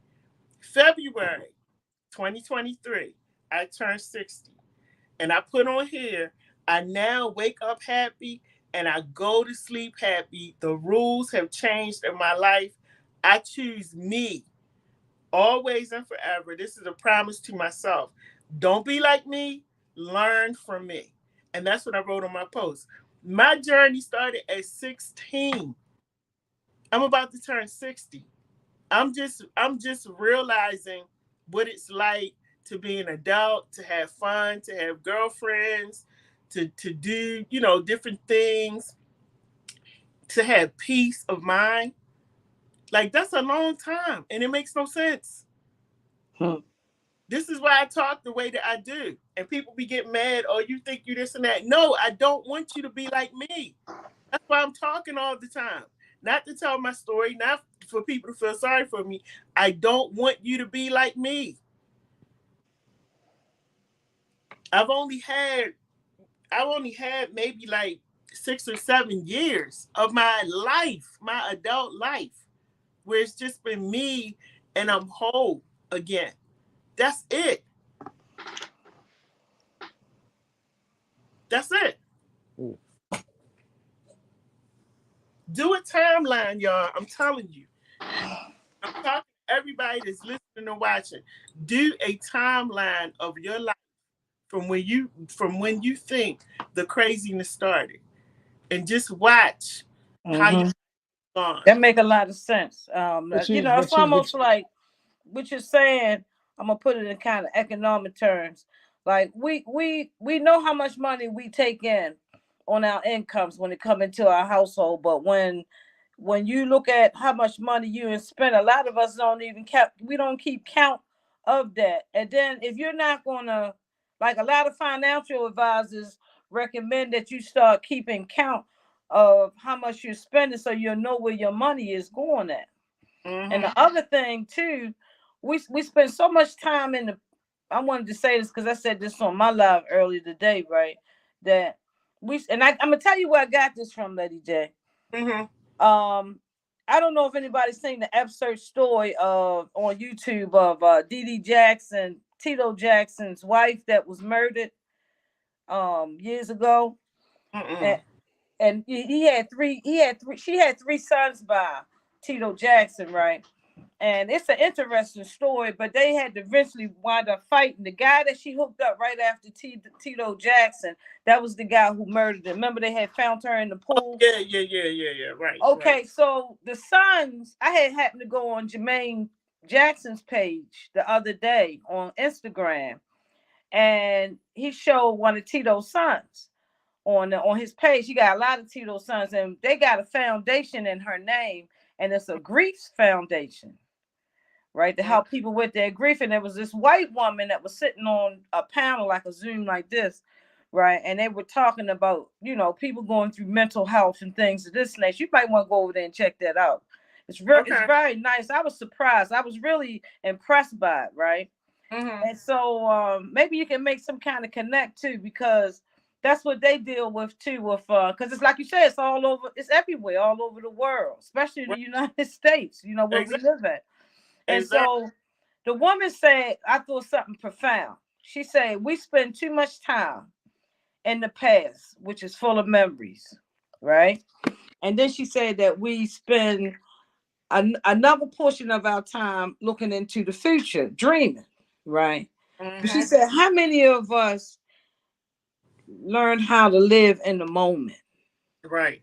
February 2023, I turned 60. And I put on here, I now wake up happy and I go to sleep happy. The rules have changed in my life. I choose me always and forever. This is a promise to myself. Don't be like me, learn from me. And that's what I wrote on my post. My journey started at 16. I'm about to turn 60. I'm just realizing what it's like to be an adult, to have fun, to have girlfriends, to do, different things, to have peace of mind. Like that's a long time and it makes no sense. This is why I talk the way that I do. And people be getting mad, oh, you think you this and that. No, I don't want you to be like me. That's why I'm talking all the time. Not to tell my story, not for people to feel sorry for me. I don't want you to be like me. I've only had maybe like 6 or 7 years of my life, my adult life, where it's just been me and I'm whole again. That's it. That's it. Ooh. Do a timeline, y'all. I'm telling you. I'm talking to everybody that's listening and watching. Do a timeline of your life from when you think the craziness started, and just watch how you gone. That make a lot of sense. It's but almost like what you're saying. I'm gonna put it in kind of economic terms. Like we know how much money we take in on our incomes when it come into our household, but when you look at how much money you spend, a lot of us don't even we don't keep count of that. And then if you're not gonna, like, a lot of financial advisors recommend that you start keeping count of how much you're spending so you'll know where your money is going at. And the other thing too, we spend so much time in the, I wanted to say this because I said this on my live earlier today, right? That I'm gonna tell you where I got this from, Lady J. I don't know if anybody's seen the absurd story of on YouTube of Dee Jackson, Tito Jackson's wife that was murdered years ago. And she had three sons by Tito Jackson, right? And it's an interesting story, but they had to eventually wind up fighting. The guy that she hooked up right after Tito Jackson, that was the guy who murdered her. Remember they had found her in the pool? Yeah. Right. Okay, right. So the sons, I had happened to go on Jermaine Jackson's page the other day on Instagram, and he showed one of Tito's sons on his page. He got a lot of Tito's sons, and they got a foundation in her name, and it's a grief foundation, right, to help people with their grief. And there was this white woman that was sitting on a panel, like a Zoom like this, right, and they were talking about, people going through mental health and things of this nature. You might want to go over there and check that out. It's very nice. I was surprised. I was really impressed by it, right? And so maybe you can make some kind of connect too, because that's what they deal with too, with because it's like you said, it's all over, it's everywhere, all over the world, especially in the United States, where we live at. And so the woman said, I thought something profound. She said, we spend too much time in the past, which is full of memories, right? And then she said that we spend another portion of our time looking into the future, dreaming, right? But she said, how many of us learn how to live in the moment? Right.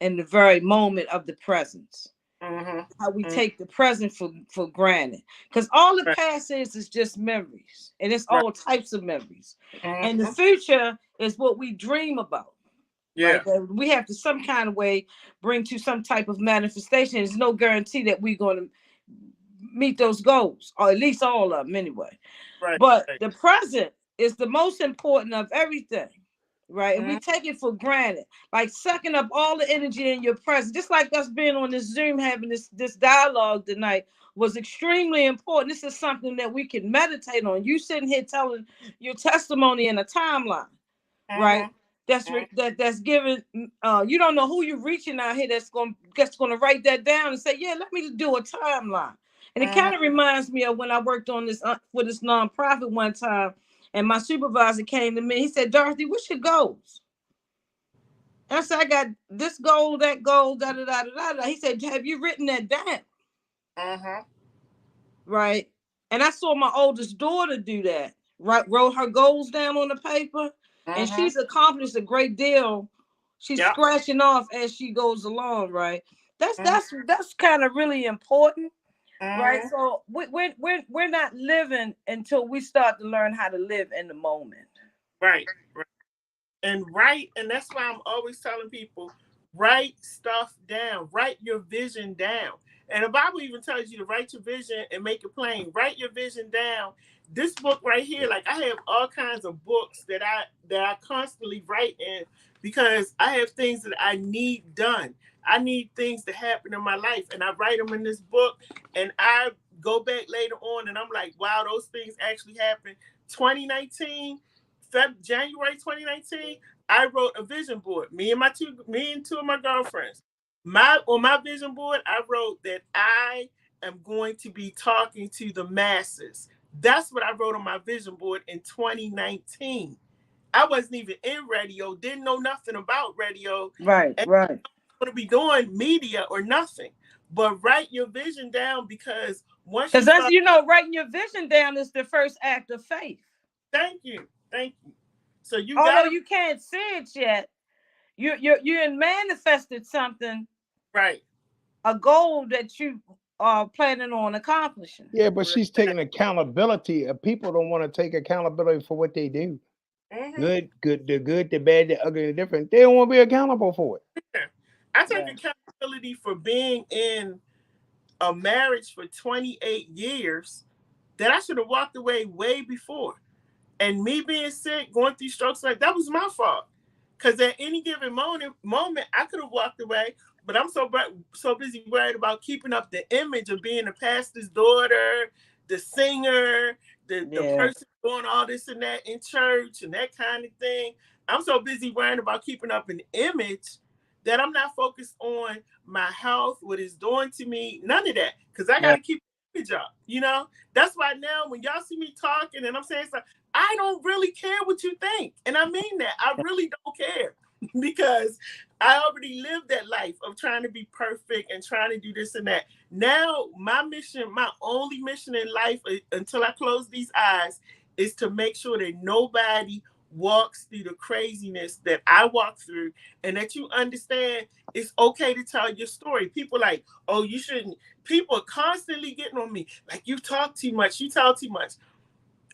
In the very moment of the presence. How we take the present for granted, because all the past is just memories, and it's all types of memories, and the future is what we dream about. Right, that we have to some kind of way bring to some type of manifestation. There's no guarantee that we're going to meet those goals, or at least all of them anyway. But the present is the most important of everything. Right. And we take it for granted, like sucking up all the energy in your presence. Just like us being on this Zoom, having this dialogue tonight was extremely important. This is something that we can meditate on. You sitting here telling your testimony in a timeline, right? That's given. You don't know who you're reaching out here that's gonna write that down and say, yeah, let me do a timeline. And it kind of reminds me of when I worked on this for this nonprofit one time. And my supervisor came to me. He said, Dorothy, what's your goals? And I said, I got this goal, that goal, da-da-da-da-da. He said, have you written that down? Right. And I saw my oldest daughter do that. Right. Wrote her goals down on the paper. And she's accomplished a great deal. She's scratching off as she goes along. Right. That's kind of really important. Right, so we're not living until we start to learn how to live in the moment. Right, and that's why I'm always telling people, write stuff down, write your vision down. And the Bible even tells you to write your vision and make it plain. Write your vision down. This book right here, like I have all kinds of books that I constantly write in, because I have things that I need done. I need things to happen in my life, and I write them in this book, and I go back later on and I'm like, wow, those things actually happened. 2019, January 2019, I wrote a vision board. Me and two of my girlfriends. On my vision board, I wrote that I am going to be talking to the masses. That's what I wrote on my vision board in 2019. I wasn't even in radio, didn't know nothing about radio. Right. To be doing media or nothing, but write your vision down, because once that's writing your vision down is the first act of faith. Thank you. Thank you. So you Although got you can't see it yet, you manifested something, right. a goal that you are planning on accomplishing. Yeah, but she's taking accountability. People don't want to take accountability for what they do. Mm-hmm. Good, the good, the bad, the ugly, the different. They don't want to be accountable for it. Yeah. I take Yeah. accountability for being in a marriage for 28 years that I should have walked away way before. And me being sick, going through strokes, like that was my fault. Because at any given moment, I could have walked away, but I'm so busy worried about keeping up the image of being the pastor's daughter, the singer, the Yeah. person doing all this and that in church and that kind of thing. I'm so busy worrying about keeping up an image that I'm not focused on my health, what it's doing to me, none of that. Because I got Yeah. to keep the image up, you know? That's why now when y'all see me talking and I'm saying stuff, I don't really care what you think. And I mean that. I really don't care because I already lived that life of trying to be perfect and trying to do this and that. Now, my mission, my only mission in life until I close these eyes is to make sure that nobody walks through the craziness that I walk through and that you understand it's okay to tell your story. People like, oh, you shouldn't. People are constantly getting on me. Like, you talk too much. You talk too much.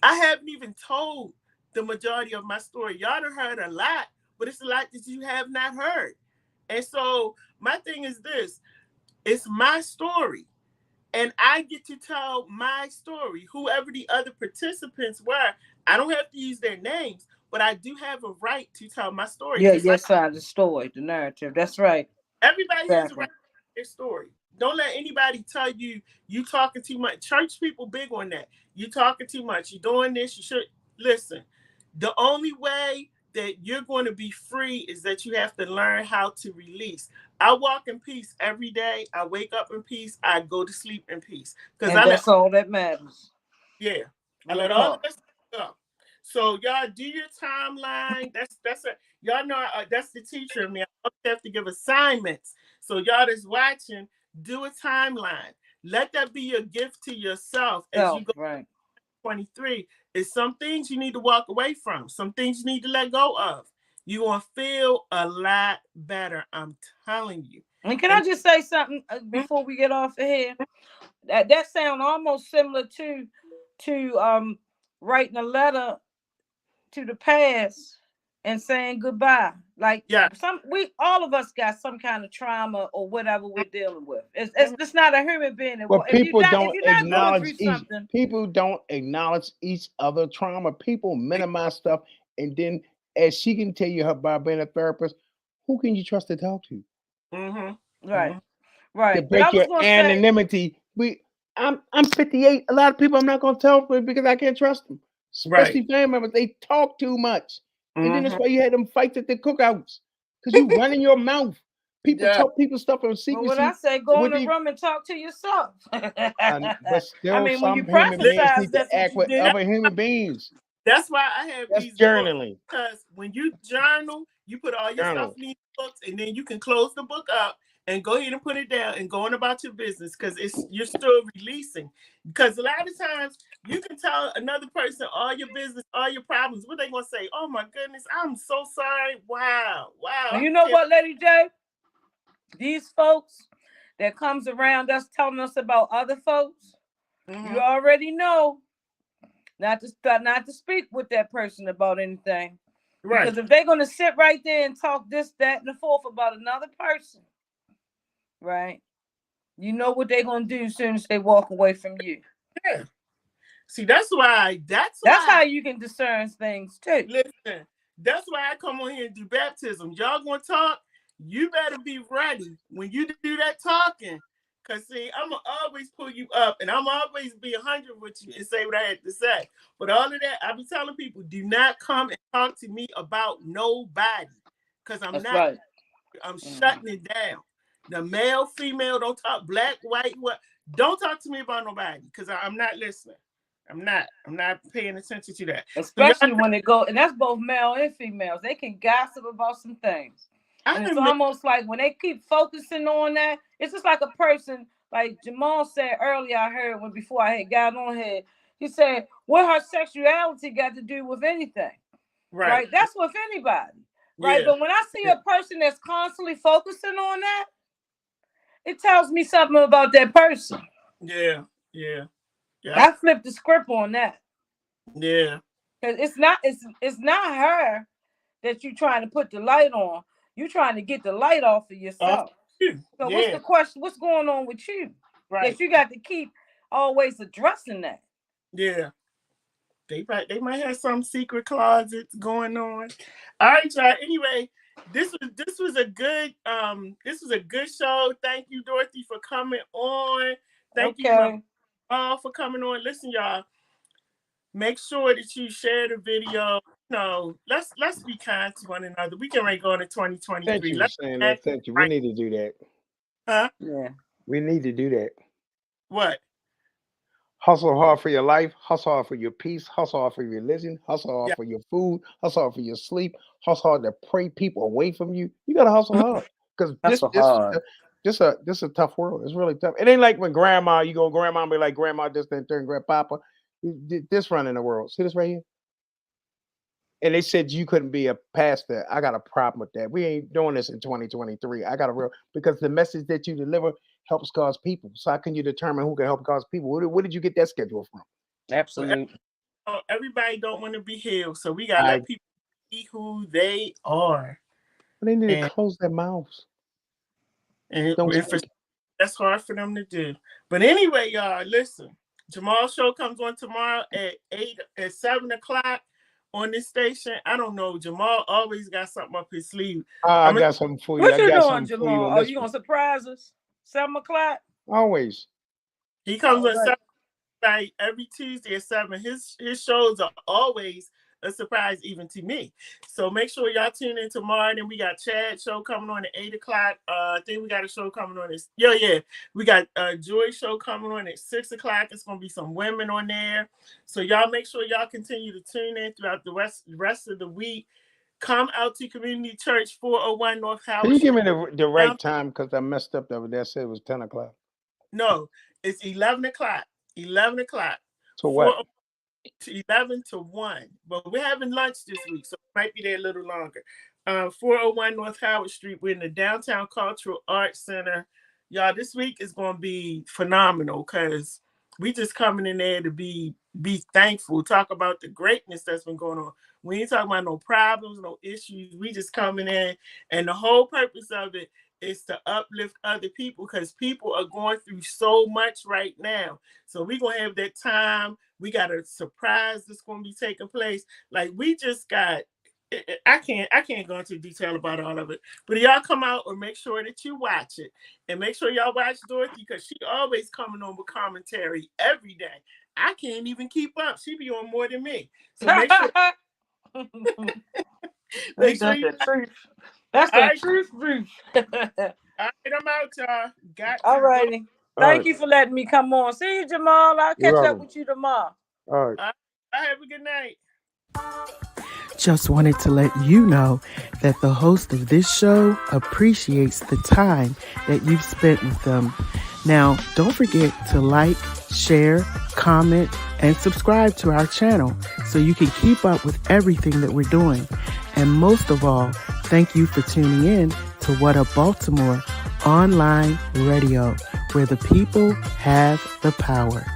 I haven't even told the majority of my story. Y'all done heard a lot, but it's a lot that you have not heard. And so my thing is this, it's my story. And I get to tell my story. Whoever the other participants were, I don't have to use their names, but I do have a right to tell my story. Yeah, Just your like side of the story, the narrative. That's right. everybody has a Exactly. right to their story. Don't let anybody tell you you talking too much. Church people big on that. You talking too much. You doing this. You should listen. The only way that you're going to be free is that you have to learn how to release. I walk in peace every day. I wake up in peace. I go to sleep in peace because And I let that's all that matters. yeah, I Real let all of talk. that stuff go. So y'all do your timeline. That's a y'all know that's the teacher in me. I always have to give assignments. So y'all that's watching, do a timeline. Let that be your gift to yourself as you So, go right. 23. It's some things you need to walk away from. Some things you need to let go of. You're gonna feel a lot better. I'm telling you. And can I And just say something before we get off of here? That sound almost similar to writing a letter to the past and saying goodbye. Like yeah, we all of us got some kind of trauma or whatever we're dealing with. It's mhm, just not a human being. But If you people not if don't you're not going acknowledge through something, each other trauma. People minimize stuff, and then as she can tell you about being a therapist, who can you trust to talk to? mhm, right, mhm, To right. But I break was your gonna say, anonymity. I'm 58. A lot of people I'm not gonna tell for because I can't trust them. right. Especially family members. They talk too much. And then that's Mhm. why you had them fights at the cookouts. Because you running your mouth. People Yeah, tell people stuff in well, what I secrecy. say, go in What the they room and talk to yourself. but I still mean, when you some human beings prophesize, need to that's what act you with do. other human beings. that's why I have That's these books journaling. because when you journal, you put all your stuff Journal. in these books, and then you can close the book up and go ahead and put it down and go on about your business because it's you're still releasing. Because a lot of times you can tell another person all your business, all your problems. What they gonna say? Oh my goodness, I'm so sorry. Wow, wow. And I you know can't. what, Lady J? These folks that comes around us telling us about other folks, you Mm-hmm. already know not to speak with that person about anything. Right. Because if they're gonna sit right there and talk this, that, and the fourth about another person, right? You know what they're gonna do as soon as they walk away from you. Yeah. See, that's why. That's That's why. how you can discern things too. Listen, that's why I come on here and do baptism. Y'all gonna talk? You better be ready when you do that talking. Cause see, I'm gonna always pull you up, and I'm always be 100 with you and say what I had to say. But all of that, I be telling people, do not come and talk to me about nobody, cause I'm That's not. right. I'm Mhm. shutting it down. The male, female, don't talk. Black, white, what? Don't talk to me about nobody, cause I'm not listening. I'm not. I'm not paying attention to that. So y'all, Especially when it go, and that's both male and females. They can gossip about some things, I and it's am. almost like when they keep focusing on that, it's just like a person, like Jamal said earlier. I heard when before I had got on here, He said, what her sexuality got to do with anything? Right? That's with anybody. Right? But when I see a person that's constantly focusing on that, it tells me something about that person. Yeah. I flipped the script on that. Yeah. Because it's not her that you're trying to put the light on. You're trying to get the light off of yourself. So what's the question? What's going on with you? Right. That you got to keep always addressing that. Yeah. They might have some secret closets going on. All right, y'all. Anyway, this was a good show. Thank you, Dorothy, for coming on. Thank you all for coming on. Listen, y'all. Make sure that you share the video. No, let's be kind to one another. We can go into 2023. Thank you for saying that. Thank you. We need to do that. Huh? Yeah. We need to do that. What? Hustle hard for your life, hustle hard for your peace, hustle hard for your religion, hustle hard for your food, hustle hard for your sleep, hustle hard to pray people away from you. You gotta hustle hard. Because this a tough world. It's really tough. It ain't like when grandma and be like, grandma this, then turn grandpapa. This running the world. See this right here? And they said you couldn't be a pastor. I got a problem with that. We ain't doing this in 2023. I got a real, because the message that you deliver helps God's people. So how can you determine who can help God's people? Where did you get that schedule from? Absolutely. Everybody don't want to be healed, so we gotta let people be who they are. They need to close their mouths. And that's hard for them to do. But anyway, y'all, listen. Jamal's show comes on tomorrow at 7 o'clock on this station. I don't know. Jamal always got something up his sleeve. I got something for you. What you doing, Jamal? Are you gonna surprise us? 7 o'clock? Always. He comes on 7 o'clock every Tuesday at 7. His shows are always a surprise, even to me. So make sure y'all tune in tomorrow. Then we got Chad's show coming on at 8 o'clock. I think we got a show coming on at we got Joy's show coming on at 6 o'clock. It's gonna be some women on there. So y'all make sure y'all continue to tune in throughout the rest of the week. Come out to Community Church 401 North Howard. Can you give me the right time? Because I messed up the other day. I said it was 10 o'clock. No, it's 11 o'clock. 11 o'clock. So what? To 11 to 1. But we're having lunch this week, so it might be there a little longer. 401 North Howard Street. We're in the Downtown Cultural Arts Center. Y'all, this week is going to be phenomenal because we just coming in there to be thankful, talk about the greatness that's been going on. We ain't talking about no problems, no issues. We just coming in, and the whole purpose of it is to uplift other people because people are going through so much right now. So we're going to have that time. We got a surprise that's going to be taking place. Like we just got, I can't go into detail about all of it, but y'all come out or make sure that you watch it and make sure y'all watch Dorothy because she always coming on with commentary every day. I can't even keep up. She be on more than me. So make sure. Make sure you truth. That's the truth. All right, I'm out, y'all. All righty. Thank you for letting me come on. See you, Jamal. I'll catch up with you tomorrow. All right. Have a good night. Just wanted to let you know that the host of this show appreciates the time that you've spent with them. Now, don't forget to like, share, comment, and subscribe to our channel so you can keep up with everything that we're doing. And most of all, thank you for tuning in to What Up Baltimore online radio, where the people have the power.